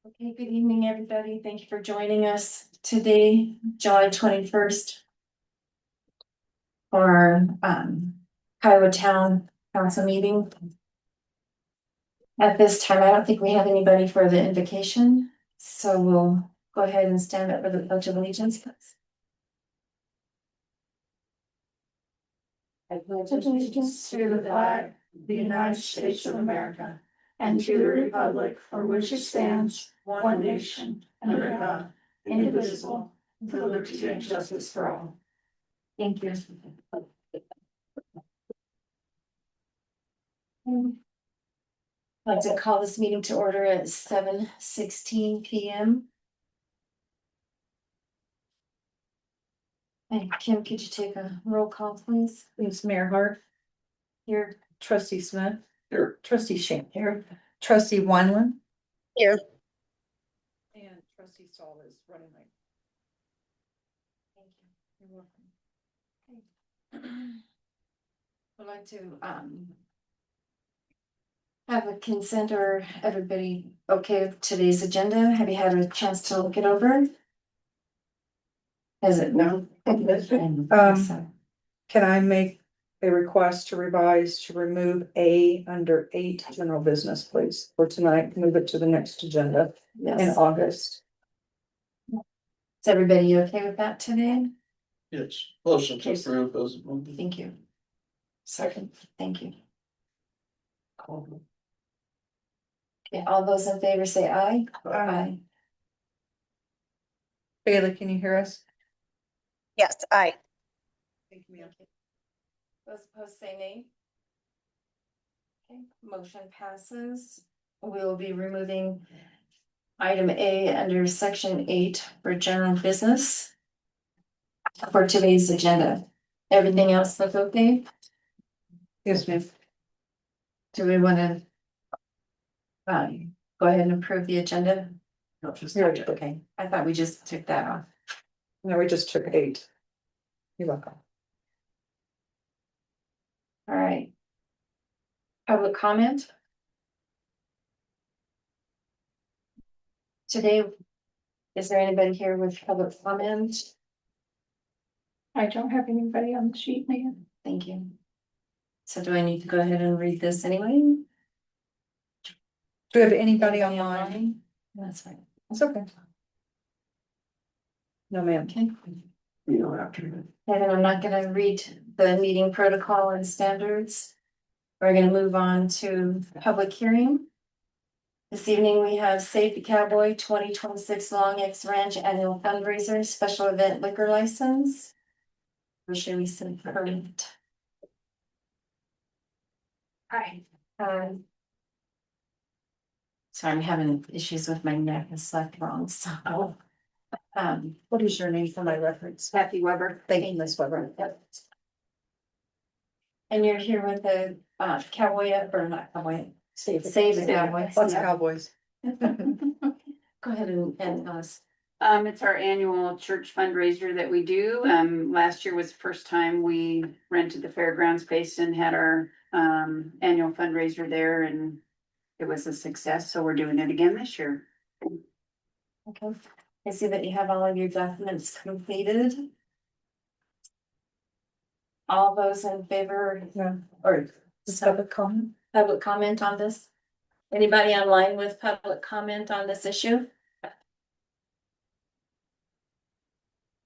Okay, good evening, everybody. Thank you for joining us today, July 21st. For our Kiowa Town Council meeting. At this time, I don't think we have anybody for the invocation, so we'll go ahead and stand up for the Pledge of Allegiance, please. I pledge allegiance to the flag of the United States of America and to the republic for which it stands, one nation, under God, indivisible, with liberty and justice for all. Thank you. I'd like to call this meeting to order at 7:16 p.m. Hey, Kim, could you take a roll call, please? Please, Mayor Hart. Here. Trustee Smith. Here. Trustee Shank here. Trustee Wineland. Here. And trustee Saul is running late. Thank you. You're welcome. I'd like to have a consent or everybody okay with today's agenda? Have you had a chance to look it over? Is it no? Can I make a request to revise to remove A under 8 general business, please, for tonight, move it to the next agenda in Yes. August. Is everybody okay with that today? Yes, motion to approve as amended. Thank you. Second, thank you. Okay, all those in favor say aye. Aye. Bailey, can you hear us? Yes, aye. Thank you, ma'am. Those opposed say nay. Okay, motion passes. We will be removing item A under section 8 for general business for today's agenda. Everything else look okay? Yes, ma'am. Do we want to go ahead and approve the agenda? Okay, I thought we just took that off. No, we just took 8. You're welcome. All right. Public comment? Today, is there anybody here with public comment? I don't have anybody on the sheet, Megan. Thank you. So do I need to go ahead and read this anyway? Do we have anybody online? That's fine. It's okay. No, ma'am. Okay. You don't have to. And then I'm not gonna read the meeting protocol and standards. We're gonna move on to public hearing. This evening, we have Save the Cowboy 2026 Long X Ranch Annual Fundraiser Special Event Liquor License. Or should we say permit? Alright. Sorry, I'm having issues with my neck and slept wrong, so. What is your name for my reference? Kathy Weber. Thank you, Miss Weber. Yep. And you're here with the cowboy or not cowboy? Save the Cowboy. What's Cowboys? Go ahead and tell us. It's our annual church fundraiser that we do. Last year was the first time we rented the fairground space and had our annual fundraiser there, and it was a success, so we're doing it again this year. Okay, I see that you have all of your documents completed. All those in favor? Yeah. Or Public comment? public comment on this? Anybody online with public comment on this issue?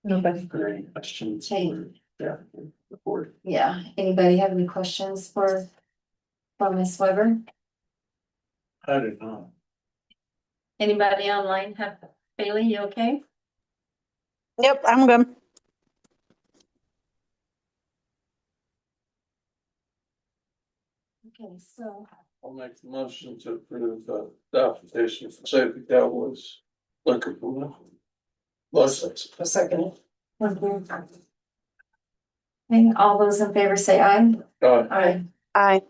Nobody. Any questions? Okay. Yeah. Report. Yeah, anybody have any questions for Ms. Weber? I did not. Anybody online have, Bailey, you okay? Yep, I'm good. Okay, so. I'll make the motion to approve the application for Save the Cowboys liquor permit. License. A second. Okay, all those in favor say aye. Aye. Aye.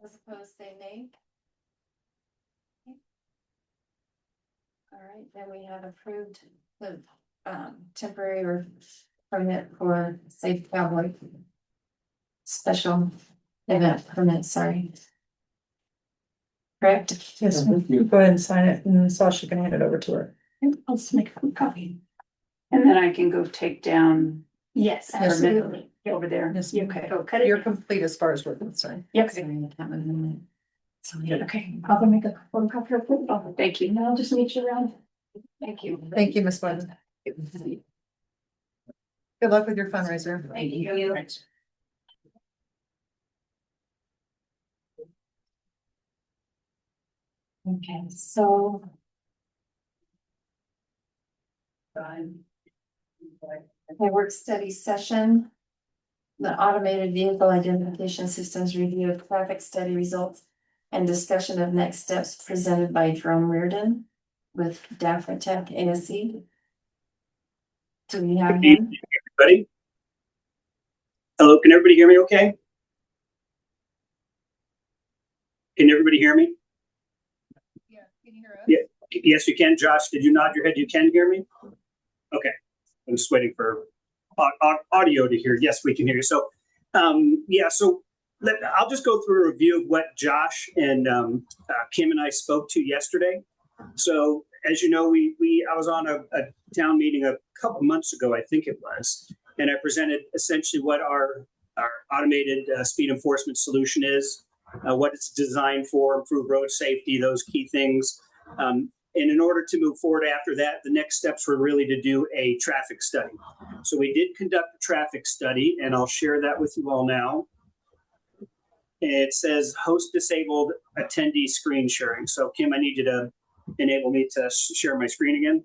Those opposed say nay. Okay. All right, then we have approved the temporary or permit for Safe Cowboy. Special event permit, sorry. correct? Yes, you go ahead and sign it and Sasha can hand it over to her. I'll just make a copy. And then I can go take down Yes, absolutely. over there. Yes, Okay, go cut it. You're complete as far as we're concerned. Yep. Okay. Okay, I'll go make a photocopy of it. Thank you. And I'll just meet you around. Thank you. Thank you, Ms. Bud. Good luck with your fundraiser. Thank you. Okay, so. My work study session. The automated vehicle identification systems review of traffic study results. And discussion of next steps presented by Jerome Reardon with Daphne Tech ASC. Do we have him? Everybody? Hello, can everybody hear me okay? Can everybody hear me? Yeah, can you hear us? Yeah. Yes, you can. Josh, did you nod your head? You can hear me? Okay. I'm just waiting for audio to hear. Yes, we can hear you. So, I'll just go through a review of what Josh and Kim and I spoke to yesterday. So, as you know, I was on a town meeting a couple months ago, I think it was, and I presented essentially what our automated speed enforcement solution is, what it's designed for, improve road safety, those key things. And in order to move forward after that, the next steps were really to do a traffic study. So we did conduct a traffic study, and I'll share that with you all now. It says host disabled attendee screen sharing. So Kim, I need you to enable me to share my screen again.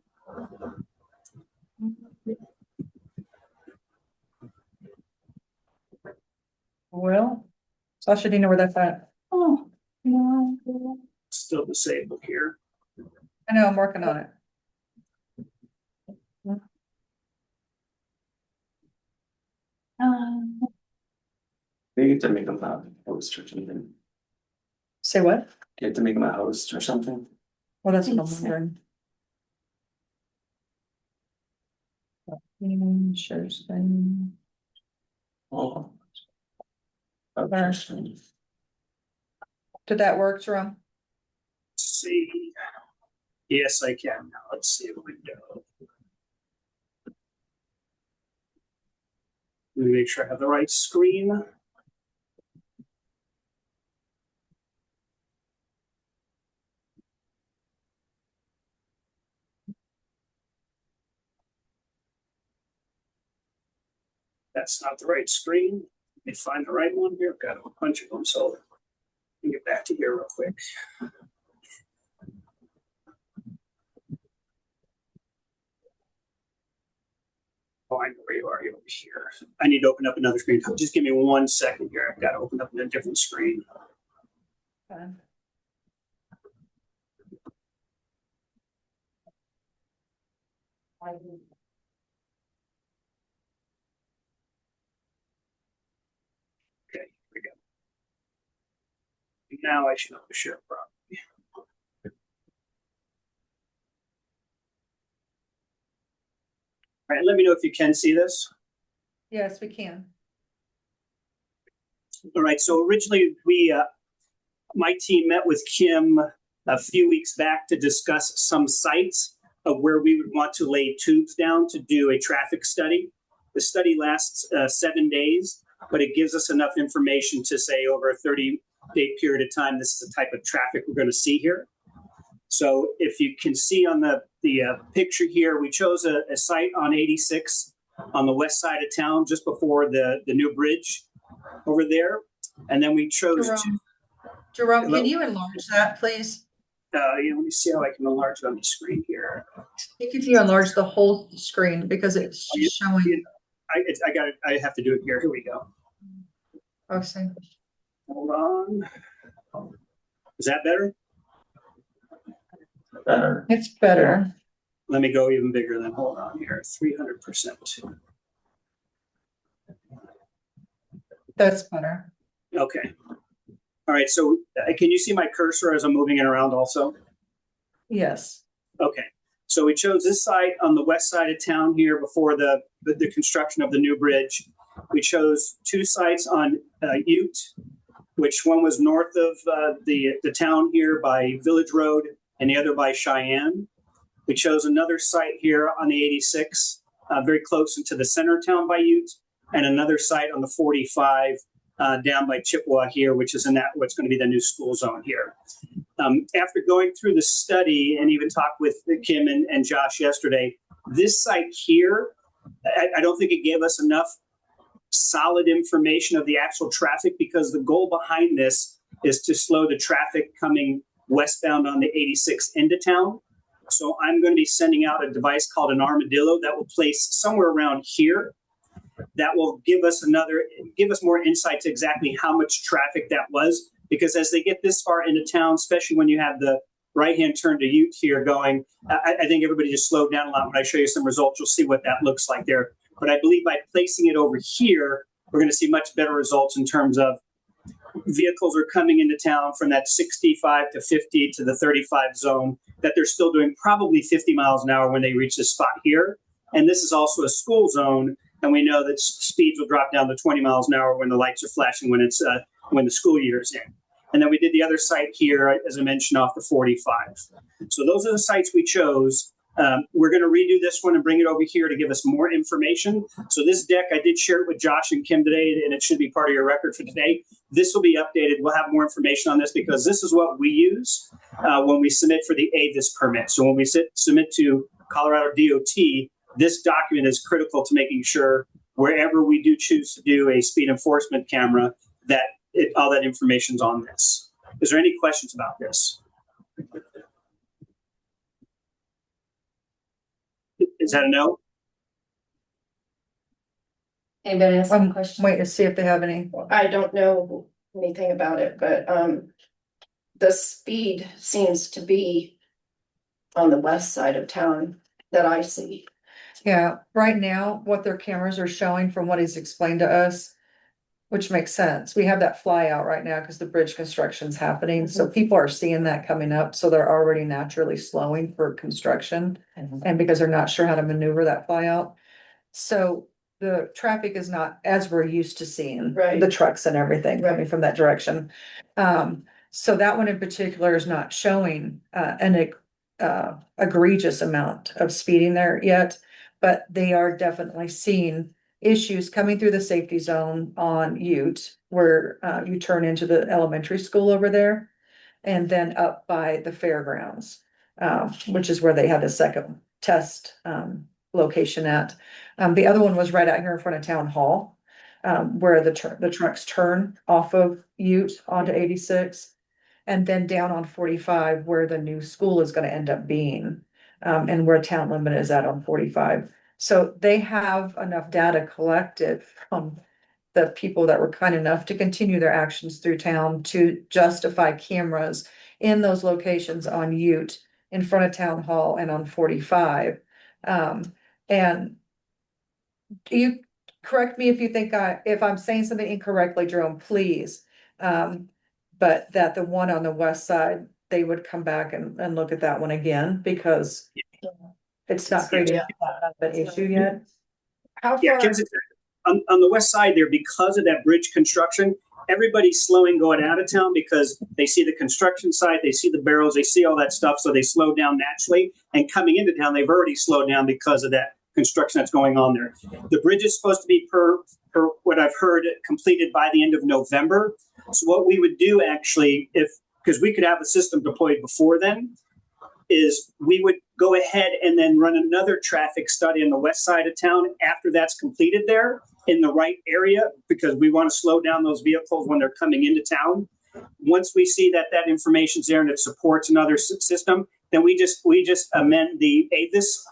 Well, Sasha, do you know where that's at? Oh, no. Still disabled here. I know, I'm working on it. You have to make them a host or something. Say what? You have to make them a host or something. Well, that's what I'm wondering. Share screen. Oh. There. Did that work, Jerome? Let's see. Yes, I can now. Let's see what we do. Let me make sure I have the right screen. That's not the right screen. Let me find the right one here. I've got a bunch of them, so let me get back to here real quick. Oh, I know where you are. You're over here. I need to open up another screen. Just give me 1 second here. I've got to open up a different screen. Okay. Okay, here we go. Now I should have to share properly. All right, let me know if you can see this. Yes, we can. All right, so originally my team met with Kim a few weeks back to discuss some sites of where we would want to lay tubes down to do a traffic study. The study lasts 7 days, but it gives us enough information to say over a 30-day period of time, this is the type of traffic we're going to see here. So if you can see on the picture here, we chose a site on 86 on the west side of town, just before the new bridge over there. And then we chose Jerome, can you enlarge that, please? let me see how I can enlarge it on the screen here. If you enlarge the whole screen, because it's showing. I got it. I have to do it here. Here we go. Oh, see. Hold on. Is that better? Better. It's better. Let me go even bigger then. Hold on here. 300%. That's better. Okay. All right. So can you see my cursor as I'm moving it around also? Yes. Okay. So we chose this site on the west side of town here before the construction of the new bridge. We chose 2 sites on Ute which one was north of the town here by Village Road and the other by Cheyenne. We chose another site here on the 86, very close into the center of town by Ute, and another site on the 45 down by Chippewa here, which is in that what's going to be the new school zone here. After going through the study and even talked with Kim and Josh yesterday, this site here, I don't think it gave us enough solid information of the actual traffic, because the goal behind this is to slow the traffic coming westbound on the 86 into town. So I'm going to be sending out a device called an armadillo that will place somewhere around here. That will give us more insight to exactly how much traffic that was, because as they get this far into town, especially when you have the right-hand turn to Ute here going, I think everybody just slowed down a lot. When I show you some results, you'll see what that looks like there. But I believe by placing it over here, we're going to see much better results in terms of vehicles are coming into town from that 65 to 50 to the 35 zone, that they're still doing probably 50 miles an hour when they reach this spot here. And this is also a school zone, and we know that speeds will drop down to 20 miles an hour when the lights are flashing when it's when the school year is in. And then we did the other site here, as I mentioned, off the 45. So those are the sites we chose. We're going to redo this one and bring it over here to give us more information. So this deck, I did share it with Josh and Kim today, and it should be part of your record for today. This will be updated. We'll have more information on this, because this is what we use when we submit for the AVIS permit. So when we submit to Colorado DOT, this document is critical to making sure wherever we do choose to do a speed enforcement camera, that all that information's on this. Is there any questions about this? Is that a no? Anybody has some I'm questions? waiting to see if they have any. I don't know anything about it, but the speed seems to be on the west side of town that I see. Yeah, right now, what their cameras are showing from what he's explained to us, which makes sense. We have that fly out right now because the bridge construction's happening. So people are seeing that coming up. So they're already naturally slowing for construction. And because they're not sure how to maneuver that fly out. So the traffic is not as we're used to seeing. Right. The trucks and everything coming from that direction. So that one in particular is not showing an egregious amount of speeding there yet. But they are definitely seeing issues coming through the safety zone on Ute, where you turn into the elementary school over there. And then up by the fairgrounds, which is where they had the second test location at. The other one was right out here in front of town hall, where the trucks turn off of Ute onto 86. And then down on 45, where the new school is gonna end up being. And where town limit is at on 45. So they have enough data collected from the people that were kind enough to continue their actions through town to justify cameras in those locations on Ute, in front of town hall, and on 45. And you correct me if you think if I'm saying something incorrectly, Jerome, please. But that the one on the west side, they would come back and look at that one again, because it's not creating that issue yet. How Yeah, far? Kim's on the west side there, because of that bridge construction, everybody's slowing going out of town because they see the construction site, they see the barrels, they see all that stuff, so they slow down naturally. And coming into town, they've already slowed down because of that construction that's going on there. The bridge is supposed to be, per what I've heard, completed by the end of November. So what we would do actually, because we could have the system deployed before then, is we would go ahead and then run another traffic study on the west side of town after that's completed there in the right area, because we want to slow down those vehicles when they're coming into town. Once we see that information's there and it supports another system, then we just amend the AVIS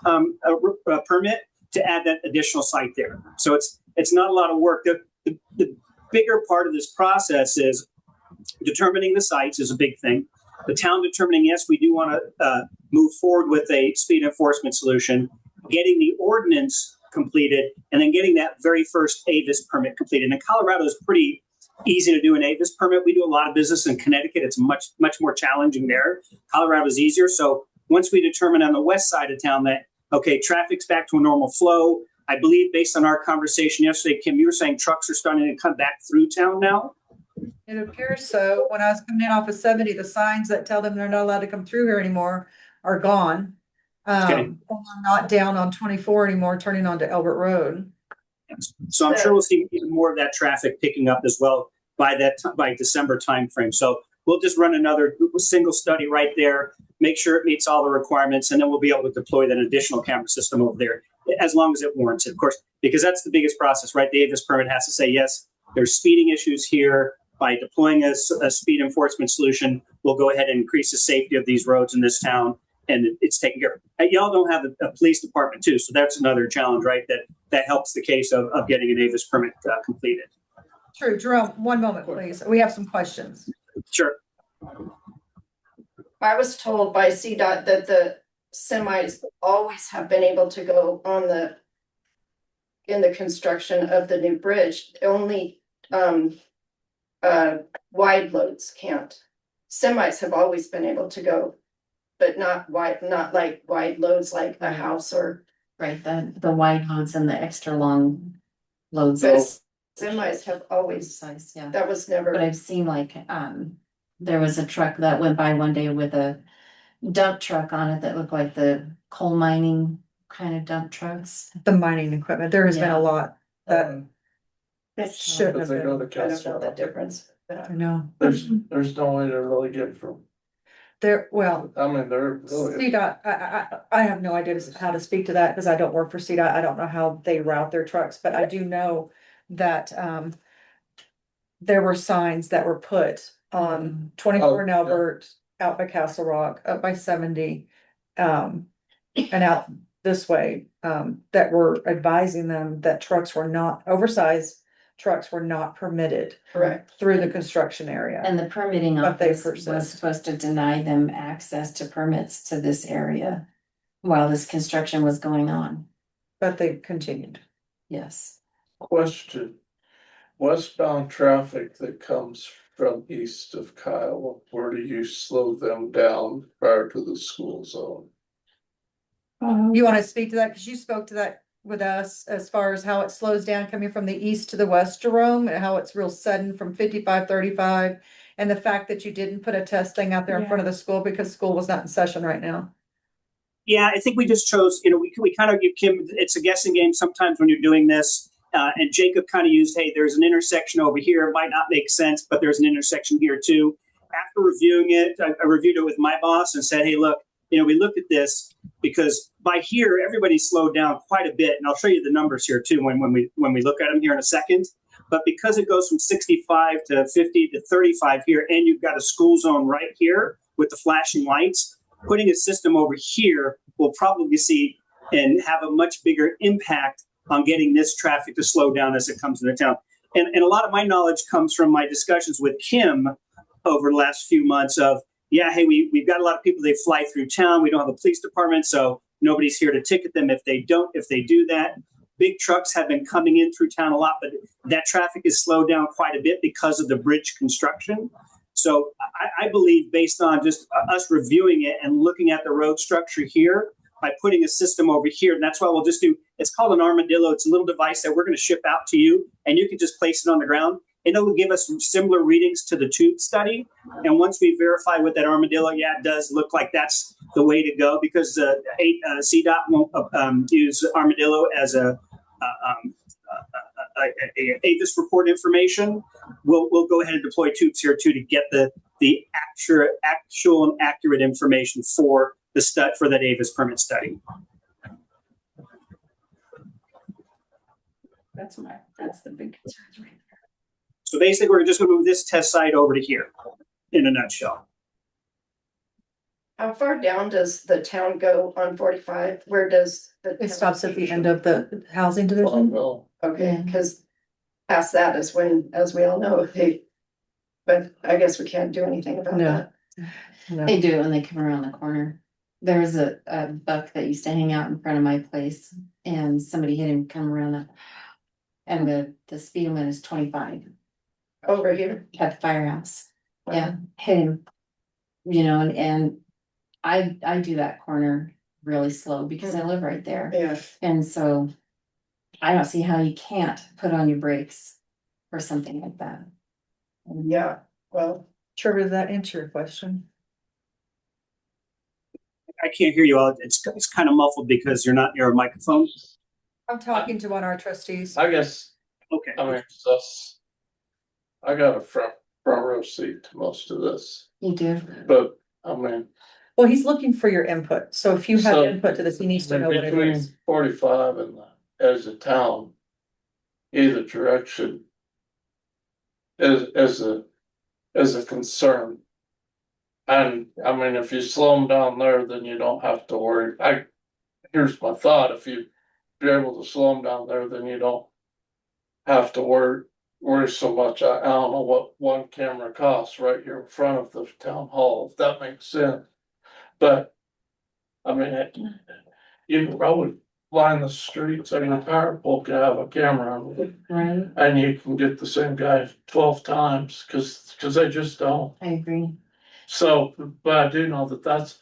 permit to add that additional site there. So it's not a lot of work. The bigger part of this process is determining the sites is a big thing. The town determining, yes, we do want to move forward with a speed enforcement solution, getting the ordinance completed, and then getting that very first AVIS permit completed. And Colorado is pretty easy to do an AVIS permit. We do a lot of business in Connecticut. It's much more challenging there. Colorado is easier. So once we determine on the west side of town that, okay, traffic's back to a normal flow, I believe based on our conversation yesterday, Kim, you were saying trucks are starting to come back through town now? It appears so. When I was coming in off of 70, the signs that tell them they're not allowed to come through here anymore are gone. Okay. And I'm not down on 24 anymore, turning onto Elbert Road. So I'm sure we'll see even more of that traffic picking up as well by December timeframe. So we'll just run another single study right there, make sure it meets all the requirements, and then we'll be able to deploy that additional camera system over there as long as it warrants it, of course, because that's the biggest process, right? The Avis permit has to say, yes, there's speeding issues here. By deploying a speed enforcement solution, we'll go ahead and increase the safety of these roads in this town, and it's taken care of. Y'all don't have a police department too, so that's another challenge, right? That helps the case of getting an Avis permit completed. True, Jerome, one moment, please. We have some questions. Sure. I was told by CDOT that the semis always have been able to go on in the construction of the new bridge, only, wide loads can't. Semis have always been able to go, but not like wide loads like a house or, Right, the wide loads and the extra long loads. but semis have always, Size, yeah. that was But never, I've seen like, there was a truck that went by one day with a dump truck on it that looked like the coal mining kind of dump trucks. The mining equipment, there has been Yeah. a lot that it's, shouldn't If have they go been. to I don't know Castle, the difference. I know. there's no way to really get from, There, well, I mean, they're really. CDOT, I have no idea how to speak to that because I don't work for CDOT. I don't know how they route their trucks, but I do know that, there were signs that were put on 24 in Oh, yeah. Albert, out by Castle Rock, up by 70, and out this way, that were advising them that oversized trucks were not permitted Correct. through the construction area. And the permitting But they office was persist. supposed to deny them access to permits to this area while this construction was going on. But they continued. Yes. Question, westbound traffic that comes from east of Kyle, where do you slow them down prior to the school zone? You want to speak to that? Because you spoke to that with us as far as how it slows down coming from the east to the west, Jerome, and how it's real sudden from 55-35. And the fact that you didn't put a test thing out there in front of the school because school was not in session right now. Yeah, I think we just chose, we kind of give Kim, it's a guessing game sometimes when you're doing this. And Jacob kind of used, hey, there's an intersection over here. It might not make sense, but there's an intersection here too. After reviewing it, I reviewed it with my boss and said, hey, look, we looked at this because by here, everybody's slowed down quite a bit. And I'll show you the numbers here too when we look at them here in a second. But because it goes from 65 to 50 to 35 here, and you've got a school zone right here with the flashing lights, putting a system over here will probably see and have a much bigger impact on getting this traffic to slow down as it comes into town. And a lot of my knowledge comes from my discussions with Kim over the last few months of, yeah, hey, we've got a lot of people, they fly through town. We don't have a police department, so nobody's here to ticket them if they do that. Big trucks have been coming in through town a lot, but that traffic is slowed down quite a bit because of the bridge construction. So I believe based on just us reviewing it and looking at the road structure here, by putting a system over here, and that's why we'll just do, it's called an armadillo. It's a little device that we're going to ship out to you, and you can just place it on the ground. And it'll give us some similar readings to the tube study. And once we verify with that armadillo, yeah, it does look like that's the way to go because CDOT won't use armadillo as a Avis report information. We'll go ahead and deploy tubes here too to get the actual and accurate information for for that Avis permit study. That's the big concern right there. So basically, we're just going to move this test site over to here, in a nutshell. How far down does the town go on 45? Where does the? It stops at the end of the housing division. Well, Okay, because past that is when, as we all know, but I guess we can't do anything about No. that. No. They do it when they come around the corner. There was a buck that used to hang out in front of my place and somebody hit him come around and the speed limit is 25 Over here. at the firehouse. Yeah, hit him. And I do that corner really slow because I live right there. Yeah. And so I don't see how you can't put on your brakes for something like that. Yeah, well, Trevor, did that answer your question? I can't hear you all. It's kind of muffled because you're not near a microphone. I'm talking to one of our trustees. I guess, Okay. I mean, that's, I got a front row seat to most of this, You do. but I mean. Well, he's looking for your input. So if you have So, input to this, he needs to know what it between is. 45 and the edge of town, either direction is a concern. And I mean, if you slow them down there, then you don't have to worry. Here's my thought, if you're able to slow them down there, then you don't have to worry so much. I don't know what one camera costs right here in front of the town hall, if that makes sense. But I mean, you can probably line the streets and a power pole could have a camera on it, Right, and you can get the same guy 12 times because they just don't. I agree. So, but I do know that's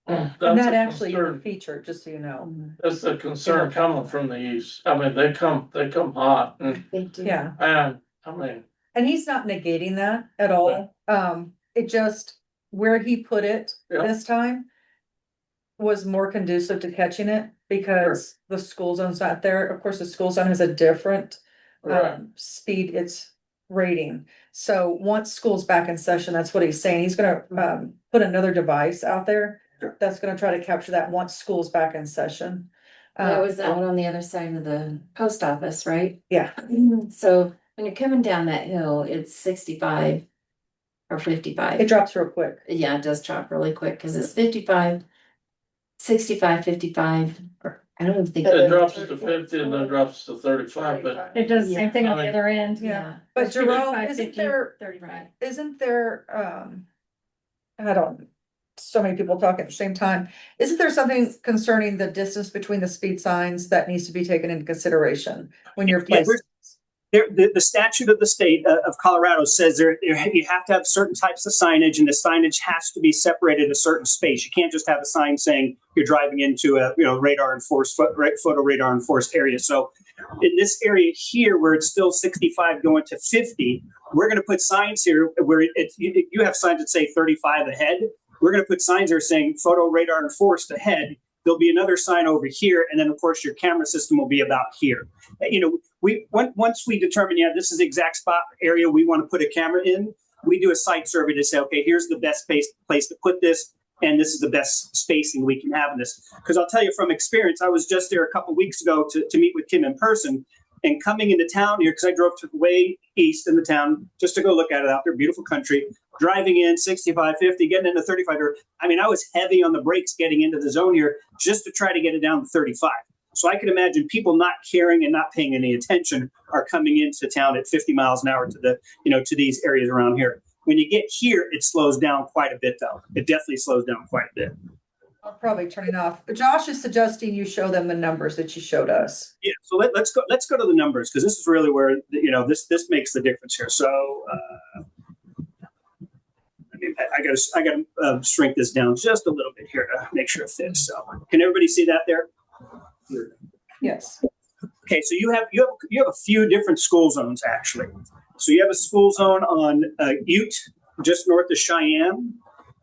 And a that actually is a concern. feature, just so you know. That's a concern coming from the east. I mean, they come hot They do. Yeah, and I mean, and he's not negating that at all. It just, where he put it Yeah. this time was more conducive to catching it because the school zone's not there. Of course, the school zone has a different right, speed it's rating. So once school's back in session, that's what he's saying. He's gonna put another device out there Sure. that's gonna try to capture that once school's back in session. That was out on the other side of the post office, right? Yeah, So when you're coming down that hill, it's 65 or 55. it drops real quick. Yeah, it does drop really quick because it's 55, 65, 55, or I don't even think. it drops to 50 and then drops to 35, but it does the same thing on the Yeah. other end. Yeah. But Jerome, 55, isn't 50, there, 35. isn't there, I don't, so many people talking at the same time. Isn't there something concerning the distance between the speed signs that needs to be taken into consideration when you're Yeah, placing? The statute of the state of Colorado says you have to have certain types of signage, and the signage has to be separated a certain space. You can't just have a sign saying you're driving into a radar enforced photo radar enforced area. So in this area here, where it's still 65 going to 50, we're going to put signs here where you have signs that say 35 ahead. We're going to put signs there saying photo radar enforced ahead. There'll be another sign over here, and then of course your camera system will be about here. Once we determine, this is the exact spot area we want to put a camera in, we do a site survey to say, okay, here's the best place to put this, and this is the best spacing we can have in this. Because I'll tell you from experience, I was just there a couple weeks ago to meet with Kim in person, and coming into town here, because I drove to way east in the town just to go look at it out there, beautiful country, driving in 65, 50, getting into 35. I mean, I was heavy on the brakes getting into the zone here just to try to get it down to 35. So I can imagine people not caring and not paying any attention are coming into town at 50 miles an hour to these areas around here. When you get here, it slows down quite a bit, though. It definitely slows down quite a bit. I'll probably turn it off. Josh is suggesting you show them the numbers that you showed us. Yeah. So let's go to the numbers, because this is really where this makes the difference here. So I gotta shrink this down just a little bit here to make sure it fits. So can everybody see that there? Yes. Okay, so you have a few different school zones actually. So you have a school zone on Ute, just north of Cheyenne,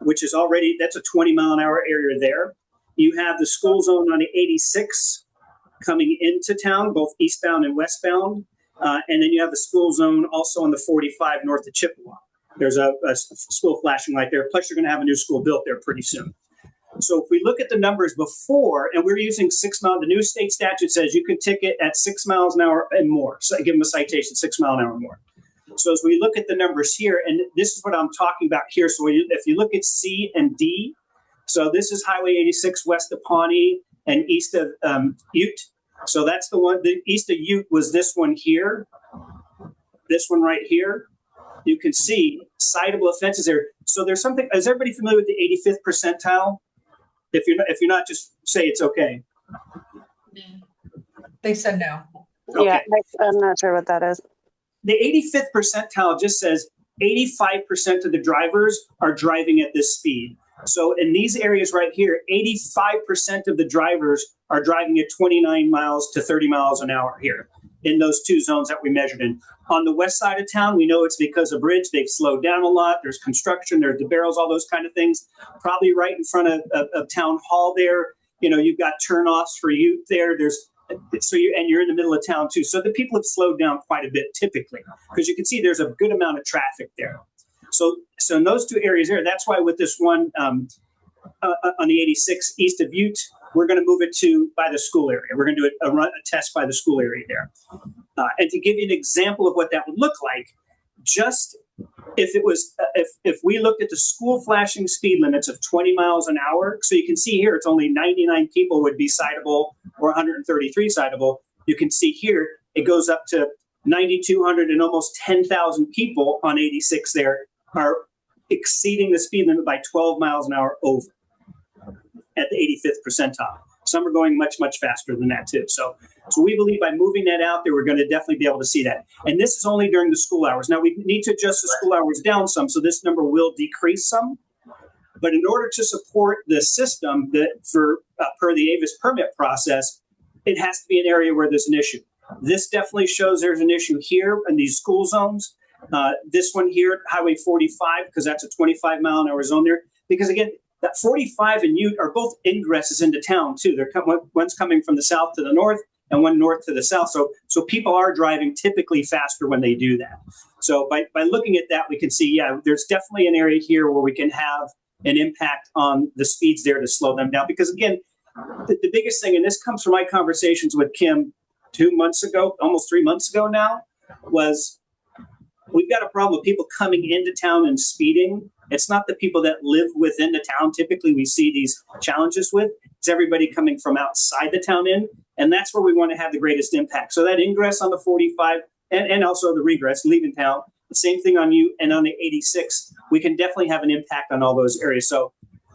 which is that's a 20-mile-an-hour area there. You have the school zone on the 86 coming into town, both eastbound and westbound, and then you have the school zone also on the 45 north of Chippewa. There's a school flashing light there. Plus, you're going to have a new school built there pretty soon. So if we look at the numbers before, and we're using 6 miles, the new state statute says you can ticket at 6 miles an hour and more. So I give them a citation, 6 miles an hour or more. So as we look at the numbers here, and this is what I'm talking about here. So if you look at C and D, so this is Highway 86 west of Pawnee and east of Ute. So that's the one, the east of Ute was this one here, this one right here. You can see citable offenses there. So there's something, is everybody familiar with the 85th percentile? If you're not, just say it's okay. They said no. Okay. Yeah, I'm not sure what that is. The 85th percentile just says 85% of the drivers are driving at this speed. So in these areas right here, 85% of the drivers are driving at 29 miles to 30 miles an hour here. in those two zones that we measured in. On the west side of town, we know it's because of bridge. They've slowed down a lot. There's construction, there's the barrels, all those kind of things. Probably right in front of town hall there. You know, you've got turnoffs for youth there. And you're in the middle of town too. So the people have slowed down quite a bit typically, because you can see there's a good amount of traffic there. So in those two areas there, that's why with this one on the 86 east of Ute, we're going to move it to by the school area. We're going to do a test by the school area there. And to give you an example of what that would look like, just if it was, if we looked at the school flashing speed limits of 20 miles an hour, so you can see here, it's only 99 people would be citable or 133 citable. You can see here, it goes up to 9,200 and almost 10,000 people on 86 there are exceeding the speed limit by 12 miles an hour over at the 85th percentile. Some are going much, much faster than that too. So we believe by moving that out there, we're going to definitely be able to see that. And this is only during the school hours. Now we need to adjust the school hours down some, so this number will decrease some. But in order to support the system that per the Avis permit process, it has to be an area where there's an issue. This definitely shows there's an issue here in these school zones. This one here, Highway 45, because that's a 25 mile an hour zone there. Because again, that 45 and Ute are both ingresses into town too. One's coming from the south to the north and one north to the south. So people are driving typically faster when they do that. So by looking at that, we can see, yeah, there's definitely an area here where we can have an impact on the speeds there to slow them down. Because again, the biggest thing, and this comes from my conversations with Kim 2 months ago, almost 3 months ago now, was we've got a problem with people coming into town and speeding. It's not the people that live within the town. Typically, we see these challenges with. It's everybody coming from outside the town in. And that's where we want to have the greatest impact. So that ingress on the 45 and also the regress, leaving town, the same thing on Ute and on the 86, we can definitely have an impact on all those areas. So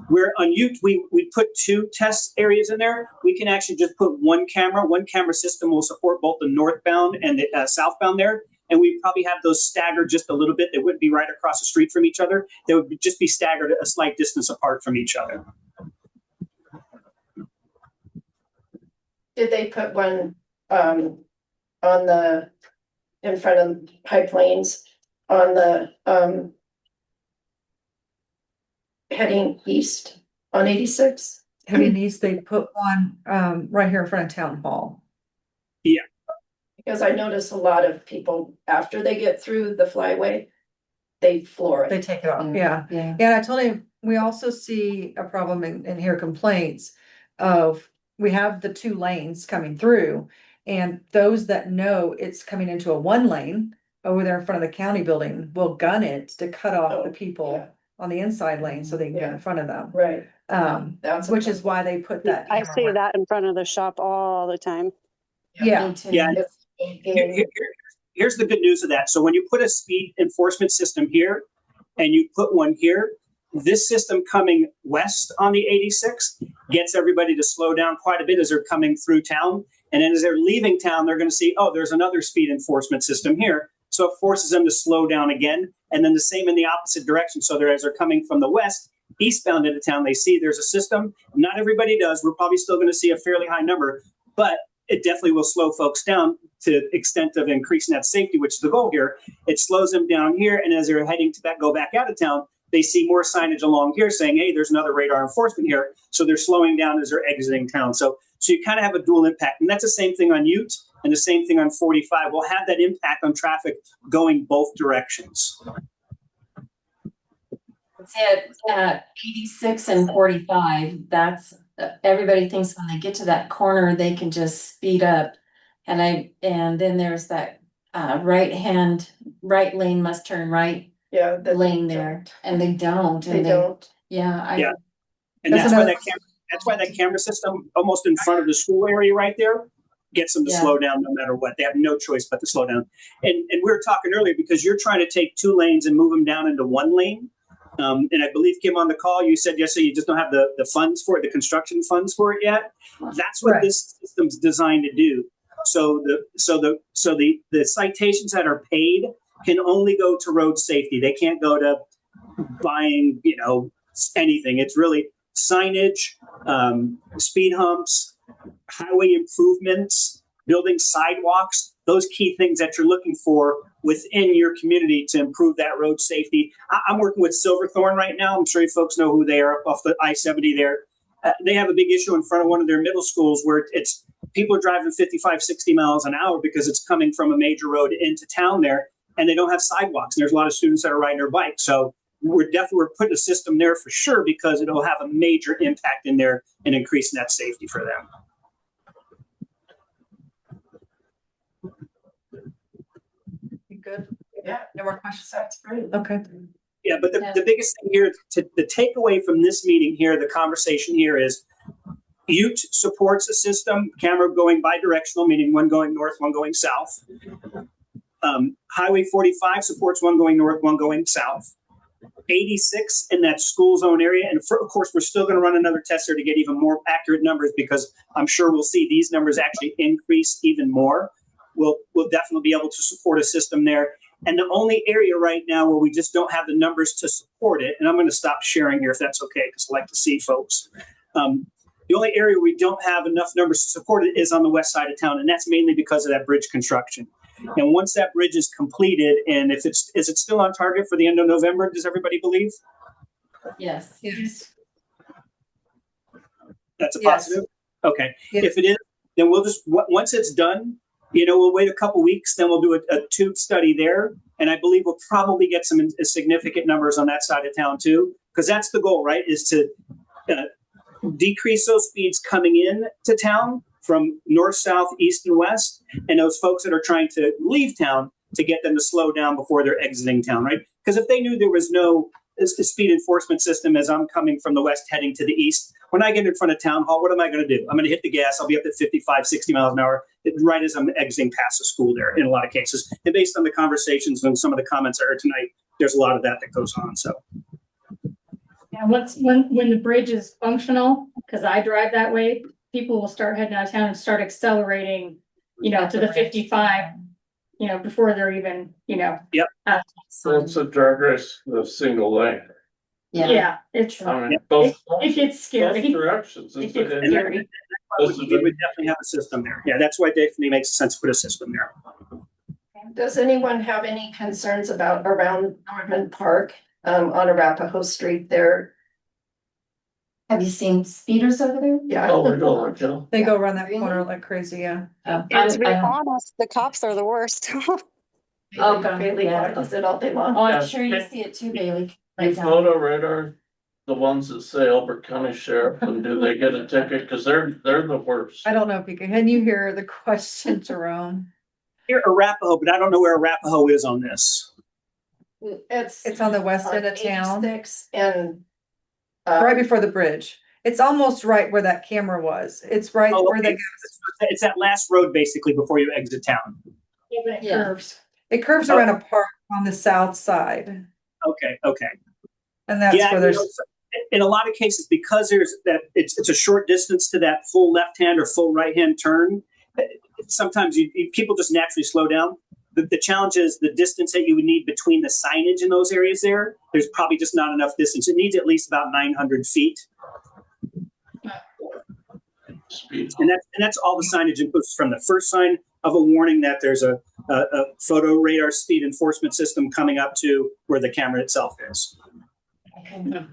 we're on Ute, we put 2 test areas in there. We can actually just put one camera. One camera system will support both the northbound and the southbound there. And we probably have those staggered just a little bit. They wouldn't be right across the street from each other. They would just be staggered a slight distance apart from each other. Did they put one in front of High Plains on the heading east on 86? Heading east, they put one right here in front of town hall. Yeah. Because I notice a lot of people, after they get through the flyway, they floor They it. take it off, yeah. Yeah. Yeah, I told him, we also see a problem and hear complaints of, we have the 2 lanes coming through. And those that know it's coming into a 1 lane over there in front of the county building will gun it to cut off the people Yeah. on the inside lane so they can get in front of them. Right. That's which is why they put that. I camera see where- that in front of the shop all the time. Yeah. Me too. Yeah. Here's the good news of that. So when you put a speed enforcement system here and you put one here, this system coming west on the 86 gets everybody to slow down quite a bit as they're coming through town. And then as they're leaving town, they're going to see, oh, there's another speed enforcement system here. So it forces them to slow down again. And then the same in the opposite direction. So as they're coming from the west, eastbound into town, they see there's a system. Not everybody does. We're probably still going to see a fairly high number, but it definitely will slow folks down to the extent of increasing that safety, which is the goal here. It slows them down here. And as they're heading to go back out of town, they see more signage along here saying, hey, there's another radar enforcement here. So they're slowing down as they're exiting town. So you kind of have a dual impact. And that's the same thing on Ute and the same thing on 45. We'll have that impact on traffic going both directions. See, at 86 and 45, that's, everybody thinks when they get to that corner, they can just speed up. And then there's that right lane must turn right Yeah. lane there, and they don't. They don't. Yeah. Yeah. And that's why that camera system almost in front of the school area right there gets them to slow down no matter what. They have no choice but to slow down. And we were talking earlier, because you're trying to take 2 lanes and move them down into 1 lane. And I believe, Kim, on the call, you said yesterday you just don't have the funds for it, the construction funds for it yet. That's what this system's designed to do. So the citations that are paid can only go to road safety. They can't go to buying, anything. It's really signage, speed humps, highway improvements, building sidewalks. those key things that you're looking for within your community to improve that road safety. I'm working with Silverthorne right now. I'm sure you folks know who they are up off the I-70 there. They have a big issue in front of one of their middle schools where it's people are driving 55, 60 miles an hour because it's coming from a major road into town there, and they don't have sidewalks. And there's a lot of students that are riding their bikes. So we're putting a system there for sure because it'll have a major impact in there and increasing that safety for them. You good? Yeah. No more questions? That's great. Okay. Yeah, but the biggest thing here, the takeaway from this meeting here, the conversation here is Ute supports a system, camera going bi-directional, meaning one going north, one going south. Highway 45 supports one going north, one going south. 86 in that school zone area. And of course, we're still going to run another test there to get even more accurate numbers because I'm sure we'll see these numbers actually increase even more. We'll definitely be able to support a system there. And the only area right now where we just don't have the numbers to support it, and I'm going to stop sharing here if that's okay, because I like to see folks. The only area we don't have enough numbers to support it is on the west side of town, and that's mainly because of that bridge construction. And once that bridge is completed, and is it still on target for the end of November? Does everybody believe? Yes. Yes. That's a Yes. positive? Okay. Yes. If it is, then we'll just, once it's done, we'll wait a couple weeks, then we'll do a tube study there. And I believe we'll probably get some significant numbers on that side of town too, because that's the goal, right? Is to decrease those speeds coming in to town from north, south, east, and west. And those folks that are trying to leave town to get them to slow down before they're exiting town, right? Because if they knew there was no speed enforcement system as I'm coming from the west heading to the east, when I get in front of town hall, what am I going to do? I'm going to hit the gas. I'll be up at 55, 60 miles an hour right as I'm exiting past the school there in a lot of cases. And based on the conversations and some of the comments I heard tonight, there's a lot of that goes on. So. And when the bridge is functional, because I drive that way, people will start heading out of town and start accelerating, to the 55, before they're even, Yep. So it's a drag race, the single lane. Yeah, it's, I mean, both it gets scary. directions. It It's gets a- scary. We would definitely have a system there. Yeah, that's why it definitely makes sense to put a system there. Does anyone have any concerns about around Norman Park, on Arapahoe Street there? Have you seen speeders over there? Yeah. Oh, we go like, They go around that Really? corner like crazy, yeah. And to be I don't- honest, the cops are the worst. Oh, God, Bailey yeah. watches it all day long. Oh, I'm Yeah. sure you see it too, Bailey. You Right down. photo radar, the ones that say Elbert County Sheriff, and do they get a ticket? Because they're the worst. I don't know if can you hear the question, Jerome? Here, Arapahoe, but I don't know where Arapahoe is on this. It's on the west end of town, 86 and. right before the bridge. It's almost right where that camera was. It's right where okay. It's that last road basically before you exit town. Yeah. Curves. it curves around a park on the south side. Okay. And that's where there's, in a lot of cases, because there's that, it's a short distance to that full left hand or full right hand turn. Sometimes people just naturally slow down. The challenge is the distance that you would need between the signage in those areas there. There's probably just not enough distance. It needs at least about 900 feet. Speed. And that's all the signage includes, from the first sign of a warning that there's a photo radar speed enforcement system coming up to where the camera itself is. Okay.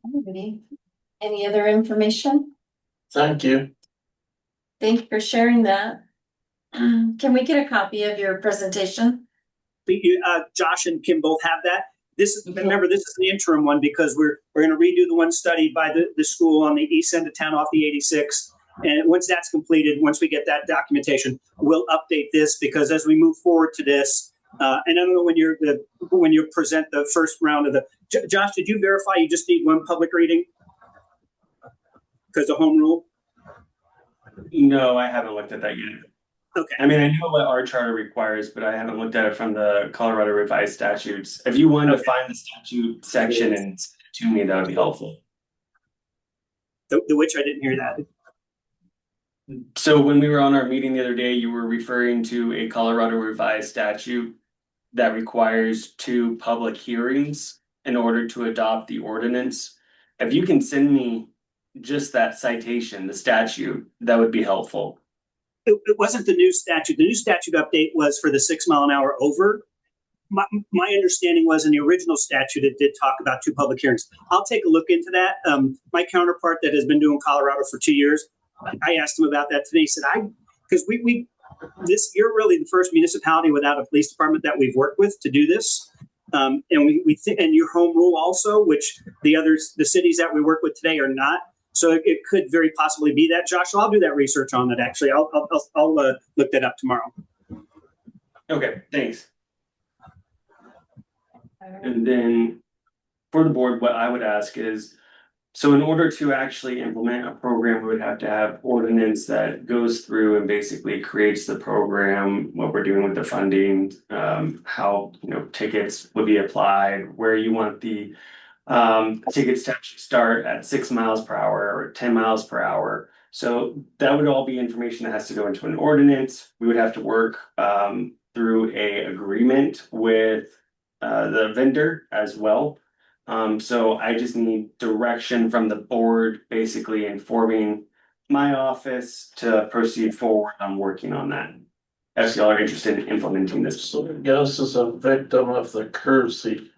Anybody? Any other information? Thank you. Thank you for sharing that. Can we get a copy of your presentation? Josh and Kim both have that. Remember, this is an interim one because we're going to redo the one study by the school on the east end of town off the 86. And once that's completed, once we get that documentation, we'll update this because as we move forward to this, and I don't know when you present the first round of Josh, did you verify you just need one public reading? Because the home rule? No, I haven't looked at that yet. Okay. I mean, I know what our charter requires, but I haven't looked at it from the Colorado revised statutes. If you wanted to find the statute section and send it to me, that would be helpful. The which I didn't hear that. So when we were on our meeting the other day, you were referring to a Colorado revised statute that requires 2 public hearings in order to adopt the ordinance. If you can send me just that citation, the statute, that would be helpful. it wasn't the new statute. The new statute update was for the 6 mile an hour over. My understanding was in the original statute, it did talk about 2 public hearings. I'll take a look into that. My counterpart that has been doing Colorado for 2 years, I asked him about that today. He said, because you're really the first municipality without a police department that we've worked with to do this. And we think, and your home rule also, which the cities that we work with today are not. So it could very possibly be that, Josh. So I'll do that research on that. Actually, I'll look that up tomorrow. Okay, thanks. And then for the board, what I would ask is, so in order to actually implement a program, we would have to have ordinance that goes through and basically creates the program, what we're doing with the funding, how, tickets would be applied, where you want the tickets to actually start at 6 miles per hour or 10 miles per hour. So that would all be information that has to go into an ordinance. We would have to work through a agreement with the vendor as well. So I just need direction from the board, basically informing my office to proceed forward on working on that. If y'all are interested in implementing this. So I guess as a victim of the Kersey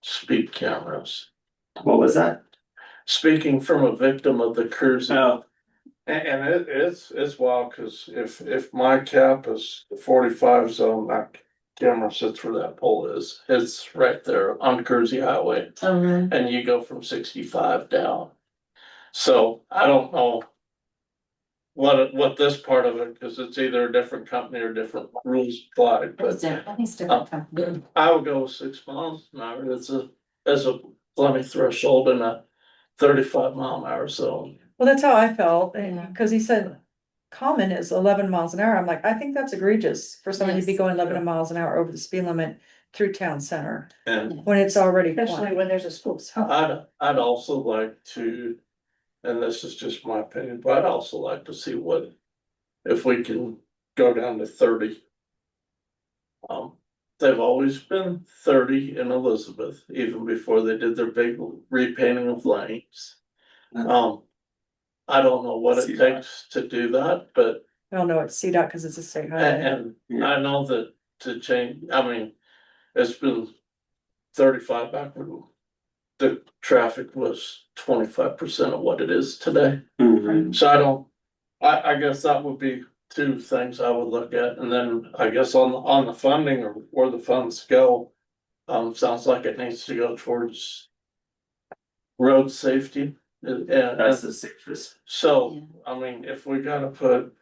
speed cameras. What was that? Speaking from a victim of the Kersey. Oh, And it's wild, cause if my cap is 45 zone, that camera sits where that pole is. It's right there on Kersey Highway. And you go from 65 down. So I don't know what this part of it, cause it's either a different company or different rules applied, but I think it's different. I would go 6 miles an hour. It's a plenty threshold in a 35 mile an hour zone. Well, that's how I felt, Yeah. because he said common is 11 miles an hour. I'm like, I think that's egregious for somebody to be Yes. going 11 miles an hour over the speed limit through town center And when it's already Especially fine. when there's a school zone. I'd also like to, and this is just my opinion, but I'd also like to see if we can go down to 30. They've always been 30 in Elizabeth, even before they did their big repainting of lanes. I don't know what it takes to do that, but I don't know, it's CDOT because it's a state highway. and I know that to change, I mean, it's been 35 back when the traffic was 25% of what it is today. mhm. So I guess that would be 2 things I would look at, and then I guess on the funding or where the funds go. Sounds like it needs to go towards road safety. That's the safest. So, I mean, if we gotta put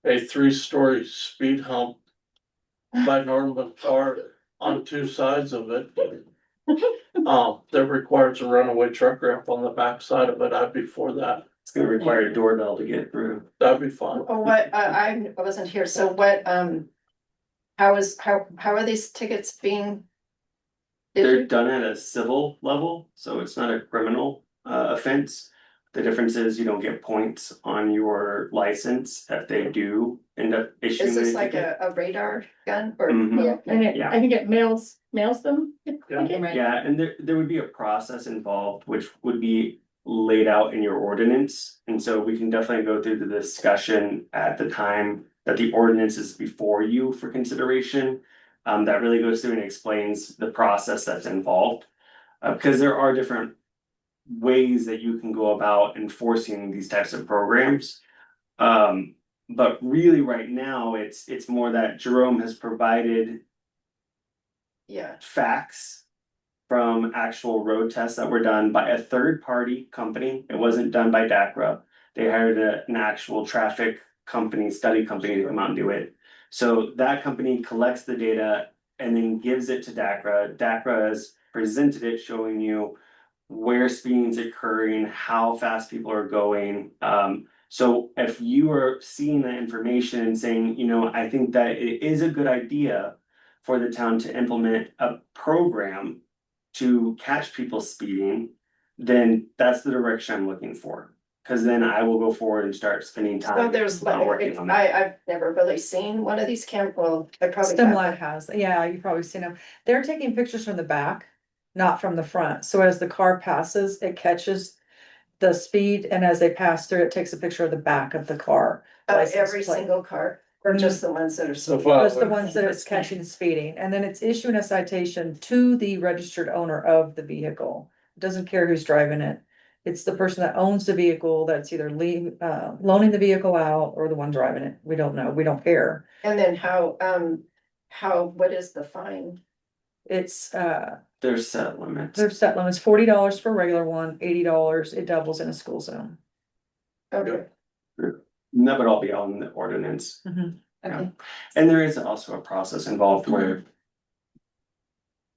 a 3-story speed hump by Norman Park on 2 sides of it. That requires a runaway truck ramp on the back side of it, I'd be for that. It's gonna require a doorbell to get through. That'd be fine. Oh, what, I wasn't here, so what, how are these tickets being? They're issued? done at a civil level, so it's not a criminal offense. The difference is you don't get points on your license if they do end up issuing. Is this a like ticket. a radar gun or? Mhm. Yeah, and Yeah. I think it mails them. Right. Yeah, and there would be a process involved, which would be laid out in your ordinance. And so we can definitely go through the discussion at the time that the ordinance is before you for consideration. That really goes through and explains the process that's involved. Because there are different ways that you can go about enforcing these types of programs. But really right now, it's more that Jerome has provided Yeah, facts from actual road tests that were done by a third-party company. It wasn't done by DACRA. They hired an actual traffic company, study company to come out and do it. So that company collects the data and then gives it to DACRA. DACRA has presented it, showing you where speeding's occurring, how fast people are going. So if you are seeing that information and saying, I think that it is a good idea for the town to implement a program to catch people speeding, then that's the direction I'm looking for. Cause then I will go forward and start spending time. so there's on working like, on that. I've never really seen one of these well, I probably. Stimlat has, yeah, you've probably seen them. They're taking pictures from the back, not from the front. So as the car passes, it catches the speed, and as they pass through, it takes a picture of the back of the car. license every plate. single car, or just the ones that are. So Just the ones that it's catching speeding, and then it's issuing a citation to the registered owner of the vehicle. It doesn't care who's driving it. It's the person that owns the vehicle that's either loaning the vehicle out or the one driving it. We don't know. We don't care. And then what is the fine? It's, There's set limits. their set limits, $40 for a regular one, $80, it doubles in a school zone. Okay, And that would all be on the ordinance. Okay, And there is also a process involved where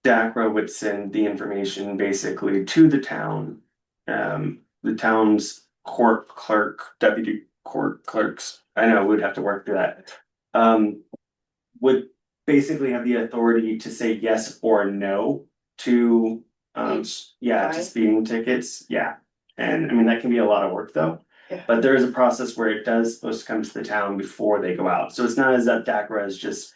DACRA would send the information basically to the town. The town's court clerk, deputy court clerks, I know we'd have to work through that. Would basically have the authority to say yes or no to, Each to fine. speeding tickets, yeah. And I mean, that can be a lot of work though. Yeah. But there is a process where it does supposed to come to the town before they go out, so it's not as that DACRA is just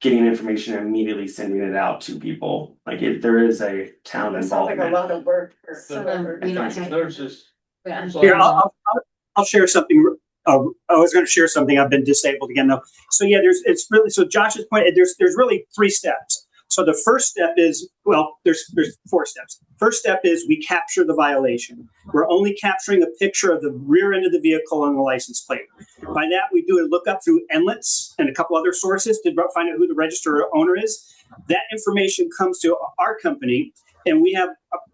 getting information and immediately sending it out to people, like there is a town that sounds like a involvement. lot of work for So, whoever. we don't have- There's just. yeah. Here, I'll share something. I was going to share something. I've been disabled again though. So yeah, it's really, so Josh's point, there's really 3 steps. So the first step is, well, there's 4 steps. First step is we capture the violation. We're only capturing a picture of the rear end of the vehicle and the license plate. By that, we do a lookup through Enlets and a couple other sources to find out who the registered owner is. That information comes to our company, and we have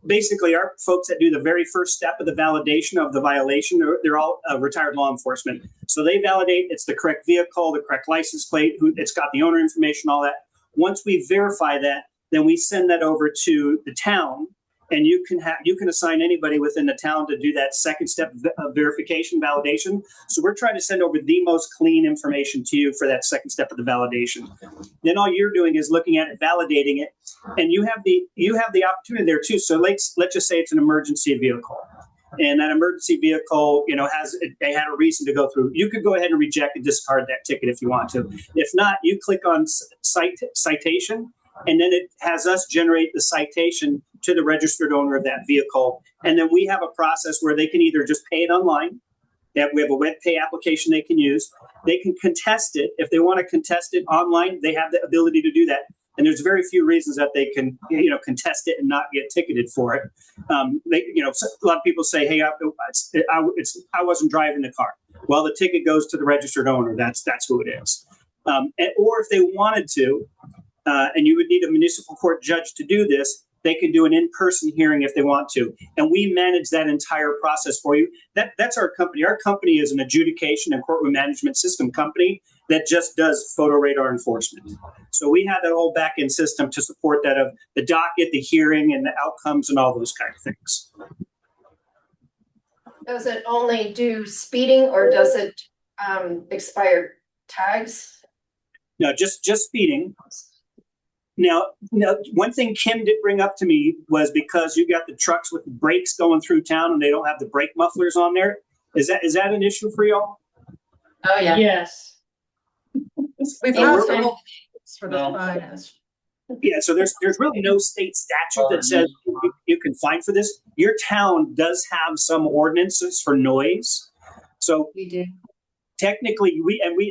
basically our folks that do the very first step of the validation of the violation. They're all retired law enforcement. So they validate it's the correct vehicle, the correct license plate, it's got the owner information, all that. Once we verify that, then we send that over to the town, and you can assign anybody within the town to do that second step of verification, validation. So we're trying to send over the most clean information to you for that second step of the validation. Then all you're doing is looking at it, validating it, and you have the opportunity there too. So let's just say it's an emergency vehicle, and that emergency vehicle, they had a reason to go through. You could go ahead and reject and discard that ticket if you want to. If not, you click on citation, and then it has us generate the citation to the registered owner of that vehicle. And then we have a process where they can either just pay it online. We have a web pay application they can use. They can contest it. If they want to contest it online, they have the ability to do that. And there's very few reasons that they can, contest it and not get ticketed for it. A lot of people say, "Hey, I wasn't driving the car." Well, the ticket goes to the registered owner. That's who it is. Or if they wanted to, and you would need a municipal court judge to do this, they can do an in-person hearing if they want to. And we manage that entire process for you. That's our company. Our company is an adjudication and courtroom management system company that just does photo radar enforcement. So we have that whole back-end system to support that of the docket, the hearing, and the outcomes and all those kind of things. Does it only do speeding, or does it expire tags? No, just speeding. Now, one thing Kim did bring up to me was because you got the trucks with the brakes going through town and they don't have the brake mufflers on there. Is that an issue for y'all? Oh, yeah. Yes. We've So asked we're- for the fines. Yeah, so there's really no state statute that says you can fine for this. Your town does have some ordinances for noise. So We do. technically,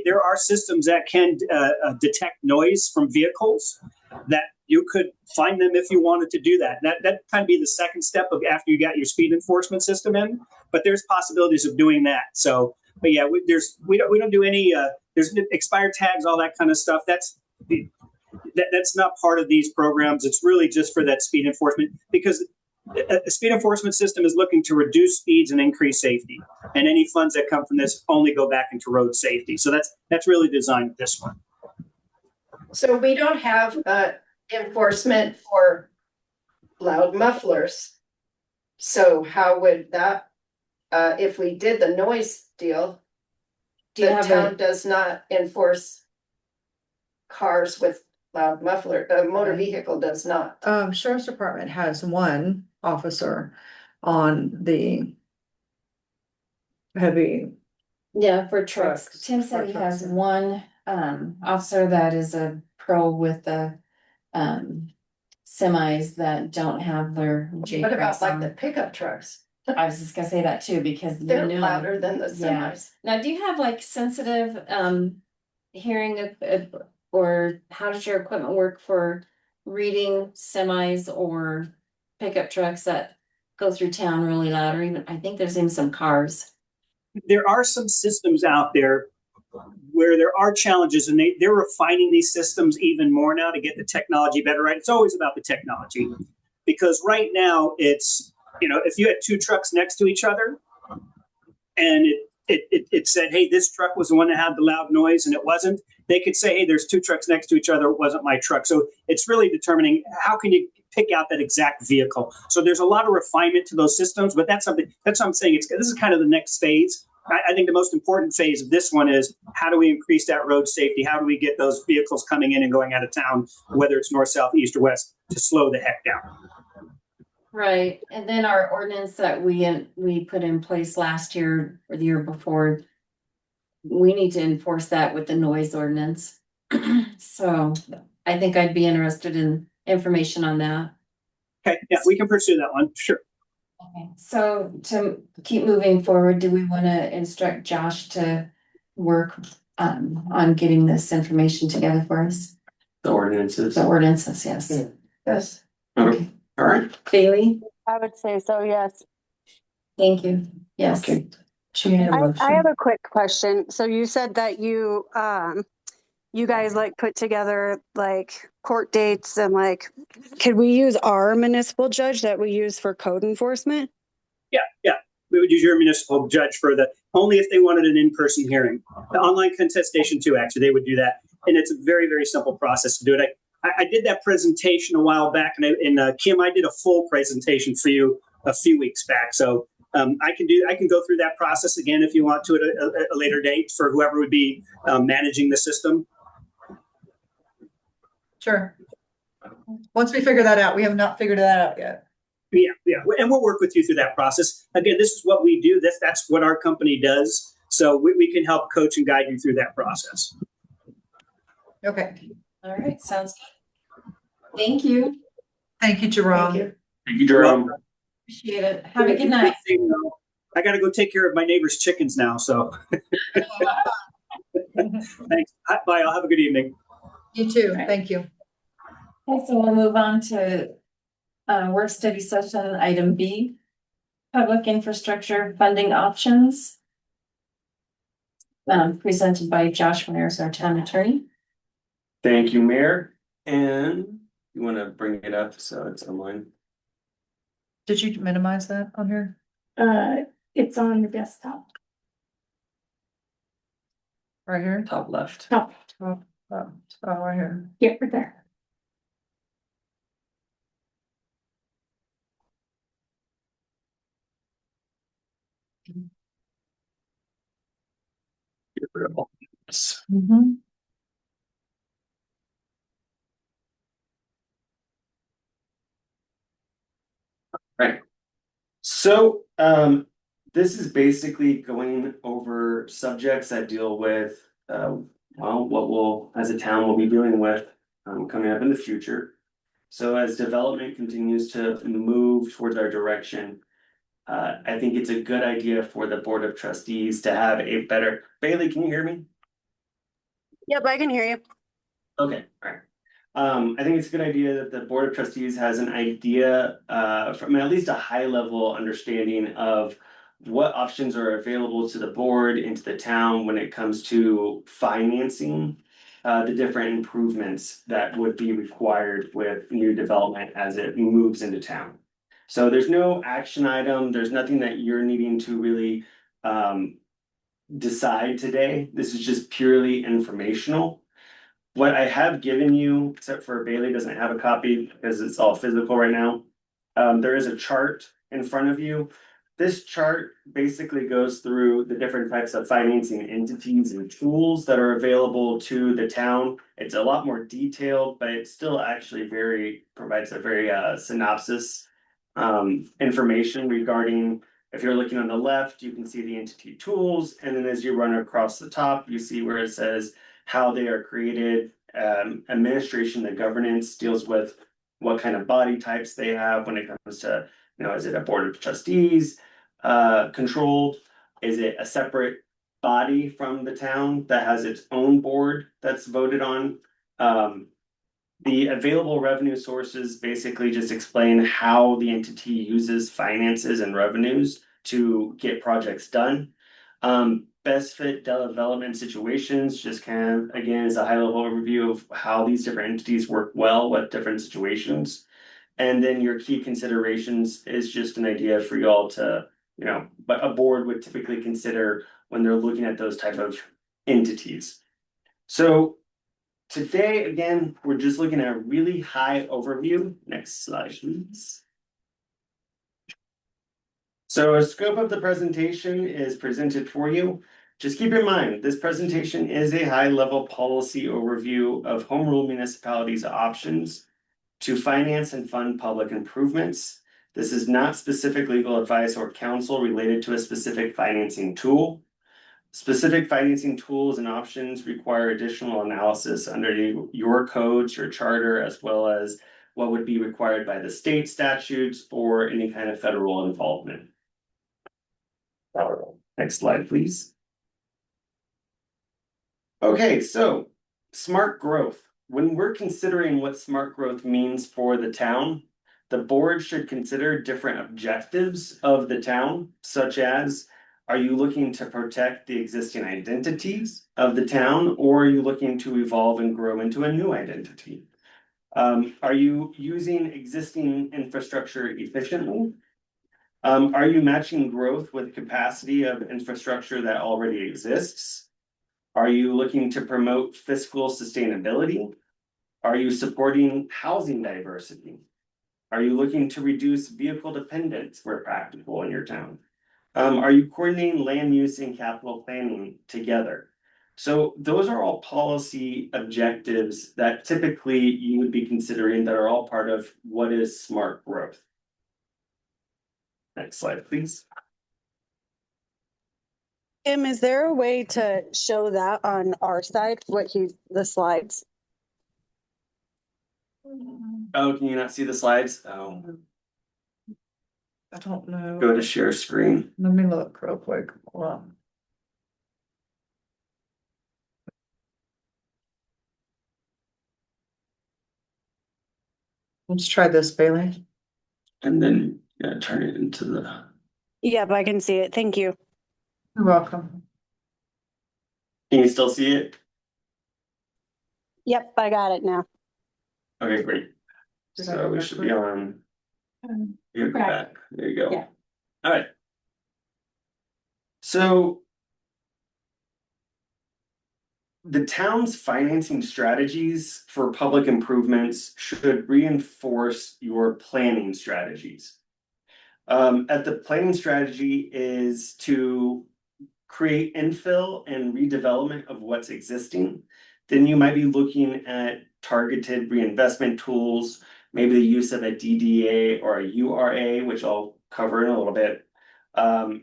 there are systems that can detect noise from vehicles that you could find them if you wanted to do that. That kind of be the second step of after you got your speed enforcement system in. But there's possibilities of doing that. So, but yeah, we don't do any. There's expired tags, all that kind of stuff. That's not part of these programs. It's really just for that speed enforcement, because a speed enforcement system is looking to reduce speeds and increase safety, and any funds that come from this only go back into road safety. So that's really designed with this one. So we don't have enforcement for loud mufflers. So how would that, if we did the noise deal, Do you the have town a, does not enforce cars with loud muffler, a motor vehicle does not. Sheriff's Department has one officer on the heavy, yeah, for trucks, Trucks. Tim said he For has trucks. one, officer that is a pro with the, semis that don't have their J What about crass like on. the pickup trucks? I was just gonna say that too, because. we They're know- louder than the Yeah. semis. Now, do you have like sensitive, hearing or how does your equipment work for reading semis or pickup trucks that go through town really loud, or even, I think there's even some cars? There are some systems out there where there are challenges, and they're refining these systems even more now to get the technology better right. It's always about the technology, because right now it's, if you had two trucks next to each other and it said, hey, this truck was the one that had the loud noise and it wasn't, they could say, hey, there's two trucks next to each other, it wasn't my truck. So it's really determining how can you pick out that exact vehicle. So there's a lot of refinement to those systems, but that's what I'm saying. This is kind of the next phase. I think the most important phase of this one is how do we increase that road safety? How do we get those vehicles coming in and going out of town, whether it's north, south, east, or west, to slow the heck down? Right, and then our ordinance that we put in place last year or the year before, we need to enforce that with the noise ordinance. So I think I'd be interested in information on that. Okay, yeah, we can pursue that one, sure. Okay, so to keep moving forward, do we want to instruct Josh to work on getting this information together for us? The ordinances. The ordinances, yes. Yes. Okay, all right. Bailey, I would say so, yes. thank you. Yes. Okay. She made a I motion. have a quick question. So you said that you guys like put together like court dates and like, could we use our municipal judge that we use for code enforcement? Yeah. We would use your municipal judge for only if they wanted an in-person hearing. The online contestation too, actually, they would do that. And it's a very, very simple process to do it. I did that presentation a while back, and Kim, I did a full presentation for you a few weeks back. So I can go through that process again if you want to at a later date for whoever would be managing the system. Sure. Once we figure that out, we have not figured that out yet. Yeah, and we'll work with you through that process. Again, this is what we do. That's what our company does. So we can help coach and guide you through that process. Okay. All right, sounds good. Thank you. Thank you, Jerome. Thank you. Thank you, Jerome. Appreciate it. Have a good night. I got to go take care of my neighbor's chickens now. So thanks. Bye. I'll have a good evening. You too. Thank you. Okay, so we'll move on to work study session item B, public infrastructure funding options. Presented by Josh Myers, our town attorney. Thank you, Mayor. And you want to bring it up so it's online? Did you minimize that on here? It's on the desktop. Right here? Top left. Top, Oh, right here. yeah, right there. Get rid of all this. Mm-hmm. Right. So, this is basically going over subjects that deal with, what we'll, as a town, will be dealing with, coming up in the future. So as development continues to move towards our direction, I think it's a good idea for the Board of Trustees to have a better, Bailey, can you hear me? Yep, I can hear you. Okay, alright. I think it's a good idea that the Board of Trustees has an idea, from at least a high level understanding of what options are available to the board and to the town when it comes to financing the different improvements that would be required with new development as it moves into town. So there's no action item, there's nothing that you're needing to really decide today. This is just purely informational. What I have given you, except for Bailey doesn't have a copy because it's all physical right now. There is a chart in front of you. This chart basically goes through the different types of financing entities and tools that are available to the town. It's a lot more detailed, but it still actually provides a very synopsis information regarding, if you're looking on the left, you can see the entity tools, and then as you run across the top, you see where it says how they are created, administration, the governance deals with what kind of body types they have when it comes to, is it a board of trustees? controlled? Is it a separate body from the town that has its own board that's voted on? The available revenue sources basically just explain how the entity uses finances and revenues to get projects done. Best fit development situations just kind of, again, is a high level overview of how these different entities work well with different situations. And then your key considerations is just an idea for y'all to, but a board would typically consider when they're looking at those type of entities. So today, again, we're just looking at a really high overview. Next slide, please. So a scope of the presentation is presented for you. Just keep in mind, this presentation is a high-level policy overview of home rule municipalities' options to finance and fund public improvements. This is not specific legal advice or counsel related to a specific financing tool. Specific financing tools and options require additional analysis under your codes, your charter, as well as what would be required by the state statutes or any kind of federal involvement. Next slide, please. Okay, so smart growth. When we're considering what smart growth means for the town, the board should consider different objectives of the town, such as, are you looking to protect the existing identities of the town, or are you looking to evolve and grow into a new identity? Are you using existing infrastructure efficiently? Are you matching growth with capacity of infrastructure that already exists? Are you looking to promote fiscal sustainability? Are you supporting housing diversity? Are you looking to reduce vehicle dependence where practical in your town? Are you coordinating land use and capital planning together? So those are all policy objectives that typically you would be considering that are all part of what is smart growth. Next slide, please. Tim, is there a way to show that on our side, the slides? Oh, can you not see the slides? Oh, I don't know. go to share screen. Let me look real quick. Hold on. Let's try this, Bailey. And then turn it into the. Yep, I can see it. Thank you. You're welcome. Can you still see it? Yep, I got it now. Okay, great. Did I So go we should be on. You go back. There you go. Yeah. All right. So the town's financing strategies for public improvements should reinforce your planning strategies. At the planning strategy is to create infill and redevelopment of what's existing. Then you might be looking at targeted reinvestment tools, maybe the use of a DDA or a URA, which I'll cover in a little bit,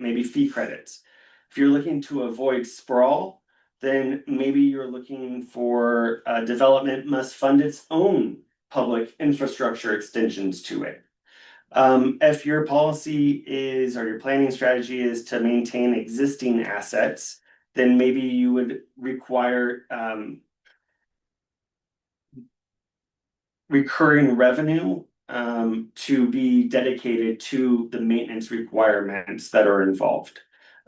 maybe fee credits. If you're looking to avoid sprawl, then maybe you're looking for development must fund its own public infrastructure extensions to it. If your policy is, or your planning strategy is to maintain existing assets, then maybe you would require recurring revenue to be dedicated to the maintenance requirements that are involved.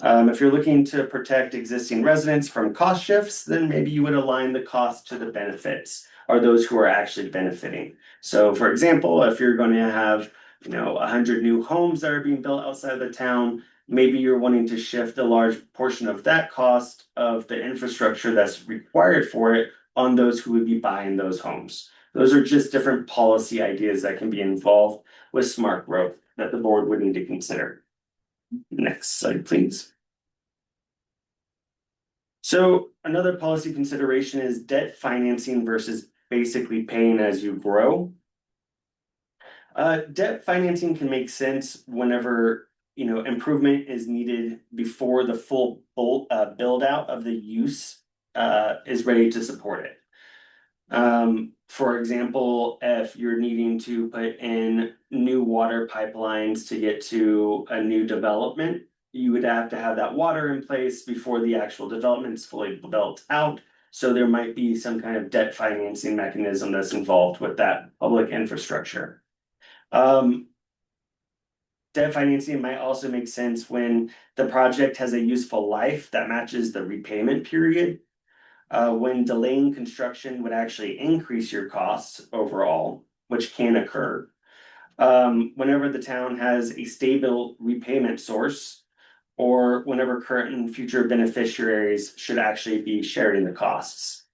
If you're looking to protect existing residents from cost shifts, then maybe you would align the cost to the benefits or those who are actually benefiting. So for example, if you're going to have 100 new homes that are being built outside of the town, maybe you're wanting to shift a large portion of that cost of the infrastructure that's required for it on those who would be buying those homes. Those are just different policy ideas that can be involved with smart growth that the board would need to consider. Next slide, please. So another policy consideration is debt financing versus basically paying as you grow. Debt financing can make sense whenever improvement is needed before the full build out of the use is ready to support it. For example, if you're needing to put in new water pipelines to get to a new development, you would have to have that water in place before the actual development's fully built out. So there might be some kind of debt financing mechanism that's involved with that public infrastructure. Debt financing might also make sense when the project has a useful life that matches the repayment period. When delaying construction would actually increase your costs overall, which can occur. Whenever the town has a stable repayment source, or whenever current and future beneficiaries should actually be sharing the costs.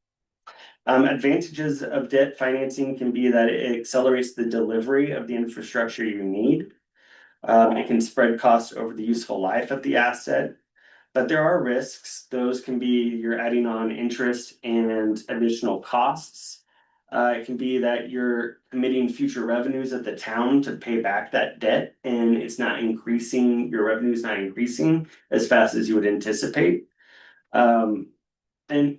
Advantages of debt financing can be that it accelerates the delivery of the infrastructure you need. It can spread costs over the useful life of the asset. But there are risks. Those can be you're adding on interest and additional costs. It can be that you're committing future revenues of the town to pay back that debt, and it's not increasing, your revenue is not increasing as fast as you would anticipate. And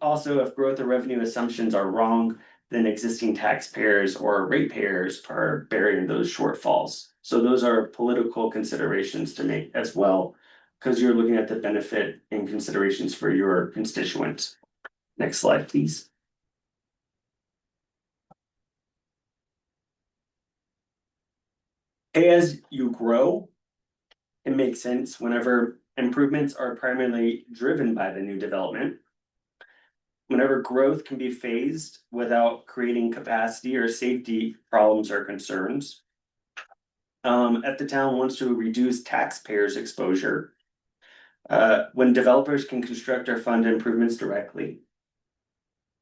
also, if growth or revenue assumptions are wrong, then existing taxpayers or ratepayers are bearing those shortfalls. So those are political considerations to make as well, because you're looking at the benefit and considerations for your constituents. Next slide, please. Pay as you grow. It makes sense whenever improvements are primarily driven by the new development. Whenever growth can be phased without creating capacity or safety problems or concerns. If the town wants to reduce taxpayers' exposure, when developers can construct or fund improvements directly.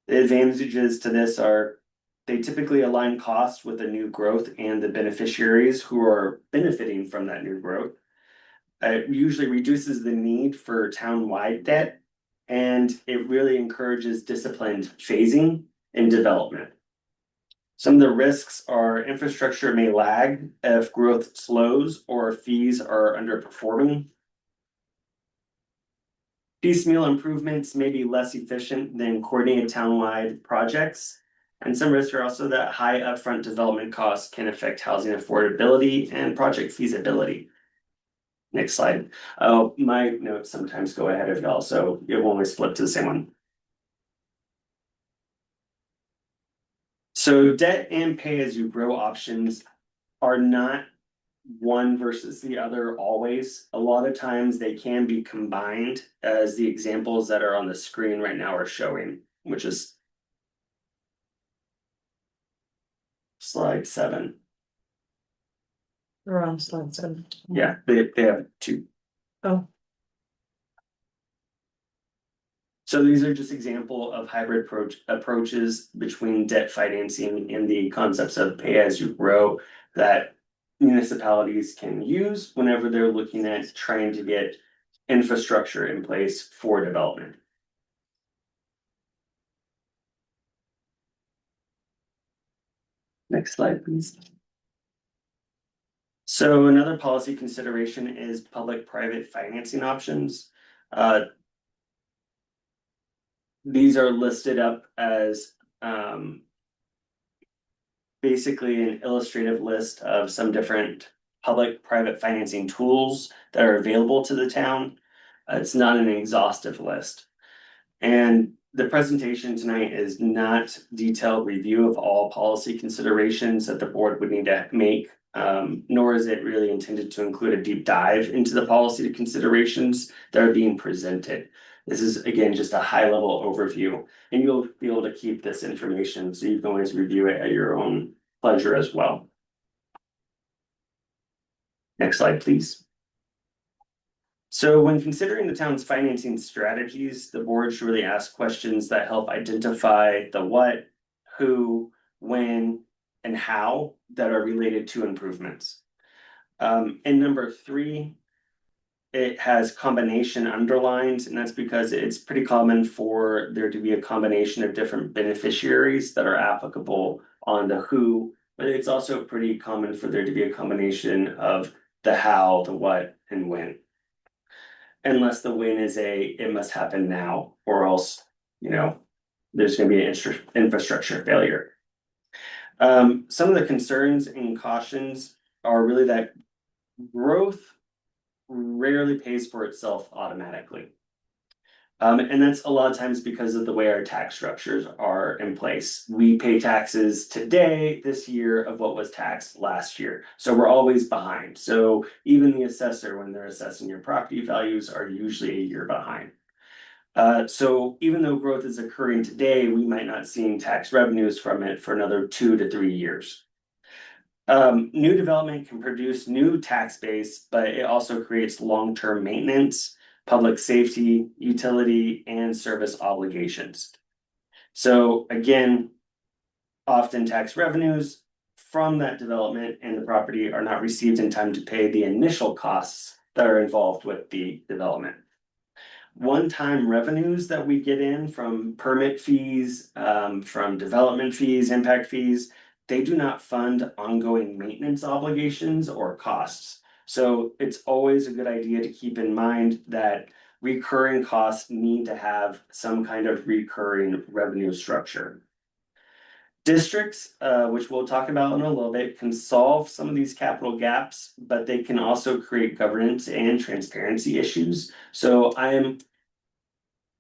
The advantages to this are they typically align costs with the new growth and the beneficiaries who are benefiting from that new growth. It usually reduces the need for town-wide debt, and it really encourages disciplined phasing and development. Some of the risks are infrastructure may lag if growth slows or fees are underperforming. Piecemeal improvements may be less efficient than coordinated town-wide projects. And some risks are also that high upfront development costs can affect housing affordability and project feasibility. Next slide. Oh, my notes sometimes go ahead of y'all, so it won't always flip to the same one. So debt and pay as you grow options are not one versus the other always. A lot of times they can be combined, as the examples that are on the screen right now are showing, which is slide 7. We're on slide 7. Yeah, they have 2. Oh, So these are just example of hybrid approaches between debt financing and the concepts of pay as you grow that municipalities can use whenever they're looking at trying to get infrastructure in place for development. Next slide, please. So another policy consideration is public-private financing options. These are listed up as basically an illustrative list of some different public-private financing tools that are available to the town. It's not an exhaustive list. And the presentation tonight is not detailed review of all policy considerations that the board would need to make, nor is it really intended to include a deep dive into the policy considerations that are being presented. This is, again, just a high-level overview, and you'll be able to keep this information so you can always review it at your own pleasure as well. Next slide, please. So when considering the town's financing strategies, the board should really ask questions that help identify the what, who, when, and how that are related to improvements. And number 3, it has combination underlined, and that's because it's pretty common for there to be a combination of different beneficiaries that are applicable on the who, but it's also pretty common for there to be a combination of the how, the what, and when. Unless the when is it must happen now, or else, there's gonna be an infrastructure failure. Some of the concerns and cautions are really that growth rarely pays for itself automatically. And that's a lot of times because of the way our tax structures are in place. We pay taxes today, this year, of what was taxed last year. So we're always behind. So even the assessor, when they're assessing your property values, are usually a year behind. So even though growth is occurring today, we might not see tax revenues from it for another 2 to 3 years. New development can produce new tax base, but it also creates long-term maintenance, public safety, utility, and service obligations. So again, often tax revenues from that development and the property are not received in time to pay the initial costs that are involved with the development. One-time revenues that we get in from permit fees, from development fees, impact fees, they do not fund ongoing maintenance obligations or costs. So it's always a good idea to keep in mind that recurring costs need to have some kind of recurring revenue structure. Districts, which we'll talk about in a little bit, can solve some of these capital gaps, but they can also create governance and transparency issues. So I am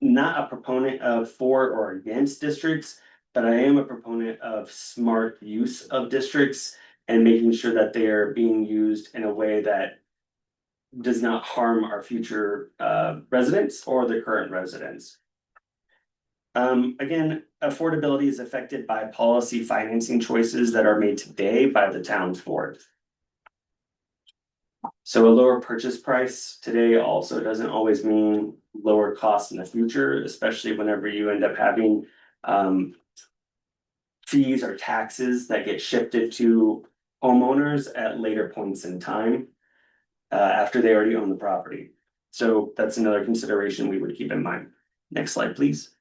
not a proponent of for or against districts, but I am a proponent of smart use of districts and making sure that they are being used in a way that does not harm our future residents or the current residents. Again, affordability is affected by policy financing choices that are made today by the town's board. So a lower purchase price today also doesn't always mean lower cost in the future, especially whenever you end up having fees or taxes that get shifted to homeowners at later points in time after they already own the property. So that's another consideration we would keep in mind. Next slide, please.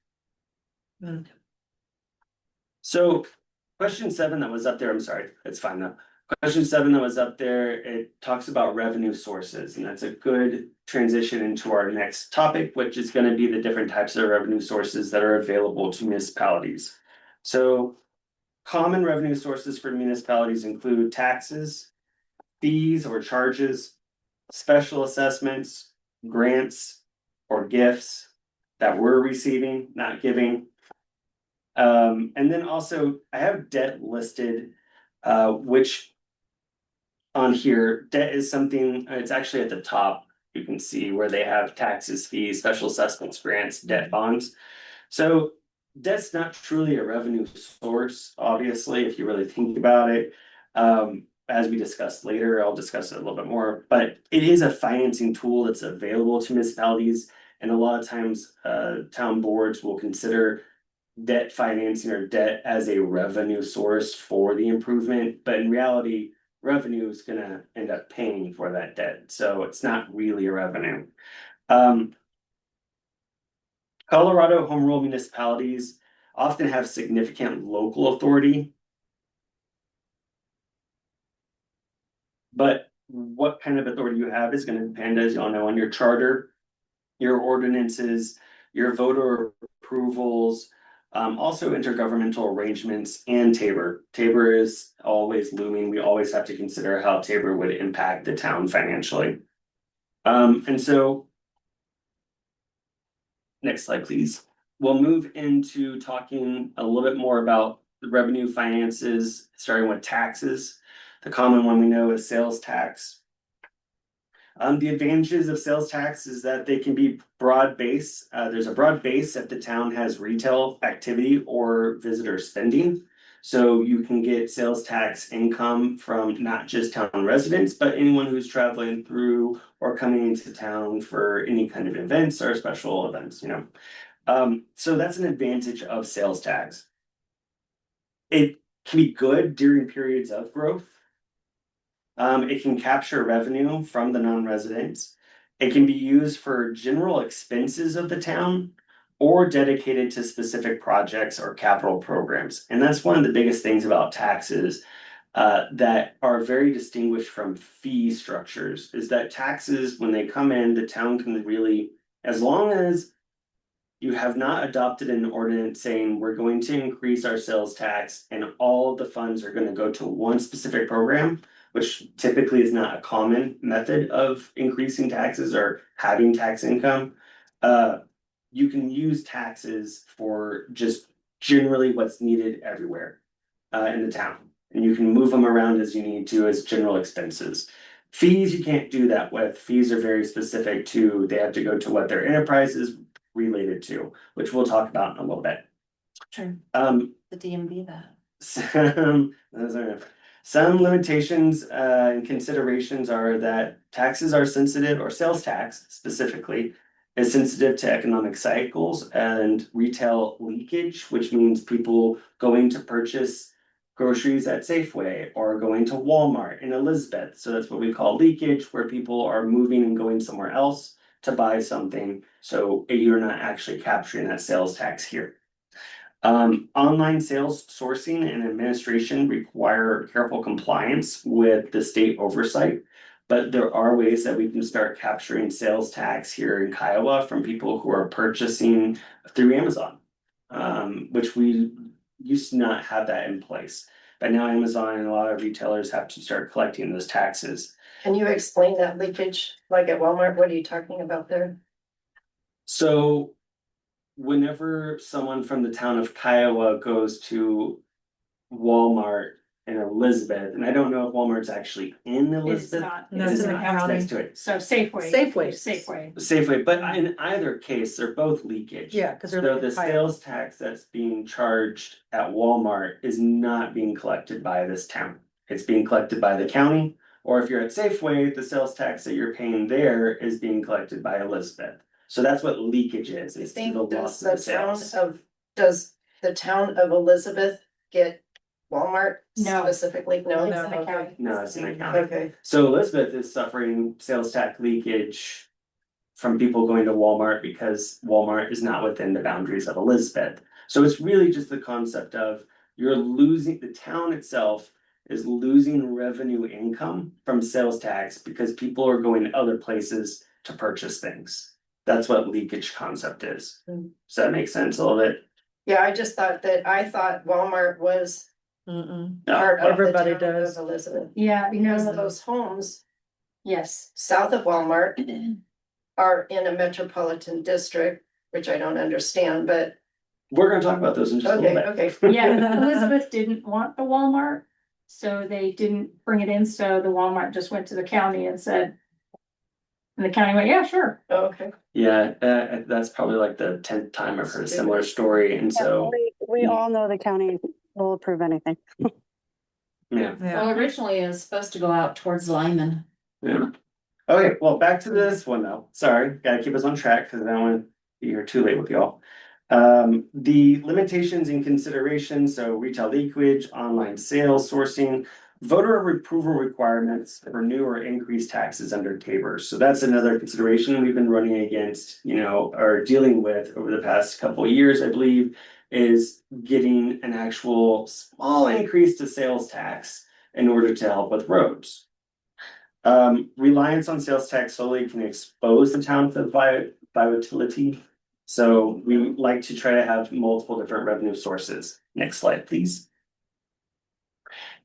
So question 7 that was up there, I'm sorry, it's fine though. Question 7 that was up there, it talks about revenue sources, and that's a good transition into our next topic, which is going to be the different types of revenue sources that are available to municipalities. So common revenue sources for municipalities include taxes, fees or charges, special assessments, grants, or gifts that we're receiving, not giving. And then also I have debt listed, which on here, debt is something, it's actually at the top. You can see where they have taxes, fees, special assessments, grants, debt bonds. So debt's not truly a revenue source, obviously, if you really think about it. As we discussed later, I'll discuss it a little bit more, but it is a financing tool that's available to municipalities. And a lot of times, town boards will consider debt financing or debt as a revenue source for the improvement, but in reality, revenue is gonna end up paying for that debt, so it's not really a revenue. Colorado home rule municipalities often have significant local authority. But what kind of authority you have is gonna depend, as you all know, on your charter, your ordinances, your voter approvals, also intergovernmental arrangements and Tabor. Tabor is always looming. We always have to consider how Tabor would impact the town financially. And so next slide, please. We'll move into talking a little bit more about the revenue finances, starting with taxes. The common one we know is sales tax. The advantages of sales tax is that they can be broad base. There's a broad base if the town has retail activity or visitor spending. So you can get sales tax income from not just town residents, but anyone who's traveling through or coming into town for any kind of events or special events, you know. So that's an advantage of sales tax. It can be good during periods of growth. It can capture revenue from the non-residents. It can be used for general expenses of the town or dedicated to specific projects or capital programs. And that's one of the biggest things about taxes that are very distinguished from fee structures, is that taxes, when they come in, the town can really, as long as You have not adopted an ordinance saying we're going to increase our sales tax and all of the funds are gonna go to one specific program, which typically is not a common method of increasing taxes or having tax income. You can use taxes for just generally what's needed everywhere in the town. And you can move them around as you need to as general expenses. Fees, you can't do that with. Fees are very specific to, they have to go to what their enterprise is related to, which we'll talk about in a little bit. Sure, The DMV that. Some limitations and considerations are that taxes are sensitive, or sales tax specifically, is sensitive to economic cycles and retail leakage, which means people going to purchase groceries at Safeway or going to Walmart in Elizabeth. So that's what we call leakage, where people are moving and going somewhere else to buy something. So you're not actually capturing that sales tax here. Online sales sourcing and administration require careful compliance with the state oversight. But there are ways that we can start capturing sales tax here in Kiowa from people who are purchasing through Amazon. Which we used to not have that in place. But now Amazon and a lot of retailers have to start collecting those taxes. Can you explain that leakage, like at Walmart? What are you talking about there? So whenever someone from the town of Kiowa goes to Walmart in Elizabeth, and I don't know if Walmart's actually in It's Elizabeth. not. No, It it's is in the not, it's county. next to it. So Safeway. Safeway. Safeway. Safeway, but in either case, they're both leakage. Yeah, because they're. So like the higher. sales tax that's being charged at Walmart is not being collected by this town. It's being collected by the county, or if you're at Safeway, the sales tax that you're paying there is being collected by Elizabeth. So that's what leakage is, You it's think the does loss of the the town sales. of, does the town of Elizabeth get Walmart No. specifically? No. It's in the county. No, it's in the county. Okay, So Elizabeth is suffering sales tax leakage from people going to Walmart because Walmart is not within the boundaries of Elizabeth. So it's really just the concept of you're losing, the town itself is losing revenue income from sales tax because people are going to other places to purchase things. That's what leakage concept is. Mm. Does that make sense a little bit? yeah, I thought Walmart was Mm-mm. part of the Everybody town does. of Elizabeth. Yeah, Because because those homes yes. south of Walmart are in a metropolitan district, which I don't understand, but We're gonna talk about those in just a okay, little bit. okay. Yeah, Elizabeth didn't want the Walmart, so they didn't bring it in, so the Walmart just went to the county and said. And the county went, yeah, sure. Okay. Yeah, that's probably like the 10th time I've heard a similar story, and so, We all know the county will approve anything. yeah. Well, originally it was supposed to go out towards Lyman. Yeah. Okay, well, back to this one though. Sorry, gotta keep us on track because I don't want to be here too late with y'all. The limitations and considerations, so retail leakage, online sales sourcing, voter approval requirements for new or increased taxes under Tabors. So that's another consideration we've been running against, or dealing with over the past couple of years, I believe, is getting an actual small increase to sales tax in order to help with roads. Reliance on sales tax solely can expose the town to volatility. So we like to try to have multiple different revenue sources. Next slide, please.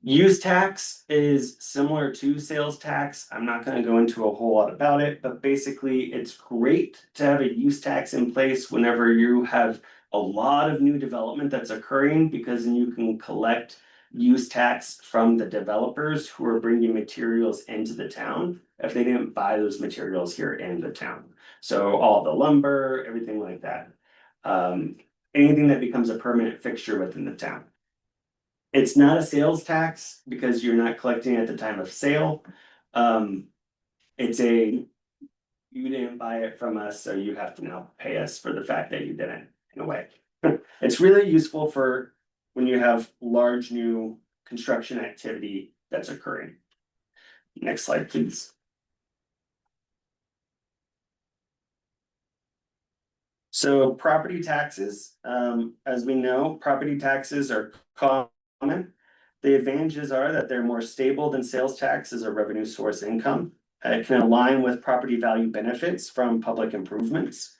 Use tax is similar to sales tax. I'm not going to go into a whole lot about it, but basically it's great to have a use tax in place whenever you have a lot of new development that's occurring, because then you can collect use tax from the developers who are bringing materials into the town if they didn't buy those materials here in the town. So all the lumber, everything like that. Anything that becomes a permanent fixture within the town. It's not a sales tax because you're not collecting at the time of sale. It's you didn't buy it from us, so you have to now pay us for the fact that you didn't, in a way. It's really useful for when you have large new construction activity that's occurring. Next slide, please. So property taxes, as we know, property taxes are common. The advantages are that they're more stable than sales tax as a revenue source income. It can align with property value benefits from public improvements.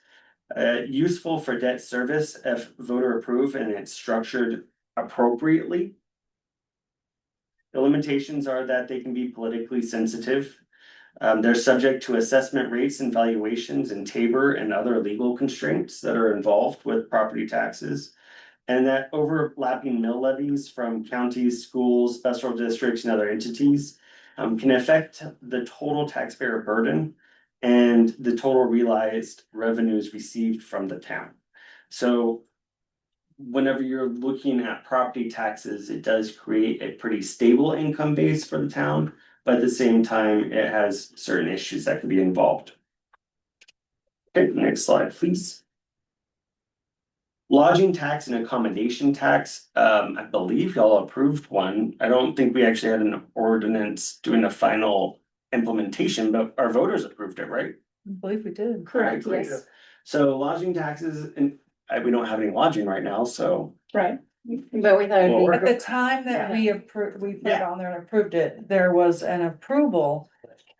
Useful for debt service if voter approved and it's structured appropriately. The limitations are that they can be politically sensitive. They're subject to assessment rates and valuations in Tabor and other legal constraints that are involved with property taxes. And that overlapping mill levies from counties, schools, special districts, and other entities can affect the total taxpayer burden and the total realized revenues received from the town. So whenever you're looking at property taxes, it does create a pretty stable income base for the town, but at the same time, it has certain issues that can be involved. Okay, next slide, please. Lodging tax and accommodation tax, I believe y'all approved one. I don't think we actually had an ordinance doing a final implementation, but our voters approved it, right? I believe we did. Correct, Great. yes. So lodging taxes, and we don't have any lodging right now, so. Right. But we thought it'd Well, be. At the time that we approved, we put it Yeah. on there and approved it, there was an approval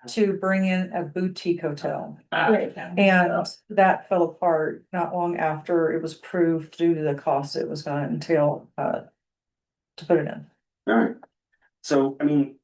to bring in a boutique hotel. Right. And that fell apart not long after it was approved due to the cost it was gonna entail, to put it in. Alright, so I mean,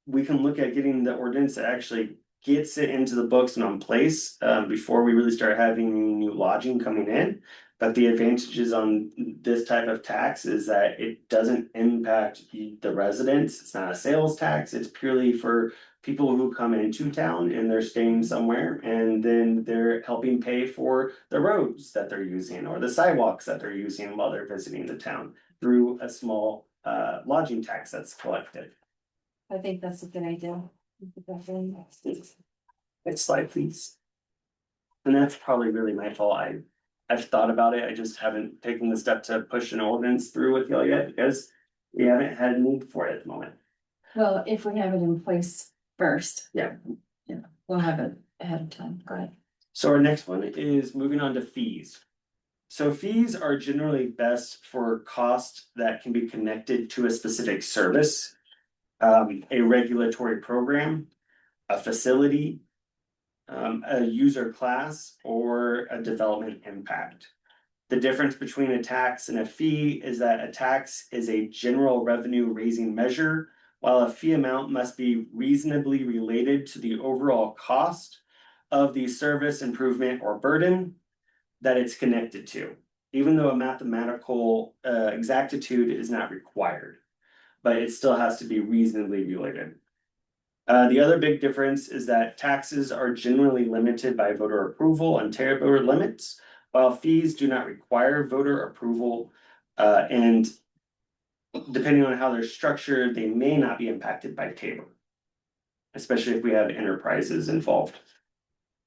we can look at getting the ordinance that actually gets it into the books and on place, before we really start having any new lodging coming in. But the advantages on this type of tax is that it doesn't impact the residents, it's not a sales tax, it's purely for people who come into town and they're staying somewhere. And then they're helping pay for the roads that they're using or the sidewalks that they're using while they're visiting the town through a small lodging tax that's collected. I think that's a good idea. Next slide, please. And that's probably really my fault. I've thought about it. I just haven't taken the step to push an ordinance through with y'all yet because we haven't had a need for it at the moment. Well, if we have it in place first. Yeah. Yeah, we'll have it ahead of time. Go ahead. So our next one is moving on to fees. So fees are generally best for costs that can be connected to a specific service, a regulatory program, a facility, a user class, or a development impact. The difference between a tax and a fee is that a tax is a general revenue raising measure, while a fee amount must be reasonably related to the overall cost of the service, improvement, or burden that it's connected to, even though a mathematical exactitude is not required, but it still has to be reasonably related. The other big difference is that taxes are generally limited by voter approval and Tabor limits, while fees do not require voter approval, and depending on how they're structured, they may not be impacted by Tabor, especially if we have enterprises involved.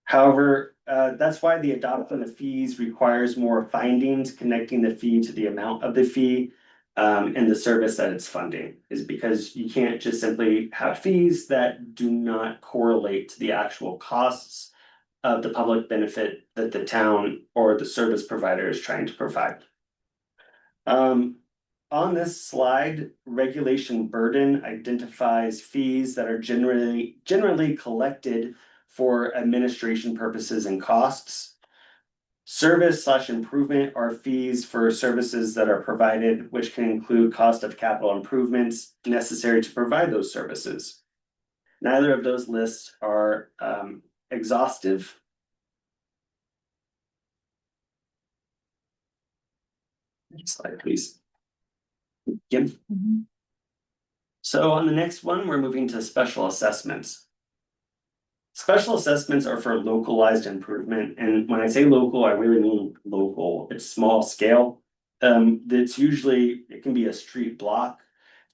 However, that's why the adoption of fees requires more findings connecting the fee to the amount of the fee and the service that it's funding, is because you can't just simply have fees that do not correlate to the actual costs of the public benefit that the town or the service provider is trying to provide. On this slide, regulation burden identifies fees that are generally collected for administration purposes and costs. Service/improvement are fees for services that are provided, which can include cost of capital improvements necessary to provide those services. Neither of those lists are exhaustive. Next slide, please. Yep. So on the next one, we're moving to special assessments. Special assessments are for localized improvement, and when I say local, I really mean local. It's small scale. It can be a street block,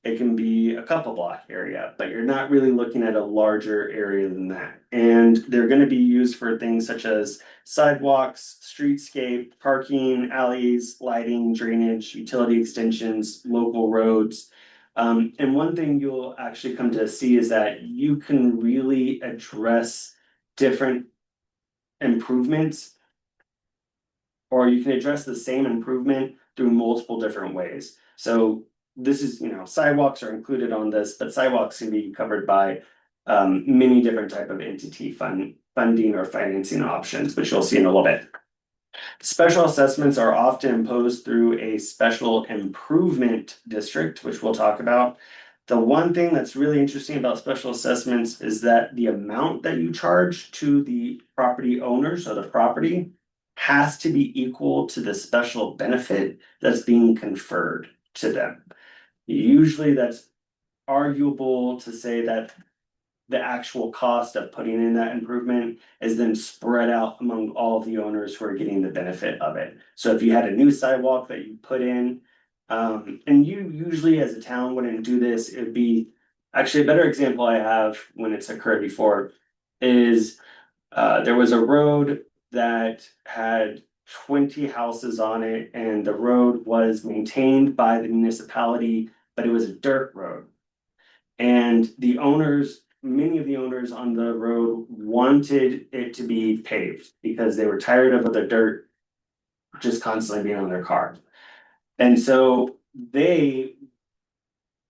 it can be a couple block area, but you're not really looking at a larger area than that. And they're going to be used for things such as sidewalks, streetscape, parking, alleys, lighting, drainage, utility extensions, local roads. And one thing you'll actually come to see is that you can really address different improvements, or you can address the same improvement through multiple different ways. So this is, sidewalks are included on this, but sidewalks can be covered by many different type of entity funding funding or financing options, which you'll see in a little bit. Special assessments are often imposed through a special improvement district, which we'll talk about. The one thing that's really interesting about special assessments is that the amount that you charge to the property owners or the property has to be equal to the special benefit that's being conferred to them. Usually that's arguable to say that the actual cost of putting in that improvement is then spread out among all of the owners who are getting the benefit of it. So if you had a new sidewalk that you put in, and you usually as a town wouldn't do this, it would be actually a better example I have when it's occurred before is there was a road that had 20 houses on it and the road was maintained by the municipality, but it was a dirt road. And the owners, many of the owners on the road wanted it to be paved because they were tired of the dirt just constantly being on their car. And so they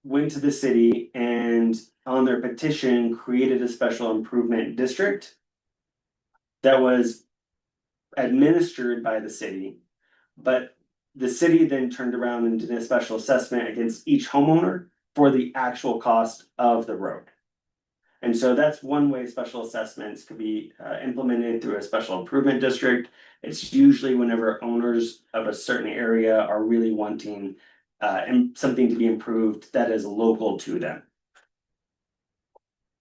went to the city and on their petition created a special improvement district that was administered by the city, but the city then turned around and did a special assessment against each homeowner for the actual cost of the road. And so that's one way special assessments could be implemented through a special improvement district. It's usually whenever owners of a certain area are really wanting something to be improved that is local to them.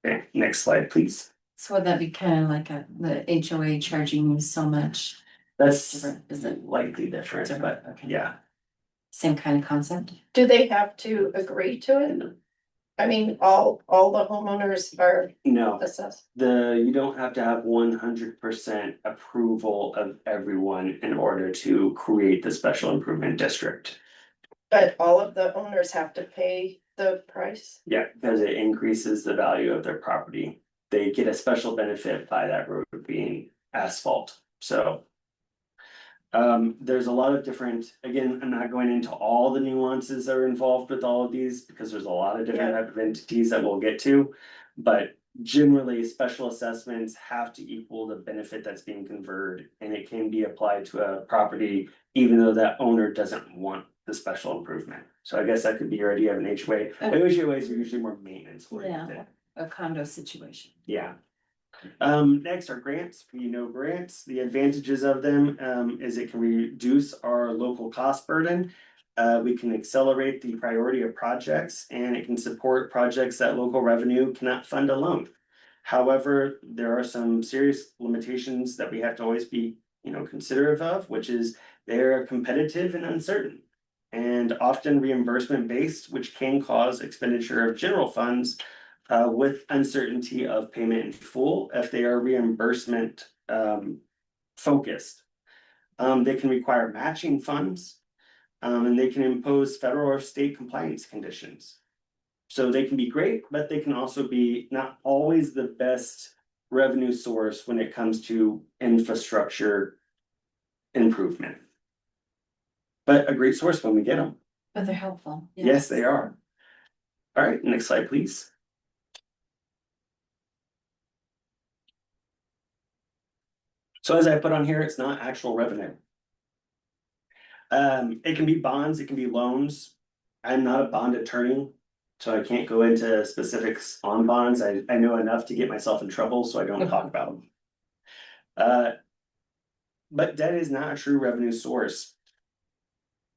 Okay, next slide, please. So would that be kind of like the HOA charging you so much? That's Different, is it likely different, but okay. yeah. Same kind of concept? Do they have to agree to it? I mean, all the homeowners are No, assessed. you don't have to have 100% approval of everyone in order to create the special improvement district. But all of the owners have to pay the price? Yeah, because it increases the value of their property. They get a special benefit by that road being asphalt, so. There's a lot of different, again, I'm not going into all the nuances that are involved with all of these because there's a lot of different type of entities that we'll get to. But generally, special assessments have to equal the benefit that's being conferred and it can be applied to a property even though that owner doesn't want the special improvement. So I guess that could be your idea of an HOA. HOAs are usually more maintenance oriented. A condo situation. Yeah. Next are grants. Grants, the advantages of them, is it can reduce our local cost burden. We can accelerate the priority of projects and it can support projects that local revenue cannot fund alone. However, there are some serious limitations that we have to always be, considerate of, which is they're competitive and uncertain. And often reimbursement based, which can cause expenditure of general funds with uncertainty of payment in full if they are reimbursement focused. They can require matching funds and they can impose federal or state compliance conditions. So they can be great, but they can also be not always the best revenue source when it comes to infrastructure improvement. But a great source when we get them. But they're helpful. Yes, they are. All right, next slide, please. So as I put on here, it's not actual revenue. It can be bonds, it can be loans. I'm not a bond attorney, so I can't go into specifics on bonds. I know enough to get myself in trouble, so I don't talk about them. But debt is not a true revenue source.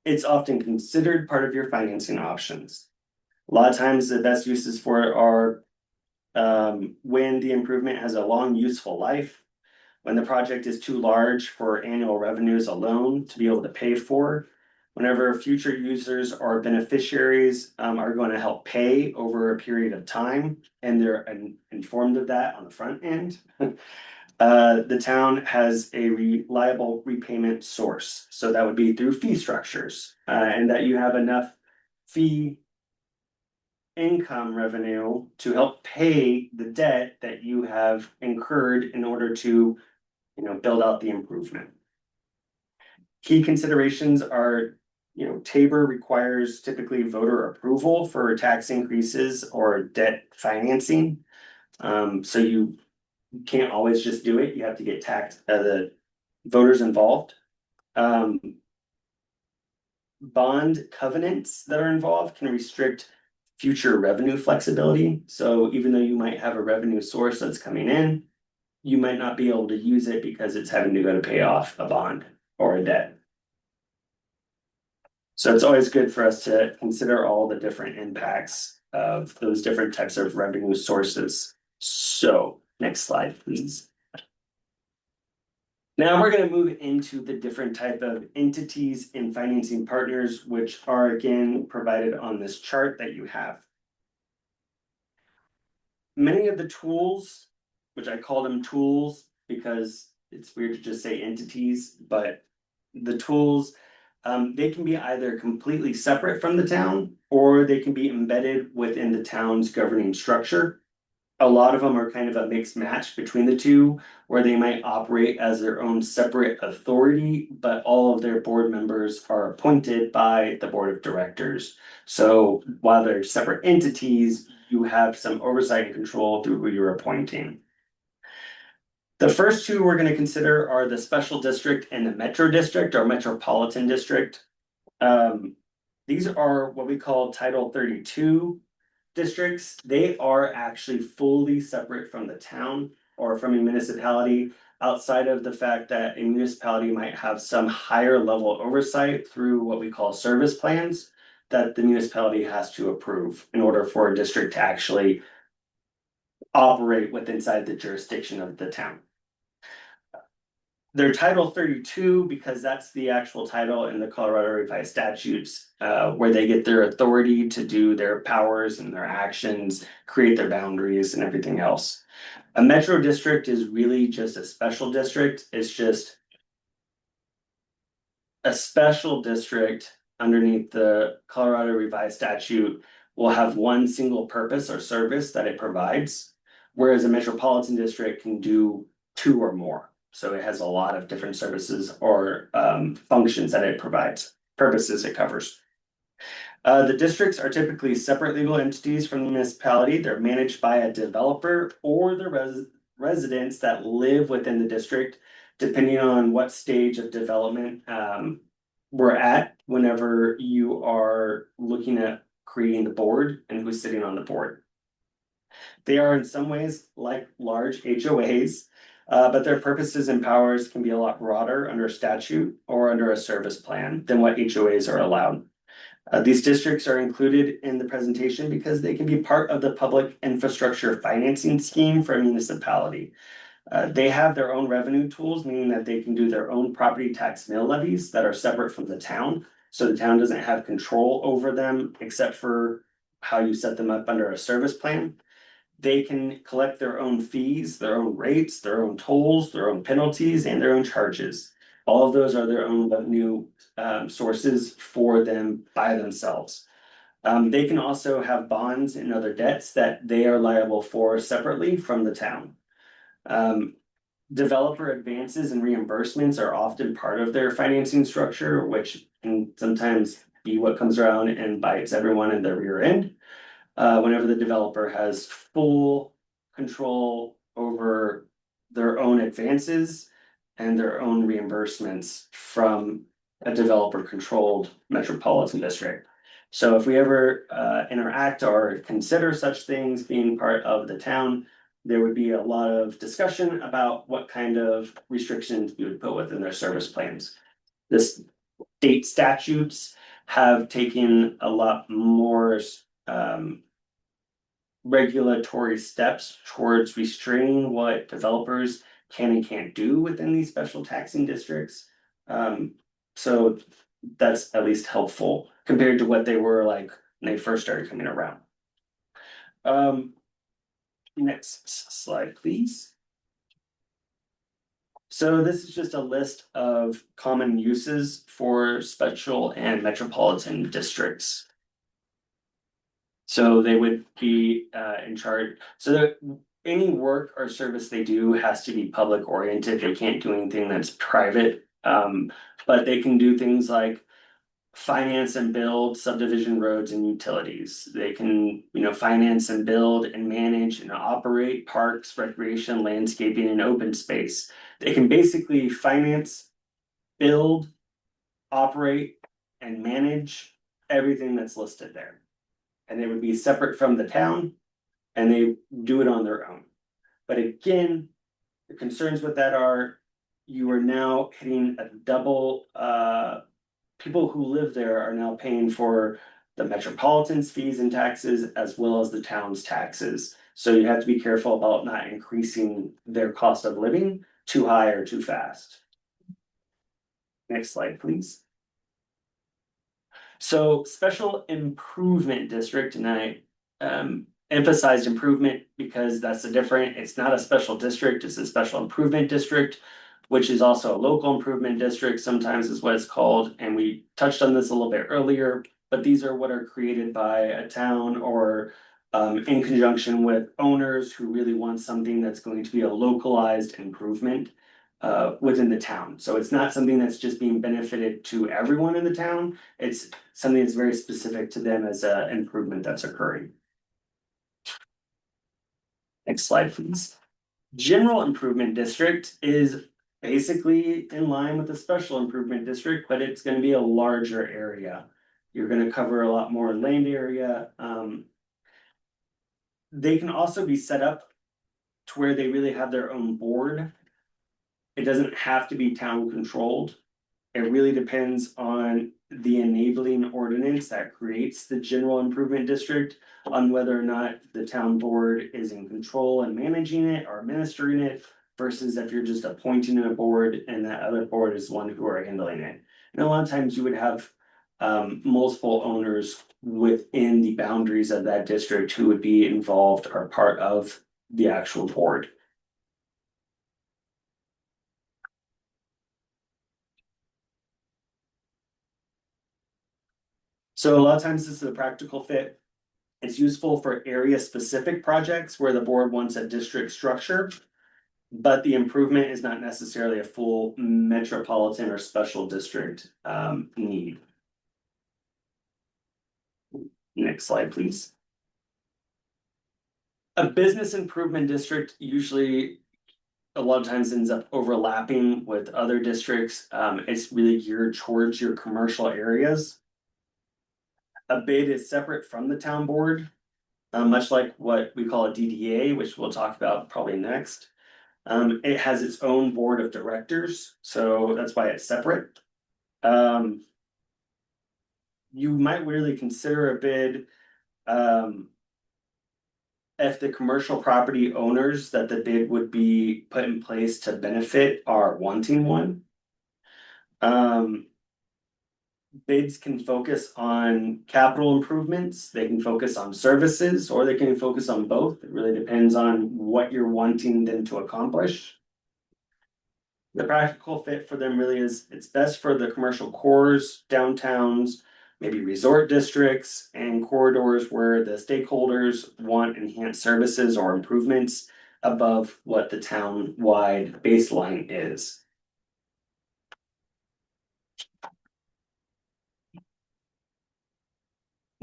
It's often considered part of your financing options. A lot of times the best uses for it are when the improvement has a long useful life, when the project is too large for annual revenues alone to be able to pay for, whenever future users or beneficiaries are going to help pay over a period of time and they're informed of that on the front end. The town has a reliable repayment source. So that would be through fee structures and that you have enough fee income revenue to help pay the debt that you have incurred in order to build out the improvement. Key considerations are, Tabor requires typically voter approval for tax increases or debt financing. So you You can't always just do it. You have to get the voters involved. Bond covenants that are involved can restrict future revenue flexibility. So even though you might have a revenue source that's coming in, you might not be able to use it because it's having to go to pay off a bond or a debt. So it's always good for us to consider all the different impacts of those different types of revenue sources. So next slide, please. Now we're going to move into the different type of entities and financing partners, which are again provided on this chart that you have. Many of the tools, which I call them tools because it's weird to just say entities, but the tools, they can be either completely separate from the town or they can be embedded within the town's governing structure. A lot of them are kind of a mixed match between the two, where they might operate as their own separate authority, but all of their board members are appointed by the board of directors. So while they're separate entities, you have some oversight and control through who you're appointing. The first two we're going to consider are the special district and the metro district or metropolitan district. These are what we call Title 32 districts. They are actually fully separate from the town or from a municipality, outside of the fact that a municipality might have some higher level oversight through what we call service plans that the municipality has to approve in order for a district to actually operate within inside the jurisdiction of the town. They're Title 32 because that's the actual title in the Colorado Revised Statutes, where they get their authority to do their powers and their actions, create their boundaries and everything else. A metro district is really just a special district. It's just a special district underneath the Colorado Revised Statute will have one single purpose or service that it provides, whereas a metropolitan district can do two or more. So it has a lot of different services or functions that it provides, purposes it covers. The districts are typically separate legal entities from the municipality. They're managed by a developer or the residents that live within the district, depending on what stage of development we're at whenever you are looking at creating the board and who's sitting on the board. They are in some ways like large HOAs, but their purposes and powers can be a lot broader under statute or under a service plan than what HOAs are allowed. These districts are included in the presentation because they can be part of the public infrastructure financing scheme for a municipality. They have their own revenue tools, meaning that they can do their own property tax mill levies that are separate from the town. So the town doesn't have control over them except for how you set them up under a service plan. They can collect their own fees, their own rates, their own tolls, their own penalties, and their own charges. All of those are their own revenue sources for them by themselves. They can also have bonds and other debts that they are liable for separately from the town. Developer advances and reimbursements are often part of their financing structure, which can sometimes be what comes around and bites everyone in their rear end. Whenever the developer has full control over their own advances and their own reimbursements from a developer controlled metropolitan district. So if we ever interact or consider such things being part of the town, there would be a lot of discussion about what kind of restrictions we would put within their service plans. The state statutes have taken a lot more regulatory steps towards restraining what developers can and can't do within these special taxing districts. So that's at least helpful compared to what they were like when they first started coming around. Next slide, please. So this is just a list of common uses for special and metropolitan districts. So they would be in charge, so that any work or service they do has to be public oriented. They can't do anything that's private. But they can do things like finance and build subdivision roads and utilities. They can, finance and build and manage and operate parks, recreation, landscaping, and open space. They can basically finance, build, operate, and manage everything that's listed there. And they would be separate from the town, and they do it on their own. But again, the concerns with that are you are now hitting a double, people who live there are now paying for the metropolitan's fees and taxes as well as the town's taxes. So you have to be careful about not increasing their cost of living too high or too fast. Next slide, please. So special improvement district, and I emphasized improvement because that's it's not a special district, it's a special improvement district, which is also a local improvement district, sometimes is what it's called. And we touched on this a little bit earlier, but these are what are created by a town or in conjunction with owners who really want something that's going to be a localized improvement within the town. So it's not something that's just being benefited to everyone in the town. It's something that's very specific to them as an improvement that's occurring. Next slide, please. General improvement district is basically in line with the special improvement district, but it's going to be a larger area. You're going to cover a lot more land area. They can also be set up to where they really have their own board. It doesn't have to be town controlled. It really depends on the enabling ordinance that creates the general improvement district on whether or not the town board is in control and managing it or administering it versus if you're just appointing a board and that other board is one who are handling it. And a lot of times you would have multiple owners within the boundaries of that district who would be involved or part of the actual board. So a lot of times this is a practical fit. It's useful for area specific projects where the board wants a district structure, but the improvement is not necessarily a full metropolitan or special district need. Next slide, please. A business improvement district usually a lot of times ends up overlapping with other districts. It's really geared towards your commercial areas. A bid is separate from the town board, much like what we call a DDA, which we'll talk about probably next. It has its own board of directors, so that's why it's separate. You might really consider a bid if the commercial property owners that the bid would be put in place to benefit are wanting one. Bids can focus on capital improvements, they can focus on services, or they can focus on both. It really depends on what you're wanting them to accomplish. The practical fit for them really is it's best for the commercial cores, downtowns, maybe resort districts and corridors where the stakeholders want enhanced services or improvements above what the town-wide baseline is.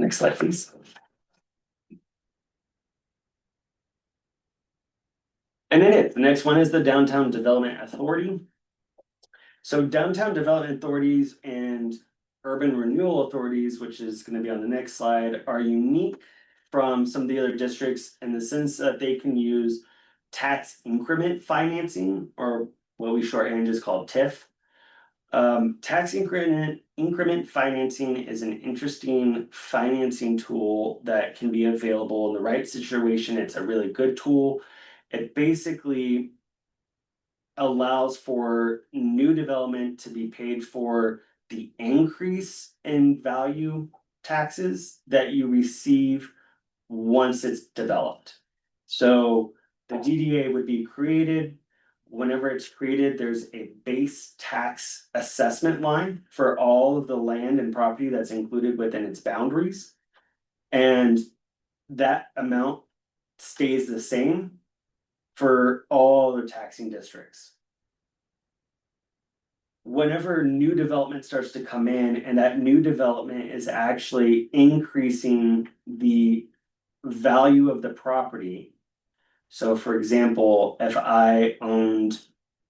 Next slide, please. And then the next one is the Downtown Development Authority. So downtown development authorities and urban renewal authorities, which is going to be on the next slide, are unique from some of the other districts in the sense that they can use tax increment financing, or what we shorthand just call TIF. Tax increment financing is an interesting financing tool that can be available in the right situation. It's a really good tool. It basically allows for new development to be paid for the increase in value taxes that you receive once it's developed. So the DDA would be created. Whenever it's created, there's a base tax assessment line for all of the land and property that's included within its boundaries. And that amount stays the same for all the taxing districts. whenever new development starts to come in and that new development is actually increasing the value of the property. So for example, if I owned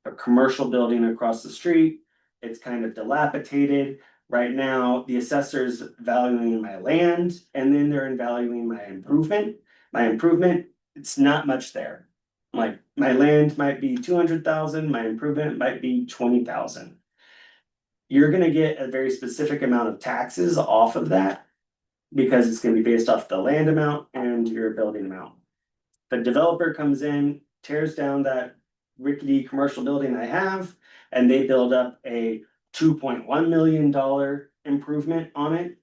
a commercial building across the street, it's kind of dilapidated. Right now, the assessor's valuing my land and then they're valuing my improvement. My improvement, it's not much there. Like my land might be 200,000, my improvement might be 20,000. You're gonna get a very specific amount of taxes off of that because it's gonna be based off the land amount and your building amount. The developer comes in, tears down that rickety commercial building I have, and they build up a $2.1 million improvement on it.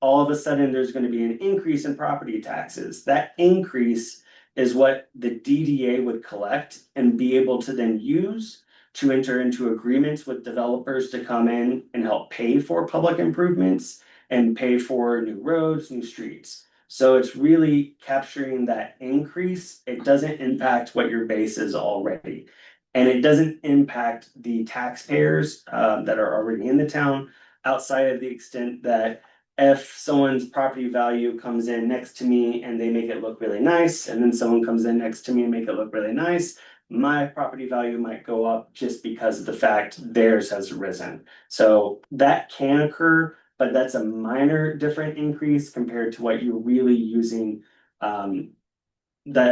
All of a sudden, there's gonna be an increase in property taxes. That increase is what the DDA would collect and be able to then use to enter into agreements with developers to come in and help pay for public improvements and pay for new roads, new streets. So it's really capturing that increase. It doesn't impact what your base is already. And it doesn't impact the taxpayers that are already in the town outside of the extent that if someone's property value comes in next to me and they make it look really nice, and then someone comes in next to me and make it look really nice, my property value might go up just because of the fact theirs has risen. So that can occur, but that's a minor different increase compared to what you're really using that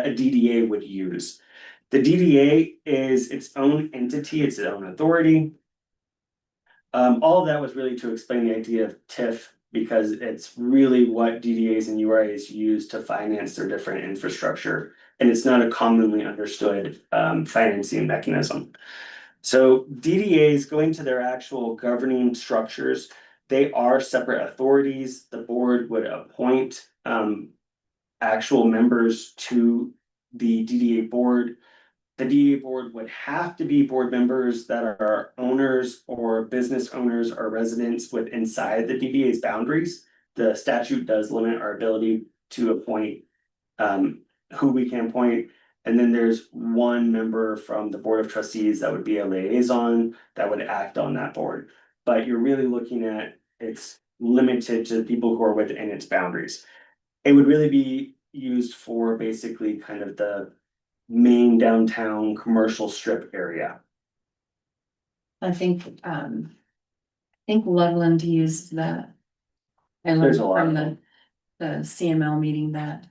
a DDA would use. The DDA is its own entity, it's its own authority. All of that was really to explain the idea of TIF because it's really what DDAs and URAs use to finance their different infrastructure. And it's not a commonly understood financing mechanism. So DDAs going to their actual governing structures, they are separate authorities. The board would appoint actual members to the DDA board. The DDA board would have to be board members that are owners or business owners or residents with inside the DDA's boundaries. The statute does limit our ability to appoint who we can appoint. And then there's one member from the board of trustees that would be a liaison that would act on that board. But you're really looking at it's limited to the people who are within its boundaries. It would really be used for basically kind of the main downtown commercial strip area. I think Loveland used that. I There's learned a lot from of the CML meeting that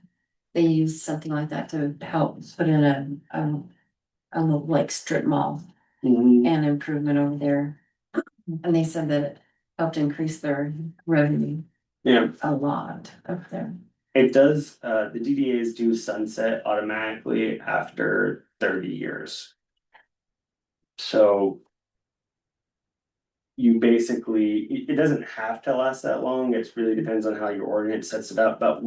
they used something like that to help put in a little like strip mall Mhm. and improvement over there. And they said that it helped increase their revenue Yeah, a lot up there. it does, the DDAs do sunset automatically after 30 years. So you basically, it doesn't have to last that long, it really depends on how your ordinance sets it up, but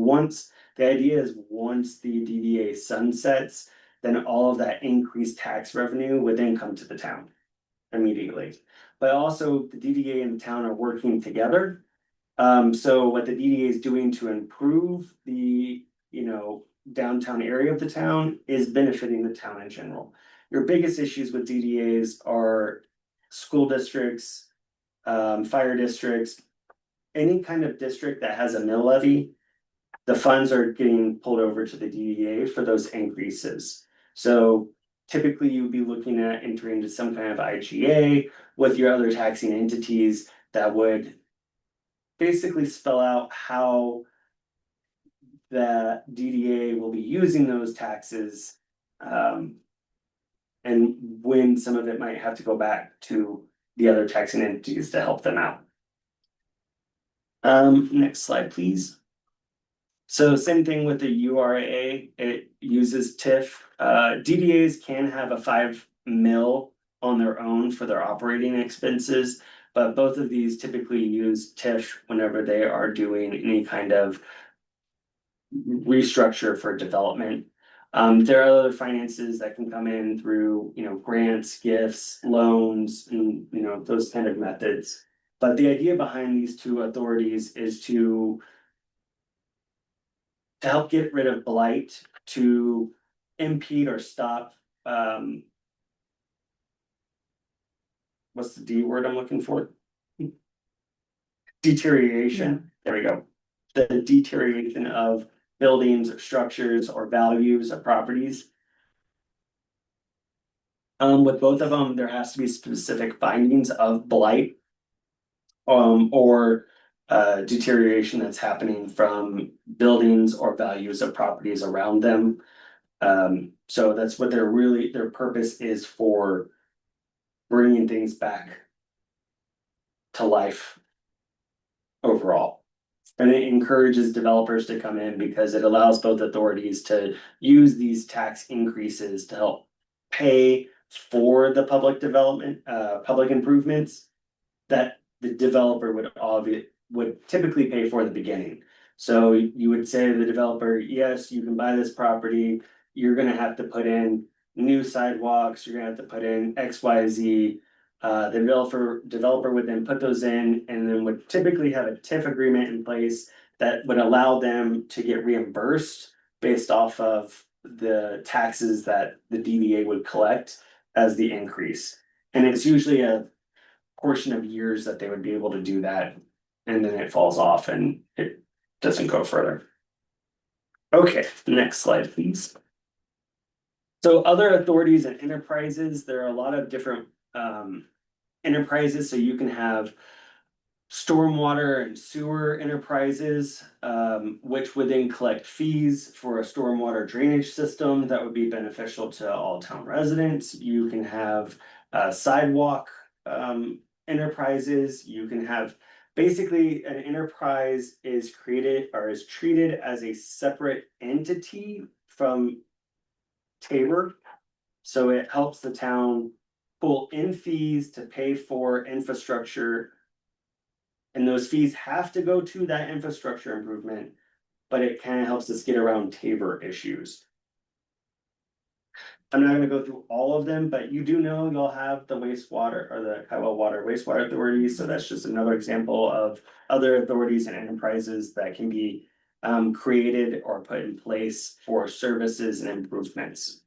the idea is once the DDA sunsets, then all of that increased tax revenue would then come to the town immediately. But also the DDA and the town are working together. So what the DDA is doing to improve the, downtown area of the town is benefiting the town in general. Your biggest issues with DDAs are school districts, fire districts, any kind of district that has a mill levy. The funds are getting pulled over to the DDA for those increases. So typically you would be looking at entering into some kind of IGA with your other taxing entities that would basically spell out how the DDA will be using those taxes. And when some of it might have to go back to the other taxing entities to help them out. Next slide, please. So same thing with the URA, it uses TIF. DDAs can have a 5 mil on their own for their operating expenses, but both of these typically use TIF whenever they are doing any kind of restructure for development. There are other finances that can come in through, grants, gifts, loans, and, those kind of methods. But the idea behind these two authorities is to help get rid of blight, to impede or stop what's the D word I'm looking for? Deterioration, there we go. The deterioration of buildings, or structures, or values of properties. With both of them, there has to be specific findings of blight. Or deterioration that's happening from buildings or values of properties around them. So that's what their purpose is for bringing things back to life overall. And it encourages developers to come in because it allows both authorities to use these tax increases to help pay for the public development, public improvements that the developer would typically pay for in the beginning. So you would say to the developer, yes, you can buy this property, you're gonna have to put in new sidewalks, you're gonna have to put in XYZ. The developer would then put those in and then would typically have a TIF agreement in place that would allow them to get reimbursed based off of the taxes that the DDA would collect as the increase. And it's usually a portion of years that they would be able to do that, and then it falls off and it doesn't go further. Okay, next slide, please. So other authorities and enterprises, there are a lot of different enterprises, so you can have stormwater and sewer enterprises, which would then collect fees for a stormwater drainage system that would be beneficial to all town residents. You can have sidewalk enterprises. You can have basically an enterprise is created or is treated as a separate entity from Tabor. So it helps the town pull in fees to pay for infrastructure. And those fees have to go to that infrastructure improvement, but it kind of helps us get around Tabor issues. I'm not gonna go through all of them, but you do know you'll have the wastewater or the Kiowa Water Wastewater Authority, so that's just another example of other authorities and enterprises that can be created or put in place for services and improvements.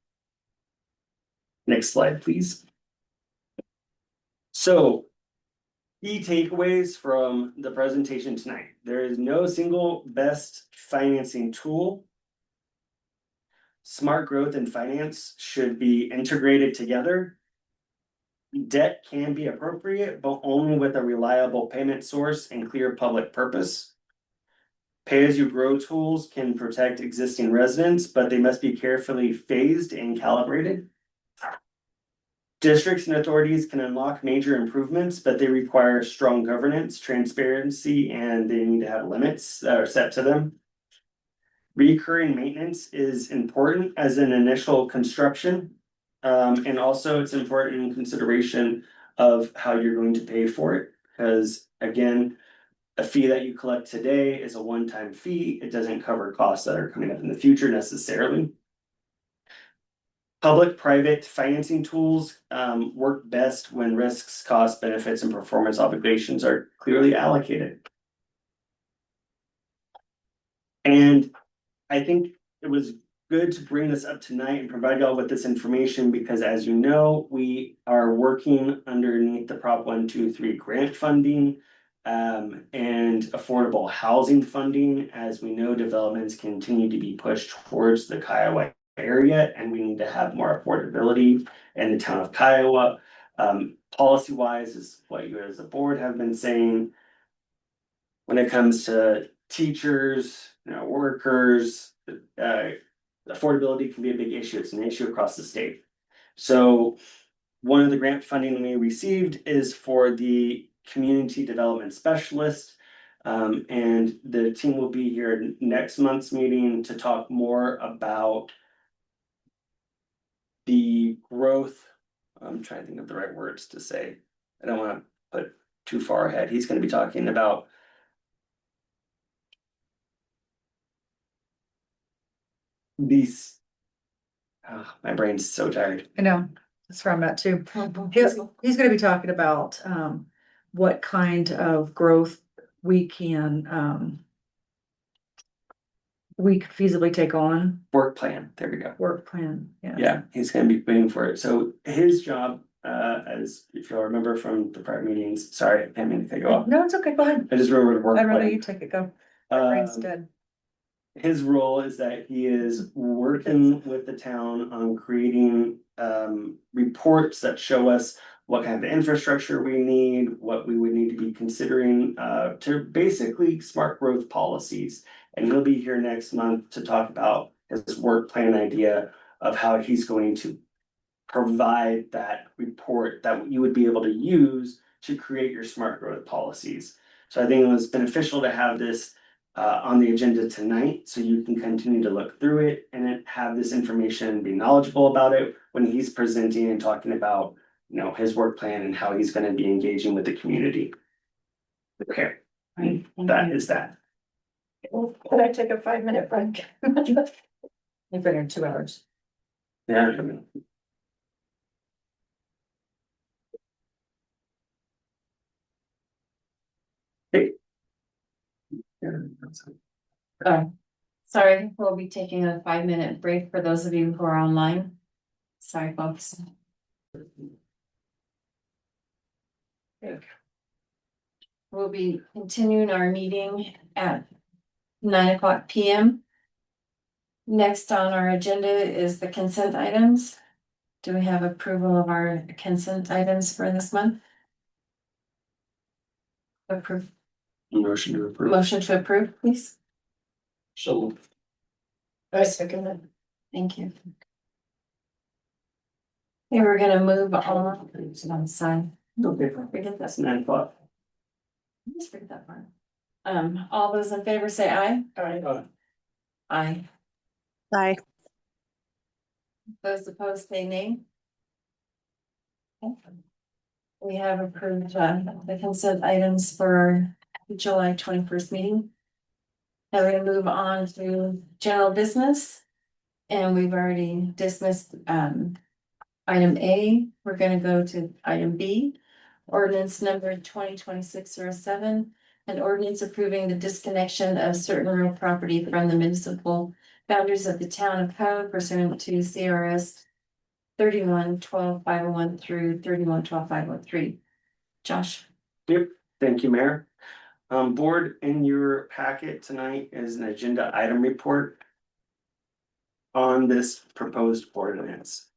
Next slide, please. So, key takeaways from the presentation tonight. There is no single best financing tool. Smart growth and finance should be integrated together. Debt can be appropriate, but only with a reliable payment source and clear public purpose. Pay-as-you-grow tools can protect existing residents, but they must be carefully phased and calibrated. Districts and authorities can unlock major improvements, but they require strong governance, transparency, and they need to have limits that are set to them. Recurring maintenance is important as an initial construction. And also it's important in consideration of how you're going to pay for it. Because again, a fee that you collect today is a one-time fee. It doesn't cover costs that are coming up in the future necessarily. Public-private financing tools work best when risks, costs, benefits, and performance obligations are clearly allocated. And I think it was good to bring this up tonight and provide y'all with this information because as you know, we are working underneath the Prop 123 grant funding and affordable housing funding. As we know, developments continue to be pushed towards the Kiowa area and we need to have more affordability in the town of Kiowa. Policy wise is what you as a board have been saying. When it comes to teachers, workers, affordability can be a big issue. It's an issue across the state. So one of the grant funding we received is for the community development specialist. And the team will be here next month's meeting to talk more about the growth. I'm trying to think of the right words to say. I don't want to put too far ahead. He's going to be talking about these. My brain's so tired. I know, that's where I'm at too. He's gonna be talking about what kind of growth we can we could feasibly take on. Work plan, there we go. Work plan, yeah. Yeah, he's gonna be paying for it. So his job as if you'll remember from the prior meetings, sorry, I didn't mean to go off. No, it's okay, go ahead. I just remembered work I'd rather plan. you take it, go. My brain's Um, dead. his role is that he is working with the town on creating reports that show us what kind of infrastructure we need, what we would need to be considering to basically smart growth policies. And he'll be here next month to talk about his work plan idea of how he's going to provide that report that you would be able to use to create your smart growth policies. So I think it was beneficial to have this on the agenda tonight, so you can continue to look through it and then have this information, be knowledgeable about it when he's presenting and talking about, you know, his work plan and how he's gonna be engaging with the community. Okay, Right, thank that you. is that. Can I take a 5-minute break? You've been here 2 hours. Yeah. Hey. Sorry, we'll be taking a 5-minute break for those of you who are online. Sorry, folks. We'll be continuing our meeting at 9:00 PM. Next on our agenda is the consent items. Do we have approval of our consent items for this month? Approve, Motion to approve. motion to approve, please. So I second it. Thank you. Okay, we're gonna move on. It's on the side. Okay, Forget that's that. 9 o'clock. Just forget that part. All those in favor say aye. Aye. Aye. Bye. Those opposed say nay. Okay. We have approved the consent items for July 21st meeting. Now we're gonna move on to general business. And we've already dismissed item A. We're gonna go to item B. Ordinance number 2026-07, an ordinance approving the disconnection of certain real property from the municipal boundaries of the town of Code pursuant to CRS 31-12-501 through 31-12-503. Josh? Yep, thank you, Mayor. Board, in your packet tonight is an agenda item report on this proposed ordinance.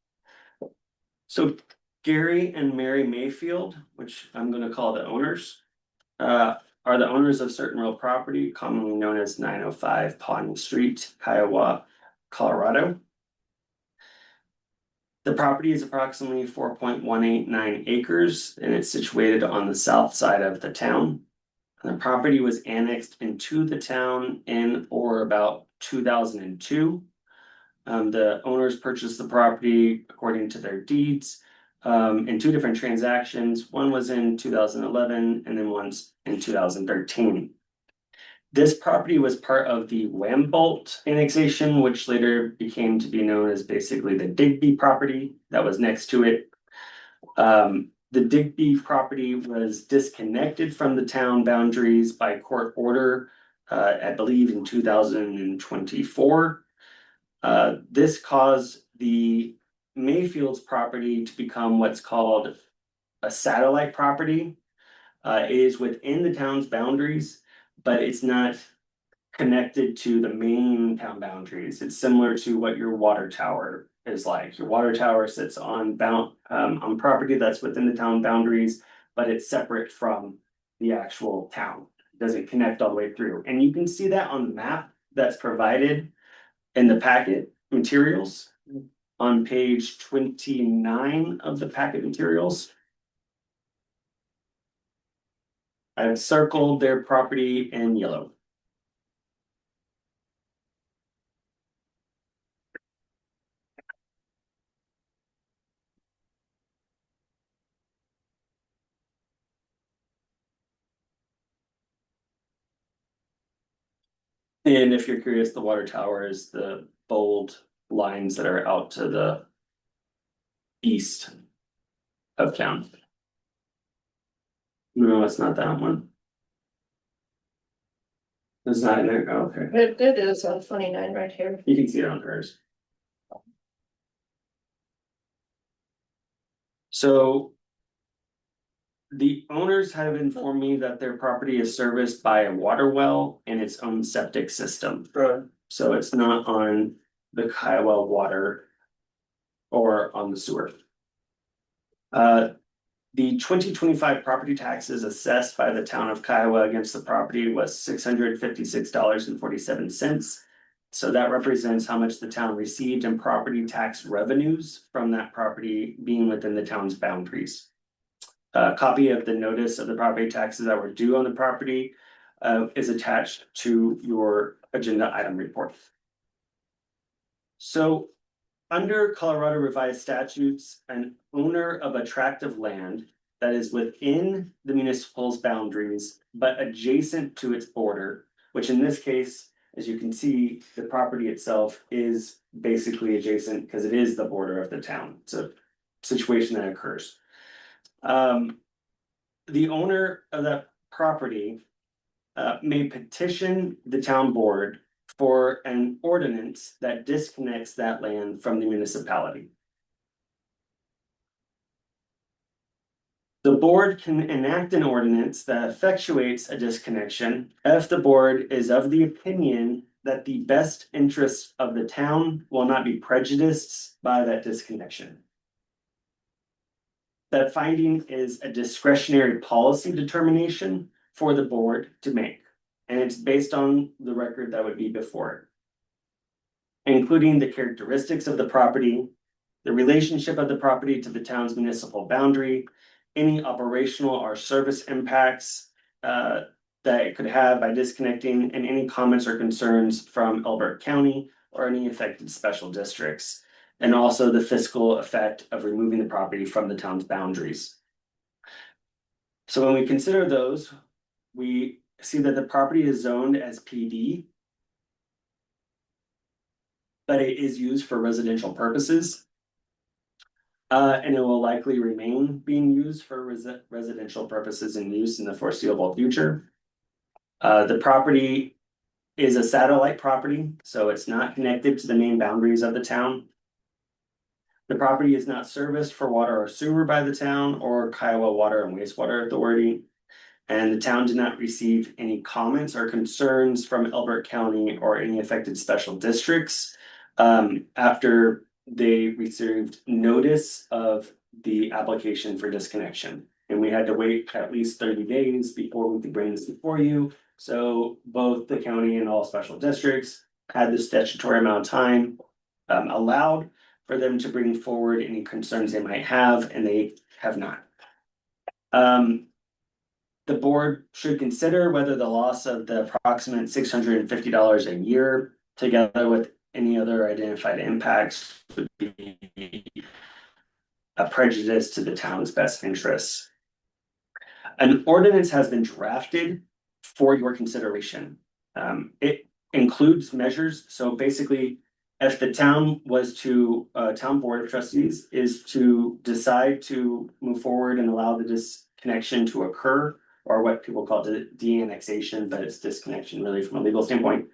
So Gary and Mary Mayfield, which I'm gonna call the owners, are the owners of certain real property commonly known as 905 Pond Street, Kiowa, Colorado. The property is approximately 4.189 acres and it's situated on the south side of the town. The property was annexed into the town in or about 2002. The owners purchased the property according to their deeds in 2 different transactions. One was in 2011 and then one's in 2013. This property was part of the Wambolt annexation, which later became to be known as basically the Digby property that was next to it. The Digby property was disconnected from the town boundaries by court order, I believe in 2024. This caused the Mayfield's property to become what's called a satellite property. It is within the town's boundaries, but it's not connected to the main town boundaries. It's similar to what your water tower is like. Your water tower sits on property that's within the town boundaries, but it's separate from the actual town. It doesn't connect all the way through. And you can see that on the map that's provided in the packet materials on page 29 of the packet materials. I've circled their property in yellow. And if you're curious, the water tower is the bold lines that are out to the east of town. No, it's not that one. It's not in there, oh, okay, It is on 29 right here. you can see it on hers. So the owners have informed me that their property is serviced by a water well and its own septic system. Right. So it's not on the Kiowa water or on the sewer. The 2025 property taxes assessed by the town of Kiowa against the property was $656.47. So that represents how much the town received in property tax revenues from that property being within the town's boundaries. A copy of the notice of the property taxes that were due on the property is attached to your agenda item report. So under Colorado revised statutes, an owner of a tract of land that is within the municipal's boundaries, but adjacent to its border, which in this case, as you can see, the property itself is basically adjacent because it is the border of the town. It's a situation that occurs. The owner of that property may petition the town board for an ordinance that disconnects that land from the municipality. The board can enact an ordinance that effectuates a disconnection if the board is of the opinion that the best interests of the town will not be prejudiced by that disconnection. That finding is a discretionary policy determination for the board to make, and it's based on the record that would be before it, including the characteristics of the property, the relationship of the property to the town's municipal boundary, any operational or service impacts that it could have by disconnecting, and any comments or concerns from Elbert County or any affected special districts, and also the fiscal effect of removing the property from the town's boundaries. So when we consider those, we see that the property is zoned as PD, but it is used for residential purposes. And it will likely remain being used for residential purposes and use in the foreseeable future. The property is a satellite property, so it's not connected to the main boundaries of the town. The property is not serviced for water or sewer by the town or Kiowa Water and Wastewater Authority. And the town did not receive any comments or concerns from Elbert County or any affected special districts after they received notice of the application for disconnection. And we had to wait at least 30 days before we could bring this before you. So both the county and all special districts had the statutory amount of time allowed for them to bring forward any concerns they might have, and they have not. The board should consider whether the loss of the approximate $650 a year, together with any other identified impacts, would be a prejudice to the town's best interests. An ordinance has been drafted for your consideration. It includes measures, so basically, if the town was to, town board of trustees is to decide to move forward and allow the disconnection to occur, or what people call de-annexation, but it's disconnection really from a legal standpoint.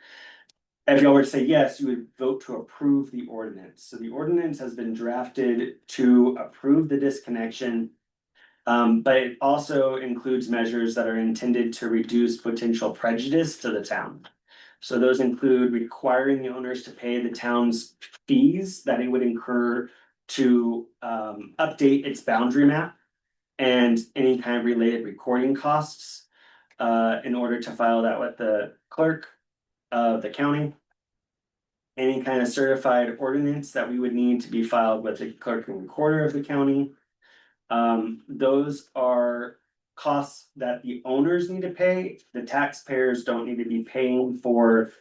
If y'all were to say yes, you would vote to approve the ordinance. So the ordinance has been drafted to approve the disconnection. But it also includes measures that are intended to reduce potential prejudice to the town. So those include requiring the owners to pay the town's fees that it would incur to update its boundary map and any kind of related recording costs in order to file that with the clerk of the county. Any kind of certified ordinance that we would need to be filed with the clerk and recorder of the county. Those are costs that the owners need to pay. The taxpayers don't need to be paying for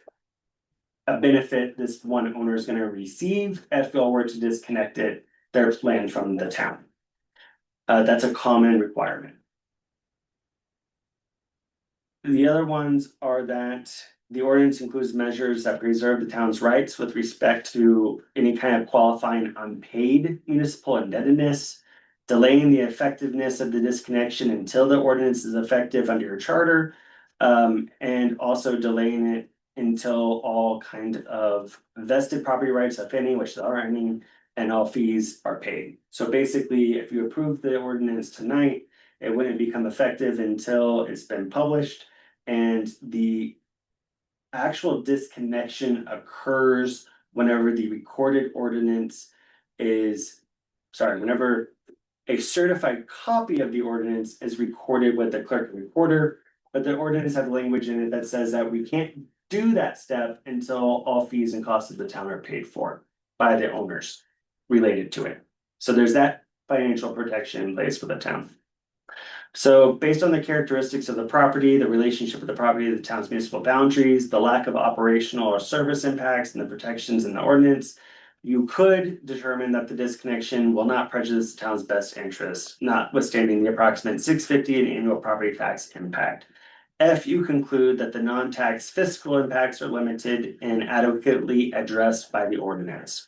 a benefit this one owner is going to receive if they were to disconnect their land from the town. That's a common requirement. The other ones are that the ordinance includes measures that preserve the town's rights with respect to any kind of qualifying unpaid municipal indebtedness, delaying the effectiveness of the disconnection until the ordinance is effective under your charter, and also delaying it until all kind of vested property rights, if any, which there are any, and all fees are paid. So basically, if you approve the ordinance tonight, it wouldn't become effective until it's been published and the actual disconnection occurs whenever the recorded ordinance is, sorry, whenever a certified copy of the ordinance is recorded with the clerk and recorder, but the ordinance have language in it that says that we can't do that step until all fees and costs of the town are paid for by the owners related to it. So there's that financial protection in place for the town. So based on the characteristics of the property, the relationship of the property to the town's municipal boundaries, the lack of operational or service impacts and the protections in the ordinance, you could determine that the disconnection will not prejudice the town's best interest, notwithstanding the approximate $6.50 in annual property tax impact. If you conclude that the non-tax fiscal impacts are limited and adequately addressed by the ordinance.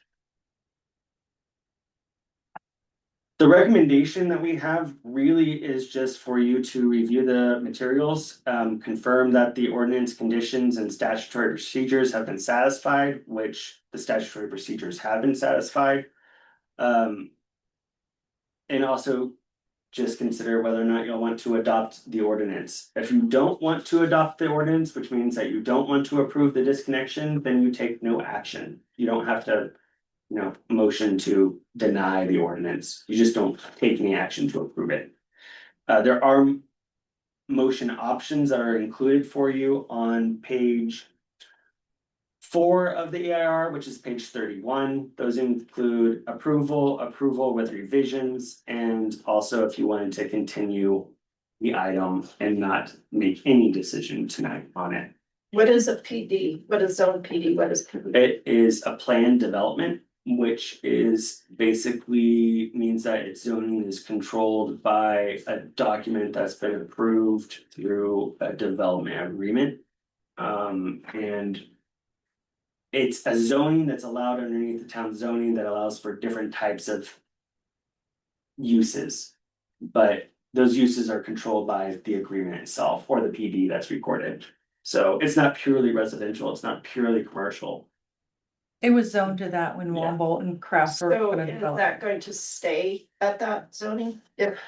The recommendation that we have really is just for you to review the materials, confirm that the ordinance conditions and statutory procedures have been satisfied, which the statutory procedures have been satisfied. And also just consider whether or not you'll want to adopt the ordinance. If you don't want to adopt the ordinance, which means that you don't want to approve the disconnection, then you take no action. You don't have to, motion to deny the ordinance. You just don't take any action to approve it. There are motion options that are included for you on page 4 of the AIR, which is page 31. Those include approval with revisions, and also if you wanted to continue the item and not make any decision tonight on it. What is a PD? What is zone PD? What is PD? It is a planned development, which is basically means that its zoning is controlled by a document that's been approved through a development agreement. And it's a zoning that's allowed underneath the town zoning that allows for different types of uses. But those uses are controlled by the agreement itself or the PD that's recorded. So it's not purely residential, it's not purely commercial. It was zoned to that when Yeah. Wambolt and Craft. So is that going to stay at that zoning? If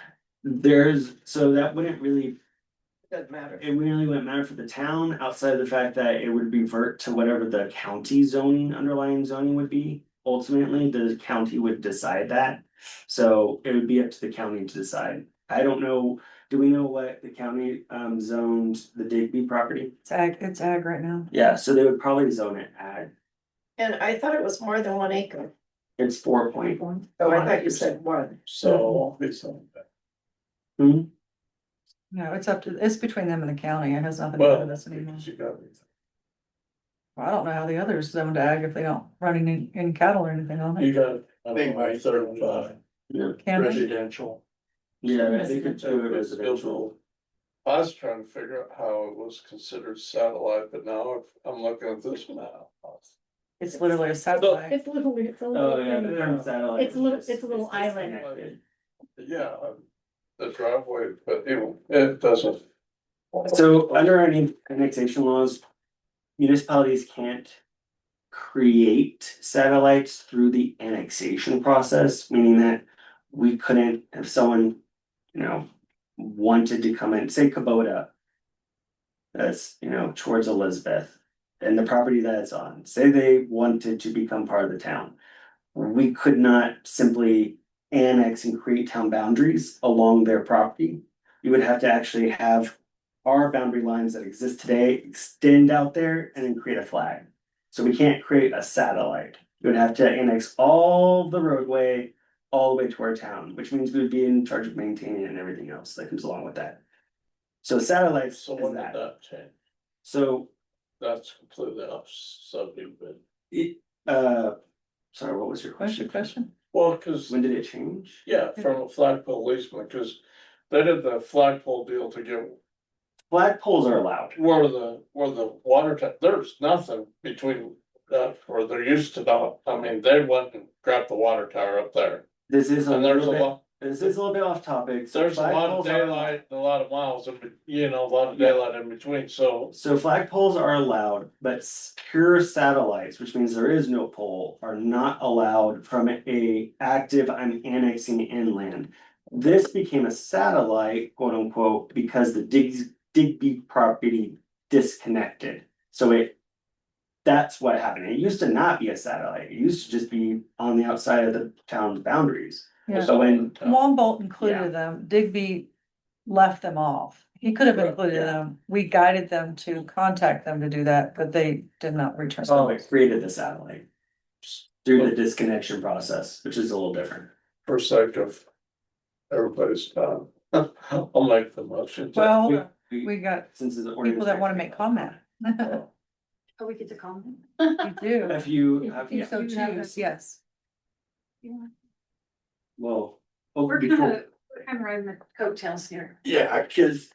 So that wouldn't really, doesn't matter. it really wouldn't matter for the town outside of the fact that it would revert to whatever the county zoning, underlying zoning would be. Ultimately, the county would decide that. So it would be up to the county to decide. I don't know, do we know what the county zoned the Digby property? It's ag right now. Yeah, so they would probably zone it ag. And I thought it was more than 1 acre. It's 4.1. Oh, I thought you said 1. So it's on that. No, it's between them and the county. It has nothing to do Well, with us anymore. you got it. Well, I don't know how the others zoned ag if they don't run any cattle or anything on You it. got, I think my 35 Yeah, Can they? residential. yeah, they could do it residential. I was trying to figure out how it was considered satellite, but now if I'm looking at this map. It's literally a satellite. It's literally, it's a Oh, little yeah, thing. they're on satellite. It's a little island. disconnected. Yeah, the driveway, but it doesn't. So under any annexation laws, municipalities can't create satellites through the annexation process, meaning that we couldn't, if someone, wanted to come in, say Kubota. That's, towards Elizabeth and the property that it's on, say they wanted to become part of the town. We could not simply annex and create town boundaries along their property. You would have to actually have our boundary lines that exist today extend out there and then create a flag. So we can't create a satellite. You would have to annex all the roadway all the way to our town, which means we would be in charge of maintaining it and everything else that comes along with that. So satellites So is when did that. that change? So That's completely off subject, but, sorry, what was your question? Question? well, cause, When did it change? yeah, from a flagpole easement, cause they did the flagpole deal to get Flagpoles are allowed. where the water there's nothing between that, or there used to not, I mean, they went and grabbed the water tower up there. This is a And there's little a bit, lot, this is a little bit off topic. So There's a lot of flagpoles are- daylight, and a lot of miles, a lot of Yeah. daylight in between, so. So flagpoles are allowed, but secure satellites, which means there is no pole, are not allowed from a active, I'm annexing inland. This became a satellite, quote unquote, because the Digby property disconnected. So that's what happened. It used to not be a satellite. It used to just be on the outside of the town's boundaries. Yeah. So when, Wombolt Yeah. included them, Digby left them off. He could have included Yeah. them. We guided them to contact them to do that, but they did not return. so it created the satellite. Through the disconnection process, which is a little different. For sake of everybody's time, I'll make the motion. Well, we got Since the people that wanna make comment. Oh, we get to comment? You do. If you If have, you so choose, yes. well. We're before- kind of riding the coattails here. Yeah, cause.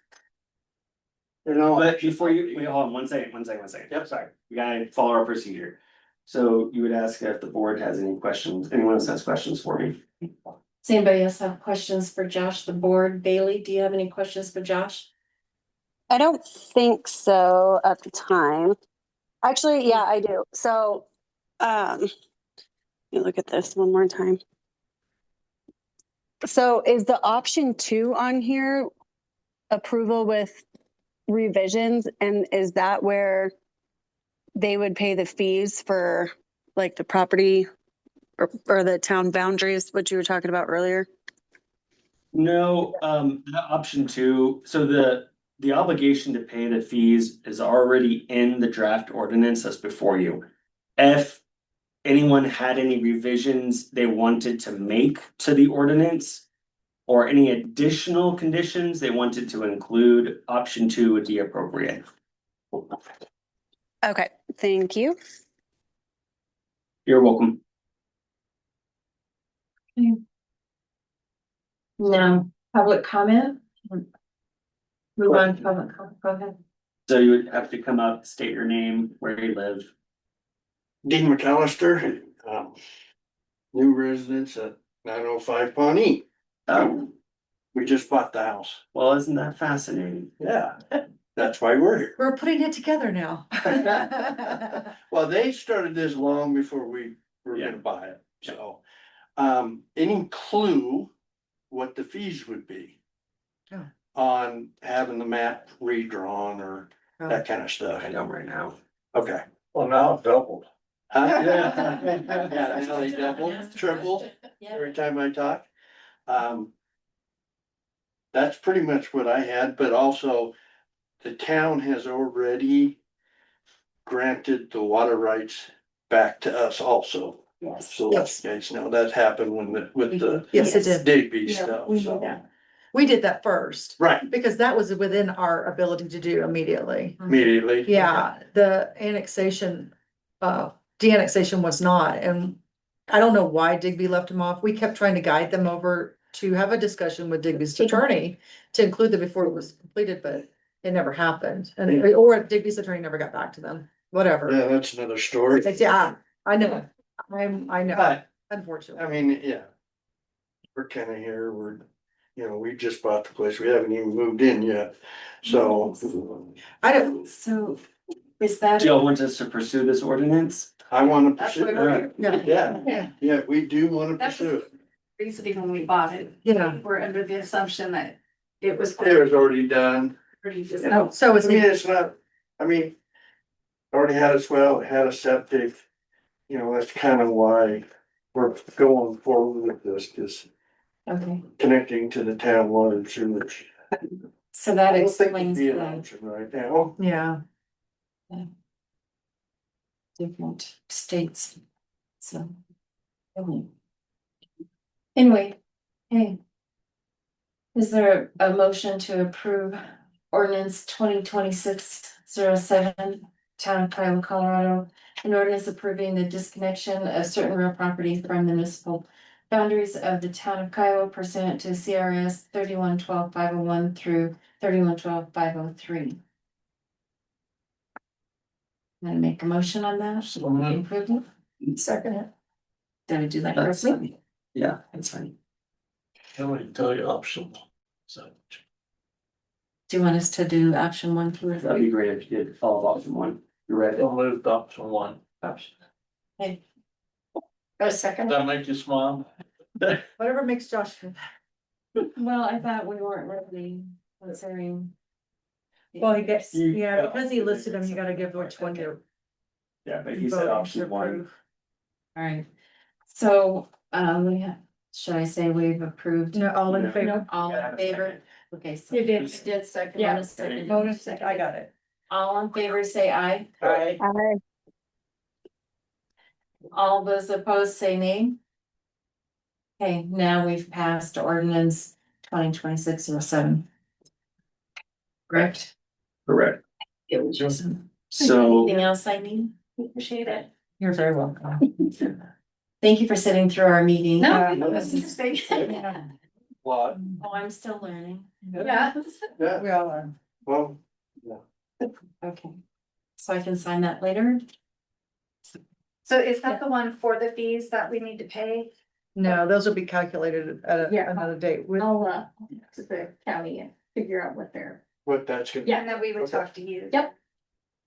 You know. But before you, wait, hold on, one second. Yep, sorry, we gotta follow our procedure. So you would ask if the board has any questions, anyone else has questions for me? Does anybody else have questions for Josh, the board? Bailey, do you have any questions for Josh? I don't think so at the time. Actually, yeah, I do. So, let me look at this one more time. So is the option 2 on here approval with revisions? And is that where they would pay the fees for like the property or the town boundaries, what you were talking about earlier? No, the option 2, so the obligation to pay the fees is already in the draft ordinance that's before you. If anyone had any revisions they wanted to make to the ordinance. Or any additional conditions they wanted to include, option 2 would be appropriate. Okay, thank you. You're welcome. No, public comment? Move on, to public comment, go ahead. So you would have to come up, state your name, where you live. Dean McAllister, new residence at 905 Pawnee. Oh, We just bought the house. well, isn't that fascinating? Yeah, that's why we're here. We're putting it together now. Well, they started this long before we were Yeah. gonna buy it, so. Any clue what the fees would be? Oh. On having the map redrawn or Oh. that kind of stuff? I don't right now. Okay. Well, now it doubled. Huh? Yeah, now they double, triple every time I talk. That's pretty much what I had, but also the town has already granted the water rights back to us also. Yes. So you guys know that happened with the Yes, it did. Digby Yeah, stuff, we know so. that. We did that first Right, because that was within our ability to do immediately. immediately. Yeah, the annexation, de-annexation was not, and I don't know why Digby left them off. We kept trying to guide them over to have a discussion with Digby's attorney to include them before it was completed, but it never happened. And, or Digby's attorney never got back to them, whatever. Yeah, that's another story. Yeah, I know, I know, But, unfortunately. I mean, yeah. We're kinda here, we just bought the place, we haven't even moved in yet, so. I don't, So is that? Do y'all want us to pursue this ordinance? I wanna That's pursue why we're it. here. yeah, Yeah, we do wanna That's- pursue it. Recently, when we bought it, yeah. we're under the assumption that it was. It was already done. Pretty just. No, so I is mean, it, it's not, already had a swell, it had a septic. That's kind of why we're going forward with this, is Okay, connecting to the town water and sewage. so that I don't think explains it'd be an the option right now. yeah, different states, so. Anyway, hey. Is there a motion to approve ordinance 2026-07, Town of Kiowa, Colorado? An ordinance approving the disconnection of certain real property from the municipal boundaries of the town of Kiowa pursuant to CRS 3112-501 through 3112-503. Gonna make a motion on that? So moved. Approve it? Second it. Did I do that correctly? Yeah, that's fine. Can we tell you option? So, Do you want us to do option 1, 2, or That'd be 3? great if you did follow option one. You read it? we'll move to option 1. Option. Okay, A second. Does that make you smile? Whatever makes Josh feel. well, I thought we weren't really considering. Well, he gets, You- yeah, because he listed them, you gotta give which one you're. Yeah, but he said voting to option one. approve. All right, so, we have, should I say we've approved? No, all in No. favor? All Yeah, in favor? Okay, so. You did second. Yeah. Want a second? Bonus, I got it. All in favor, say aye. Aye. All those opposed, say nay. Okay, now we've passed ordinance 2026-07. Correct? Correct. It was just. So, Anything else I need? Appreciate it. You're very welcome. Thank you for sitting through our meeting. No, This is- What? Oh, I'm still learning. Yeah. Yeah, We all are. well, Okay, so I can sign that later? So is that the one for the fees that we need to pay? No, those will be calculated at Yeah. another date. With- I'll, to the county and figure out what they're. what that's gonna. Yeah, and then we would Okay. talk to you. Yep.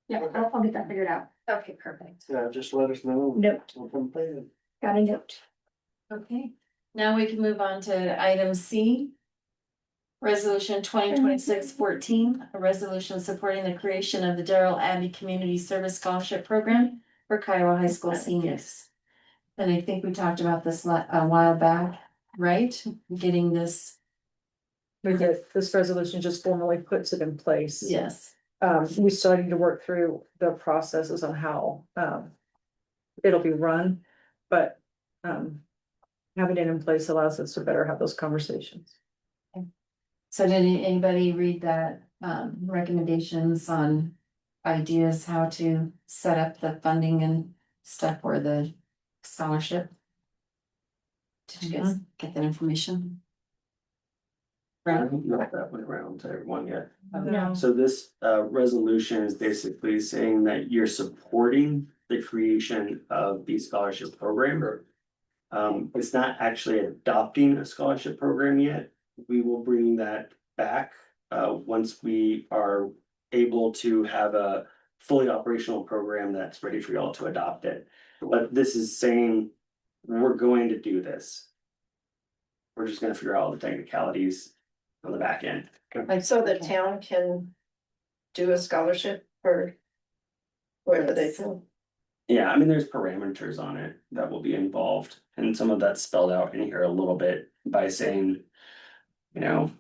Yeah, I'll get that figured out. Okay, perfect. Yeah, just let us know. Note. We'll come pay it. Got a note. Okay, now we can move on to item C. Resolution 2026-14, a resolution supporting the creation of the Darrell Abbey Community Service Scholarship Program for Kiowa High School seniors. And I think we talked about this a while back, right? Getting this, This resolution just formally puts it in place. yes. We still need to work through the processes on how, it'll be run, but, having it in place allows us to better have those conversations. So did anybody read that, recommendations on ideas how to set up the funding and stuff for the scholarship? Did you guys get that information? I haven't got that one around to everyone yet. No. So this resolution is basically saying that you're supporting the creation of the scholarship program. It's not actually adopting a scholarship program yet. We will bring that back once we are able to have a fully operational program that's ready for y'all to adopt it. But this is saying we're going to do this. We're just gonna figure out all the technicalities on the back end. Like, so the town can do a scholarship for whoever they feel. Yeah, I mean, there's parameters on it that will be involved, and some of that's spelled out in here a little bit by saying, you know,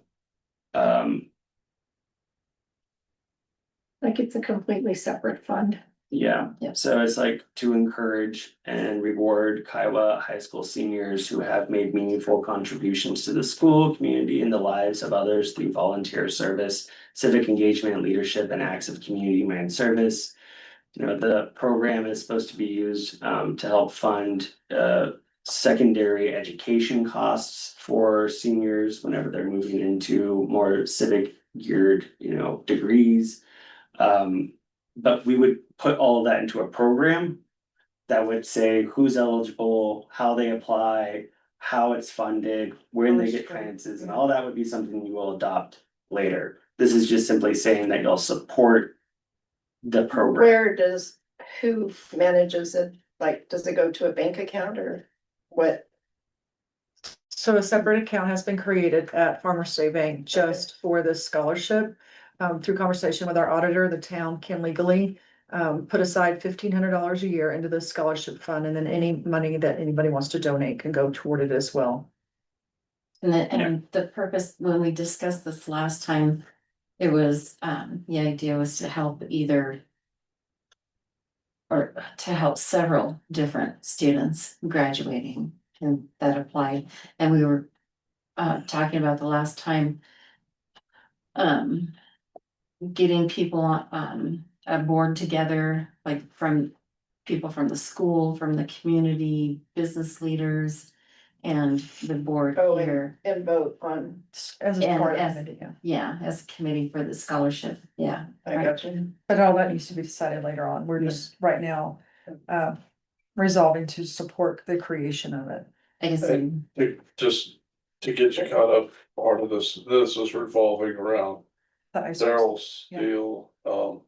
Like it's a completely separate fund. yeah, Yep. so it's like to encourage and reward Kiowa high school seniors who have made meaningful contributions to the school, community, and the lives of others through volunteer service, civic engagement, leadership, and acts of community-minded service. You know, the program is supposed to be used to help fund secondary education costs for seniors whenever they're moving into more civic geared, you know, degrees. But we would put all of that into a program that would say who's eligible, how they apply, how it's funded, when they get finances, and all that would be something you will adopt later. This is just simply saying that you'll support the program. Where does, who manages it? Like, does it go to a bank account or what? So a separate account has been created at Farmers State Bank just for this scholarship. Through conversation with our auditor, the town can legally put aside $1,500 a year into the scholarship fund, and then any money that anybody wants to donate can go toward it as well. And the purpose, when we discussed this last time, it was, the idea was to help either. Or to help several different students graduating and that applied, and we were talking about the last time. Getting people on a board together, like from people from the school, from the community, business leaders. And the board Oh, here, and vote on, As a And part of as- it, yeah. yeah, as a committee for the scholarship, yeah. I got you. But all that needs to be decided later on. We're just right now resolving to support the creation of it. I guess, Just to get you caught up, part of this is revolving around The ice. Daryl Yeah. Steele,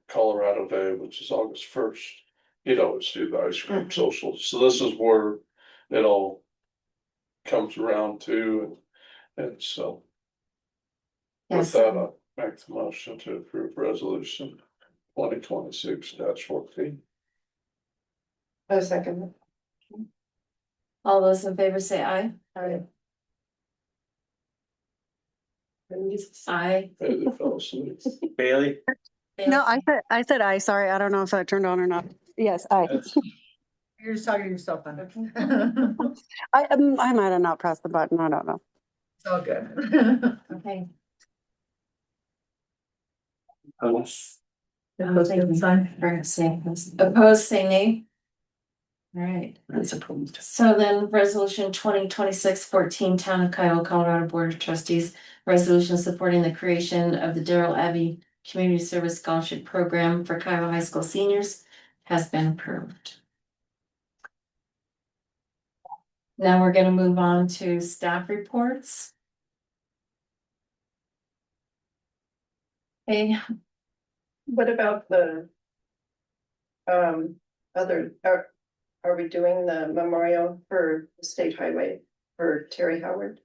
Colorado Day, which is August 1st. He'd always do the ice cream Mhm. social, so this is where it all comes around to, and so. With Yes. that, I make the motion to approve resolution 2026-14. A second. All those in favor say aye. Aye. Aye. Hey, they fell asleep. Bailey? No, I said I, sorry. I don't know if that turned on or not. Yes, I. That's- You're just talking to yourself then. I might have not pressed the button. I don't know. It's all good. Okay. Opposed, say nay. All right. That's approved. So then resolution 2026-14, Town of Kiowa, Colorado Board of Trustees, resolution supporting the creation of the Darrell Abbey Community Service Scholarship Program for Kiowa High School seniors has been approved. Now we're gonna move on to staff reports. Hey, What about the? Other, are we doing the memorial for the state highway for Terry Howard?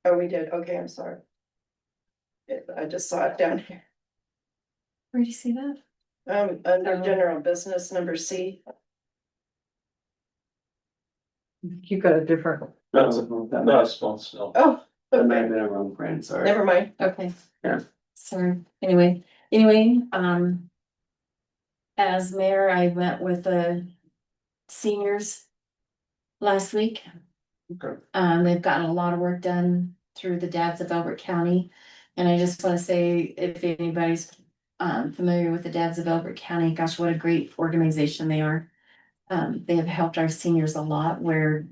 Oh, we did, okay, I'm sorry. I just saw it down here, where do you see that? under Oh. general business, number C. You've got a different. That's one still. Oh, That might okay, have been a wrong print, sorry. never mind. Okay. Yeah. So anyway, as mayor, I went with the seniors last week. Okay. They've gotten a lot of work done through the Dads of Elbert County. And I just want to say, if anybody's familiar with the Dads of Elbert County, gosh, what a great organization they are. They have helped our seniors a lot where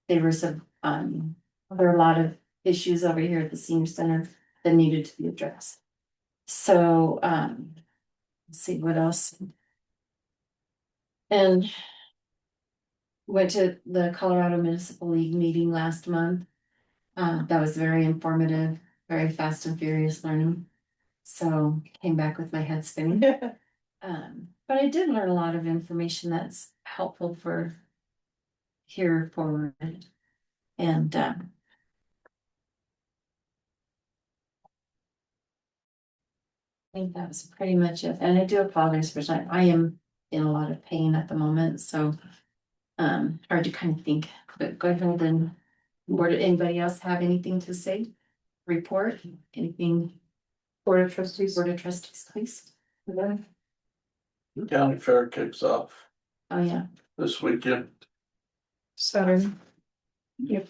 there was there are a lot of issues over here at the senior center that needed to be addressed. So, let's see what else. And went to the Colorado Municipal League meeting last month. That was very informative, very fast and furious learning. So came back with my head spinning. But I did learn a lot of information that's helpful for here forward. And I think that was pretty much it. And I do apologize for that. I am in a lot of pain at the moment, so hard to kind of think, but go ahead and board, anybody else have anything to say? Report, anything? Board of Trustees, please. County Fair kicks off Oh, yeah. this weekend. Saturday. Yep.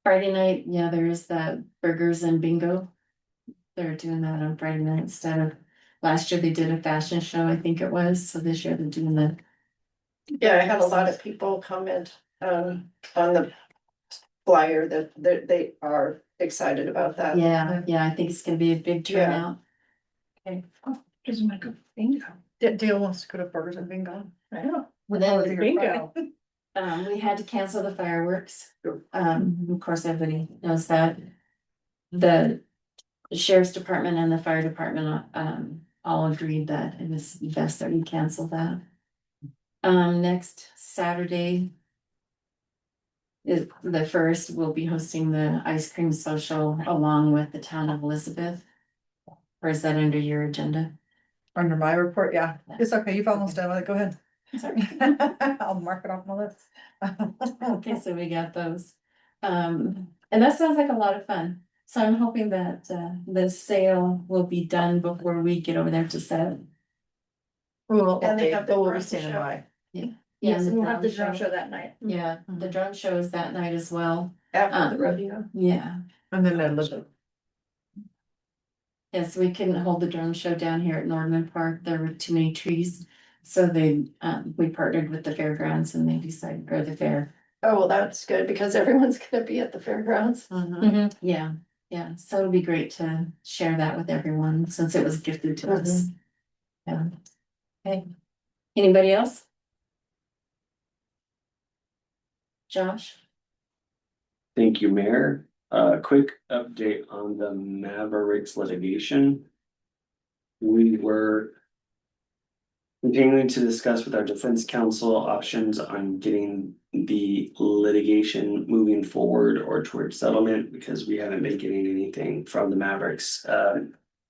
Friday night, yeah, there is the burgers and bingo. They're doing that on Friday night instead of, last year they did a fashion show, I think it was, so this year they're doing the. Yeah, I had a lot of people comment, on the flyer that they are excited about that. Yeah, I think it's gonna be a big Yeah. turnout. Okay. Oh, doesn't want to go bingo. Dale wants to go to burgers and bingo. Yeah. Well, then With bingo. we had to cancel the fireworks. Of course, everybody knows that. The sheriff's department and the fire department, all agreed that it was best that we cancel that. Next Saturday is the first, we'll be hosting the ice cream social along with the town of Elizabeth. Or is that under your agenda? Under my report, yeah, it's okay, you've almost done with it, go ahead. Sorry. I'll mark it off my list. Okay, so we got those. And that sounds like a lot of fun. So I'm hoping that the sale will be done before we get over there to set it. Well, And they have the we'll be drone standing show. by. Yeah, and the we'll have the drone drone show that night. Yeah, the drone show is that night as well. After the rodeo. Yeah, And then Elizabeth. yes, we couldn't hold the drone show down here at Norman Park. There were too many trees. So we partnered with the fairgrounds and they decided, or the fair. Oh, well, that's good because everyone's gonna be at the fairgrounds. Yeah, so it'd be great to share that with everyone since it was gifted to us. Yeah. Okay. Anybody else? Josh? Thank you, Mayor. Quick update on the Mavericks litigation. We were continuing to discuss with our defense counsel options on getting the litigation moving forward or towards settlement, because we haven't been getting anything from the Mavericks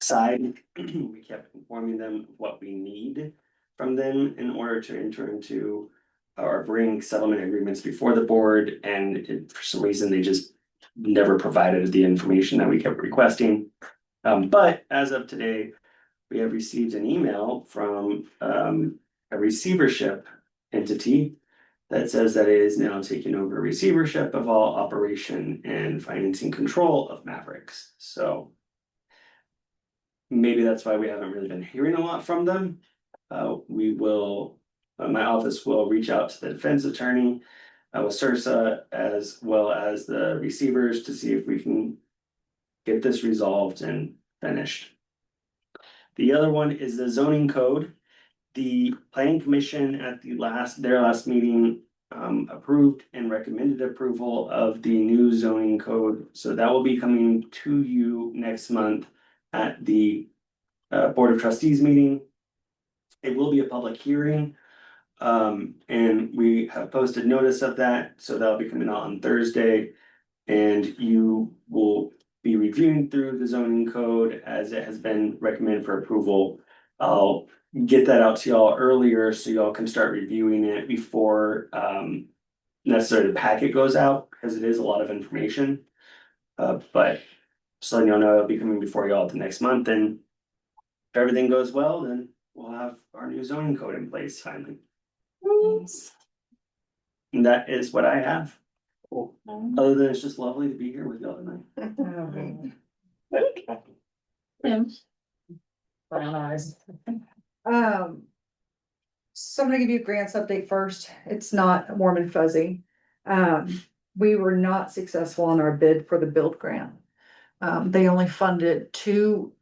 side. We kept informing them what we need from them in order to enter into or bring settlement agreements before the board, and for some reason they just never provided the information that we kept requesting. But as of today, we have received an email from a receivership entity that says that it is now taking over receivership of all operation and financing control of Mavericks. So maybe that's why we haven't really been hearing a lot from them. We will, my office will reach out to the defense attorney with Sursa, as well as the receivers, to see if we can get this resolved and finished. The other one is the zoning code. The planning commission at their last meeting approved and recommended approval of the new zoning code. So that will be coming to you next month at the Board of Trustees meeting. It will be a public hearing. And we have posted notice of that, so that'll be coming out on Thursday. And you will be reviewing through the zoning code as it has been recommended for approval. I'll get that out to y'all earlier so y'all can start reviewing it before necessarily the packet goes out, because it is a lot of information. But just letting y'all know it'll be coming before y'all the next month, and if everything goes well, then we'll have our new zoning code in place finally. And that is what I have. Other than it's just lovely to be here with y'all tonight. Tim? Brown eyes. So I'm gonna give you a grants update first. It's not warm and fuzzy. We were not successful in our bid for the build grant. They only funded two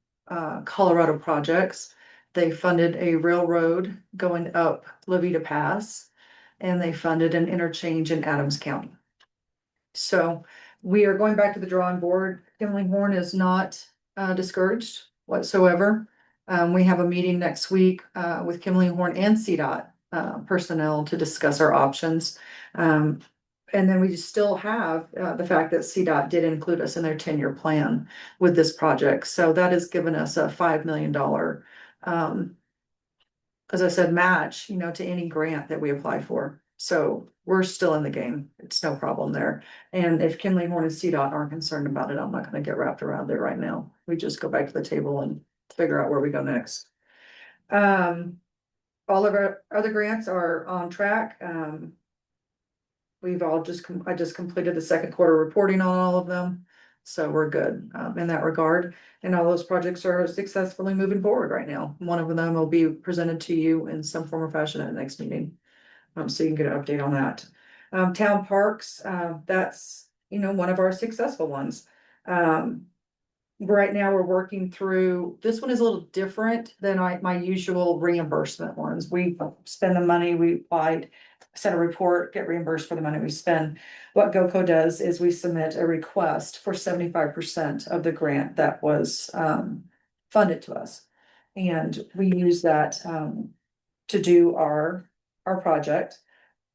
Colorado projects. They funded a railroad going up Levita Pass, and they funded an interchange in Adams County. So we are going back to the drawing board. Kimberly Horn is not discouraged whatsoever. We have a meeting next week with Kimberly Horn and CDOT personnel to discuss our options. And then we still have the fact that CDOT did include us in their 10-year plan with this project. So that has given us a $5 million, as I said, match, to any grant that we apply for. So we're still in the game. It's no problem there. And if Kinley Horn and CDOT aren't concerned about it, I'm not gonna get wrapped around it right now. We just go back to the table and figure out where we go next. All of our other grants are on track. I just completed the second quarter reporting on all of them. So we're good in that regard. And all those projects are successfully moving forward right now. One of them will be presented to you in some form or fashion at the next meeting. So you can get an update on that. Town parks, that's, one of our successful ones. Right now, we're working through, this one is a little different than my usual reimbursement ones. We spend the money, we applied, send a report, get reimbursed for the money we spend. What GoCo does is we submit a request for 75% of the grant that was funded to us. And we use that to do our project.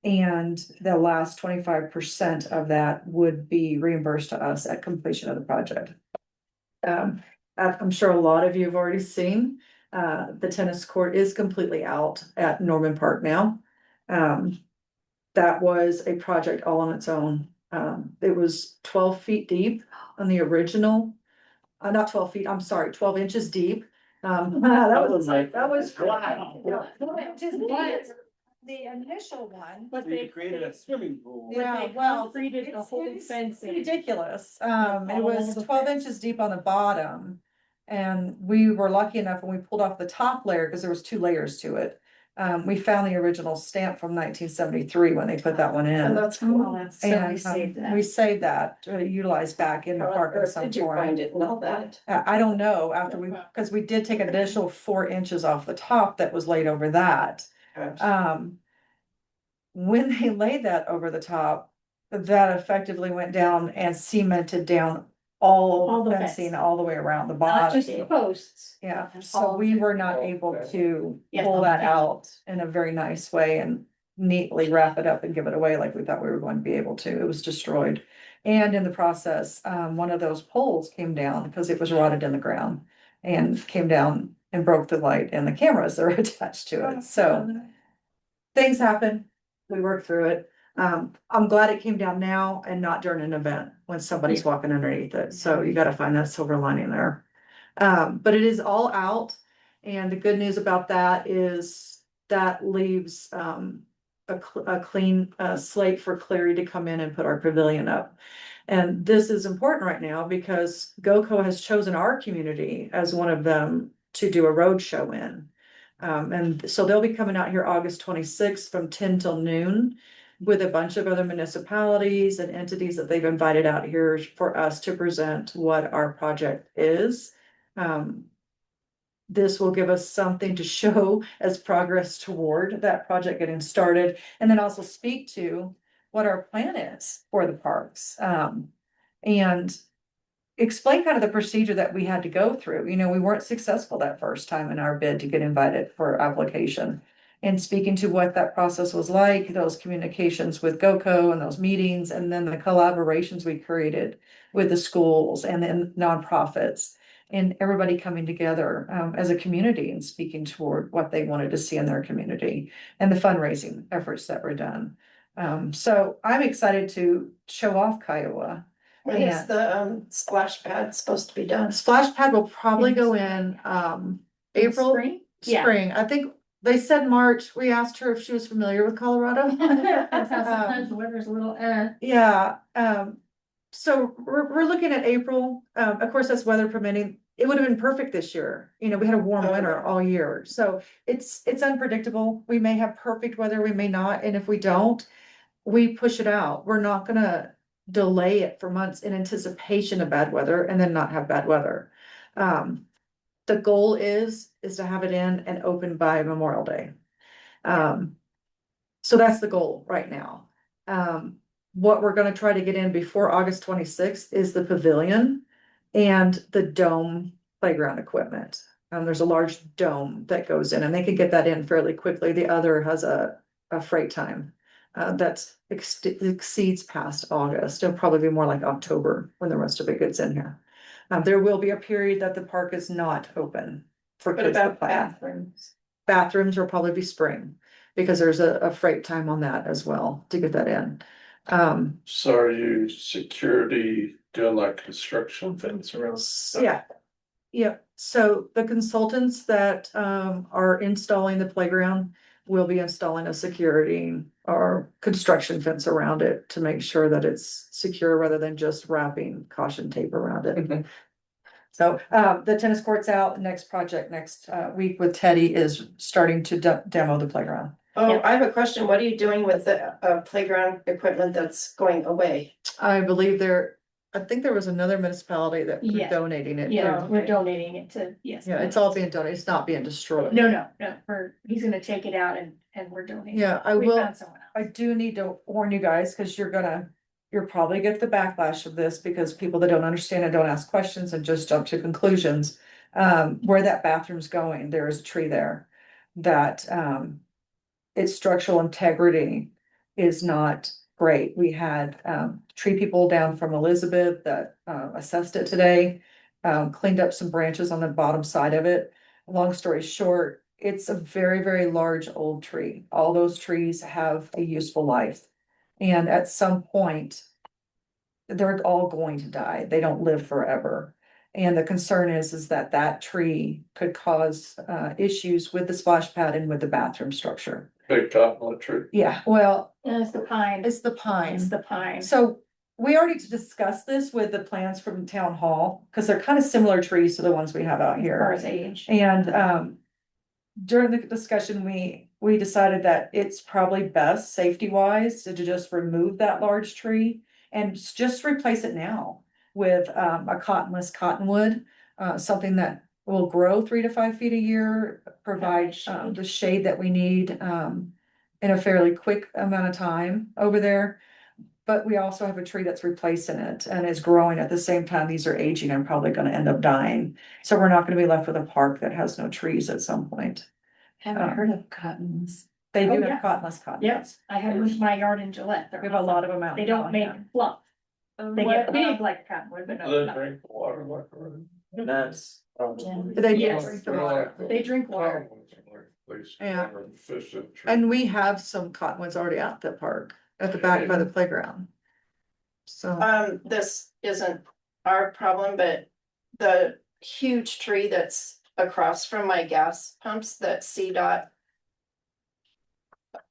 And the last 25% of that would be reimbursed to us at completion of the project. I'm sure a lot of you have already seen, the tennis court is completely out at Norman Park now. That was a project all on its own. It was 12 feet deep on the original, not 12 feet, I'm sorry, 12 inches deep. That was Wow. 12 inches deep. The initial one. But they created a swimming pool. Yeah, well, Treated the whole it's fencing. ridiculous. It all was the 12 fence. inches deep on the bottom. And we were lucky enough when we pulled off the top layer, because there was 2 layers to it. We found the original stamp from 1973 when they put that one in. that's cool. And we saved that to utilize back in the park at some Did you point. find it and all that? I don't know after because we did take an additional 4 inches off the top that was laid over that. When they laid that over the top, that effectively went down and cemented down all All the the fencing fence. all the way around the Not just bottom. the posts. Yeah, so All we the- were not able to Yeah, pull that okay. out in a very nice way and neatly wrap it up and give it away like we thought we were going to be able to. It was destroyed. And in the process, one of those poles came down because it was rotted in the ground and came down and broke the light and the cameras that are attached to it. So things happen. We work through it. I'm glad it came down now and not during an event when somebody's walking underneath it. So you gotta find that silver lining there. But it is all out. And the good news about that is that leaves, a clean, slate for Clary to come in and put our pavilion up. And this is important right now because GoCo has chosen our community as one of them to do a road show in. And so they'll be coming out here August 26th from 10 till noon with a bunch of other municipalities and entities that they've invited out here for us to present what our project is. This will give us something to show as progress toward that project getting started, and then also speak to what our plan is for the parks. And explain kind of the procedure that we had to go through. You know, we weren't successful that first time in our bid to get invited for application. And speaking to what that process was like, those communications with GoCo and those meetings, and then the collaborations we created with the schools and then nonprofits. And everybody coming together as a community and speaking toward what they wanted to see in their community and the fundraising efforts that were done. So I'm excited to show off Kiowa. When is the splash pad supposed to be done? Splash pad will probably go in, April, Spring? Yeah. spring. I think they said March. We asked her if she was familiar with Colorado. Sometimes the weather's a little, Yeah, so we're looking at April. Of course, that's weather permitting. It would have been perfect this year. You know, we had a warm winter all year, so it's unpredictable. We may have perfect weather, we may not, and if we don't, we push it out. We're not gonna delay it for months in anticipation of bad weather and then not have bad weather. The goal is to have it in and open by Memorial Day. So that's the goal right now. What we're gonna try to get in before August 26th is the pavilion and the dome playground equipment. There's a large dome that goes in and they could get that in fairly quickly. The other has a freight time. That exceeds past August. It'll probably be more like October when the rest of it gets in here. There will be a period that the park is not open for What kids to about play. bathrooms? Bathrooms will probably be spring because there's a freight time on that as well to get that in. So are you security doing like construction fence around? Yeah. Yep, so the consultants that are installing the playground will be installing a security or construction fence around it to make sure that it's secure rather than just wrapping caution tape around it. So the tennis court's out. Next project next week with Teddy is starting to demo the playground. Oh, I have a question. What are you doing with the playground equipment that's going away? I believe I think there was another municipality that was Yeah. donating it. yeah, too. we're donating it to, yes. Yeah, it's all being donated. It's not being destroyed. No, he's gonna take it out and we're donating. Yeah, I We will. found someone I else. do need to warn you guys, cause you'll probably get the backlash of this because people that don't understand and don't ask questions and just jump to conclusions. Where that bathroom's going, there is a tree there that, its structural integrity is not great. We had, tree people down from Elizabeth that, assessed it today. Cleaned up some branches on the bottom side of it. Long story short, it's a very, very large old tree. All those trees have a useful life. And at some point, they're all going to die. They don't live forever. And the concern is that that tree could cause, issues with the splash pad and with the bathroom structure. Big cottonwood tree. Yeah, well, And it's the pine, it's the pine. it's the pine. So we already need to discuss this with the plans from town hall, because they're kind of similar trees to the ones we have out As far here. as age. And during the discussion, we decided that it's probably best safety wise to just remove that large tree and just replace it now with a cottonless cottonwood, something that will grow 3 to 5 feet a year, provide shade. the shade that we need in a fairly quick amount of time over there. but we also have a tree that's replacing it and is growing at the same time. These are aging and probably gonna end up dying. So we're not gonna be left with a park that has no trees at some point. Haven't heard of cottons. They Oh, do yeah. have cottonless cotton. Yes, I have them in my yard in Gillette. We have a lot of them out. They in don't make California. fluff. They get What- big like cottonwood, but Do they no. drink water like a- That's, They do Yes. drink the water. They drink water. Yeah. Fish in trees. And we have some cottonwoods already at the park, at the back by the playground. So, This isn't our problem, but the huge tree that's across from my gas pumps that CDOT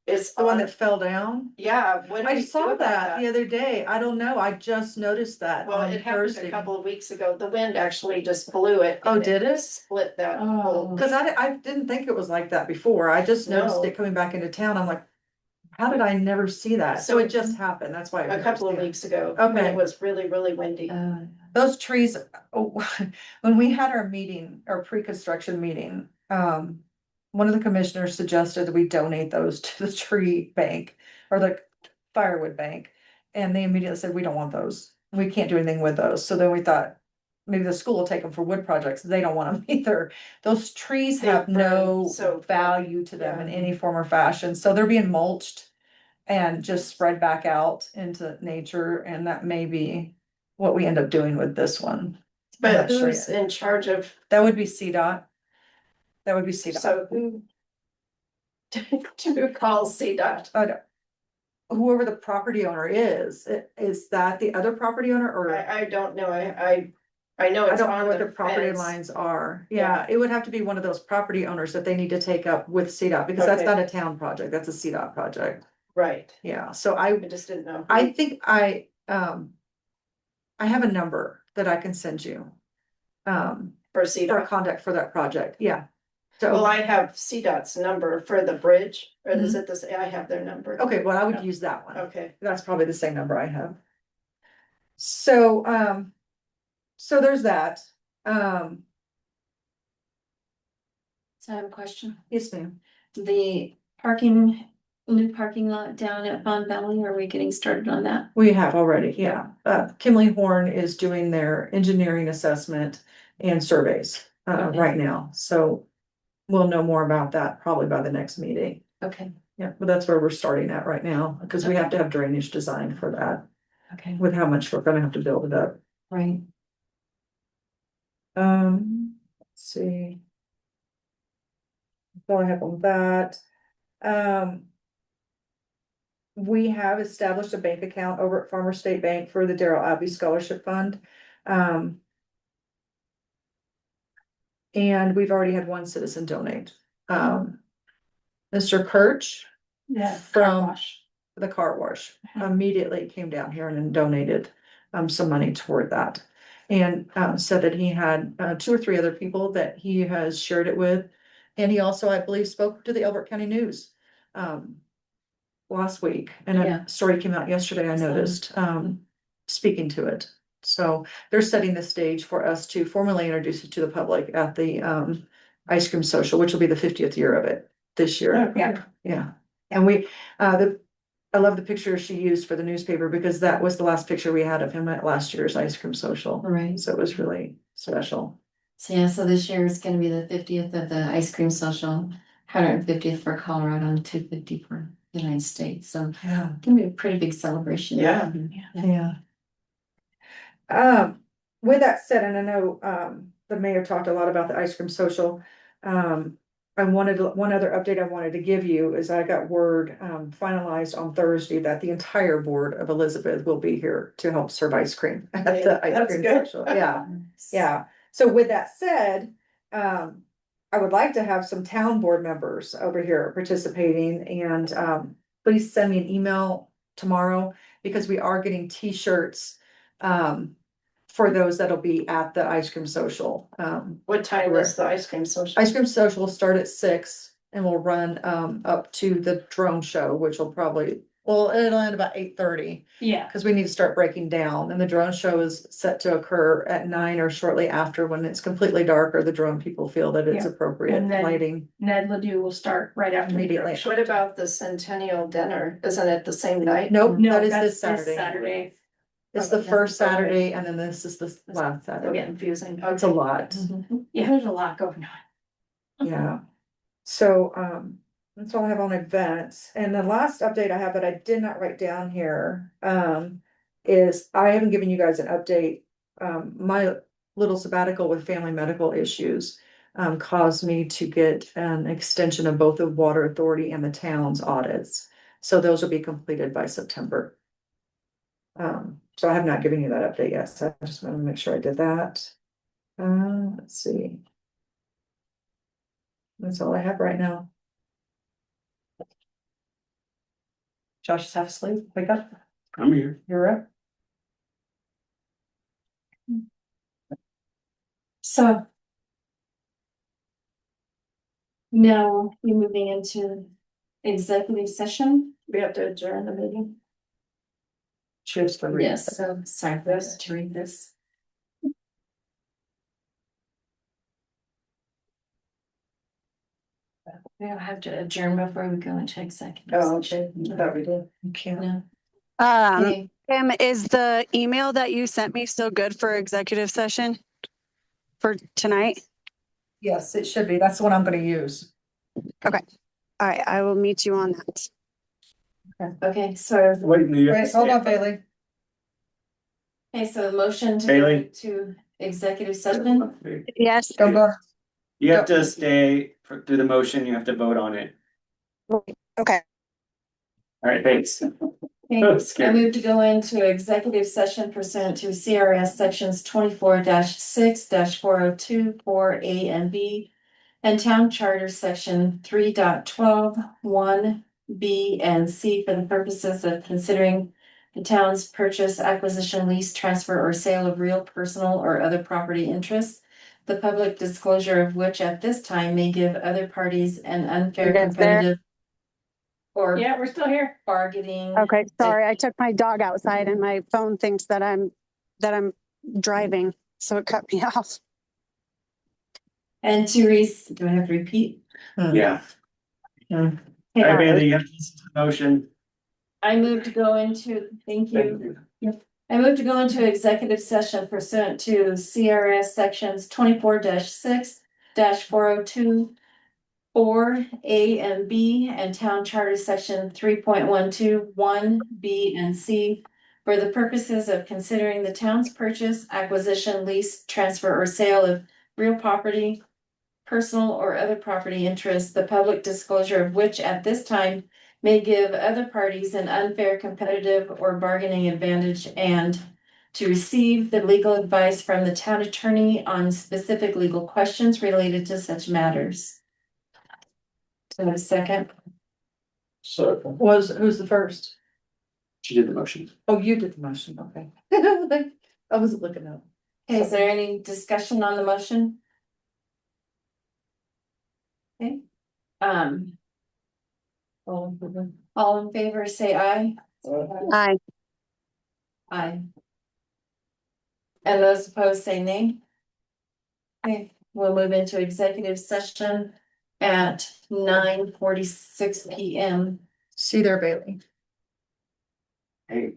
is the one on, that fell down, yeah, what do I we do saw about that the other day. I don't know. I just noticed that Well, on it happened a Thursday. couple of weeks ago. The wind actually just blew it. Oh, and did it? Split that Oh. whole. Cause I didn't think it was like that before. I just noticed No. it coming back into town. I'm like, how did I never see that? So So- it just happened. That's why. I've A never couple of seen it. weeks ago, when Okay. it was really, really windy. Those trees, oh, when we had our meeting, our pre-construction meeting, one of the commissioners suggested that we donate those to the tree bank or the firewood bank. And they immediately said, we don't want those. We can't do anything with those. So then we thought, maybe the school will take them for wood projects. They don't want them either. Those trees They have no burn so value to them in yeah. any form or fashion. So they're being mulched and just spread back out into nature. And that may be what we end up doing with this one. I'm But not sure who's yet. in charge of, That would be CDOT. That would be CDOT. so who? To call CDOT? Whoever the property owner is that the other property owner or? I don't know. I know I it's don't know on what the the property fence. lines are. Yeah, it would have to be one of those property owners that they need to take up with CDOT because that's Okay. not a town project. That's a CDOT project. Right. Yeah, so I just didn't know. I think I have a number that I can send you. For For a CDOT. contact for that project. Yeah. Well, So, I have CDOT's number for the bridge, or is it this, I have their number. okay, well, I would use that one. Okay. That's probably the same number I have. So, so there's that. So I have a question. Yes, ma'am. The new parking lot down at Bond Valley, are we getting started on that? We have already, yeah. Kimley Horn is doing their engineering assessment and surveys, Okay. right now. So we'll know more about that probably by the next meeting. Okay, Yeah, but that's where we're starting at right now, because we have to have drainage designed for that, okay, with how much we're gonna have to build it up. right. Let's see. That's all I have on that. We have established a bank account over at Farmer State Bank for the Darrell Abbey Scholarship Fund. And we've already had one citizen donate. Mr. Kirch Yeah. from the car wash immediately came down here and donated some money toward that. And said that he had 2 or 3 other people that he has shared it with. And he also, I believe, spoke to the Elbert County News last week, and Yeah. a story came out yesterday, I noticed, speaking to it. So they're setting the stage for us to formally introduce it to the public at the ice cream social, which will be the 50th year of it this year. Yeah. Yeah, and we, I love the picture she used for the newspaper because that was the last picture we had of him at last year's ice cream social. Right. So it was really special. So yeah, so this year is gonna be the 50th of the ice cream social, 150th for Colorado and 250 for the United States. So Yeah. it's gonna be a pretty big celebration. Yeah. Yeah. With that said, and I know, the mayor talked a lot about the ice cream social. One other update I wanted to give you is I got word, finalized on Thursday that the entire board of Elizabeth will be here to help serve ice cream at the ice That's cream good. social. Yeah, yeah. So with that said, I would like to have some town board members over here participating and, please send me an email tomorrow because we are getting T-shirts, for those that'll be at the ice cream social. What time is the ice cream social? Ice cream social will start at 6 and will run up to the drone show, which will probably Well, it'll end about 8:30, Yeah, because we need to start breaking down, and the drone show is set to occur at 9 or shortly after, when it's completely dark or the drone people feel that it's Yeah. appropriate And then- lighting. Ned Ledoux will start right after. the Immediately. show. What about the centennial dinner? Isn't it the same night? Nope, No, that is that's this Saturday. Saturday. It's the Okay. first Saturday, and then this is the last It'll Saturday. get confusing. It's a lot. Yeah, there's a lot going on. Yeah. So, that's all I have on events. And the last update I have that I did not write down here, is I haven't given you guys an update. My little sabbatical with family medical issues, caused me to get an extension of both the water authority and the town's audits. So those will be completed by September. So I have not given you that update yet, so I just want to make sure I did that. Let's see. That's all I have right now. Josh is half asleep. Wake up. I'm here. You're up. So. Now we're moving into executive session. We have to adjourn the meeting. Cheers for reading. Yes, so sorry for us to read this. We'll have to adjourn before we go into executive. Oh, session. okay. I thought we did. You can't. No. Okay. Kim, is the email that you sent me still good for executive session for tonight? Yes, it should be. That's the one I'm gonna use. All right, I will meet you on that. Okay, so, Wait, no, you have to Wait, hold stay. on, Bailey. okay, so motion to go Bailey? into executive session. Yes. Don't go. You have to stay through the motion, you have to vote on it. Okay. All right, thanks. Okay, Oh, I scary. move to go into executive session pursuant to CRS sections 24-6-402, 4A and B. And Town Charter section 3.12, 1B and C for the purposes of considering the town's purchase, acquisition, lease, transfer, or sale of real personal or other property interests. The public disclosure of which at this time may give other parties an unfair You guys there? competitive or Yeah, we're still here. bargaining. Okay, sorry, I took my dog outside and my phone thinks that I'm driving, so it cut me off. And do I have to repeat? Yeah. All Okay, right, Bailey, you have to listen to the motion. I move to go into, thank you. you. I move to go into executive session pursuant to CRS sections 24-6-402. 4A and B and Town Charter section 3.12, 1B and C. For the purposes of considering the town's purchase, acquisition, lease, transfer, or sale of real property. Personal or other property interests, the public disclosure of which at this time may give other parties an unfair competitive or bargaining advantage, and to receive the legal advice from the town attorney on specific legal questions related to such matters. Do I have a second? So, Who's the first? She did the motion. Oh, you did the motion, okay. I wasn't looking up. Okay, is there any discussion on the motion? Okay, all in favor, say aye. Hi. Aye. And those opposed, say nay. Okay, we'll move into executive session at 9:46 PM. See there, Bailey. Hey,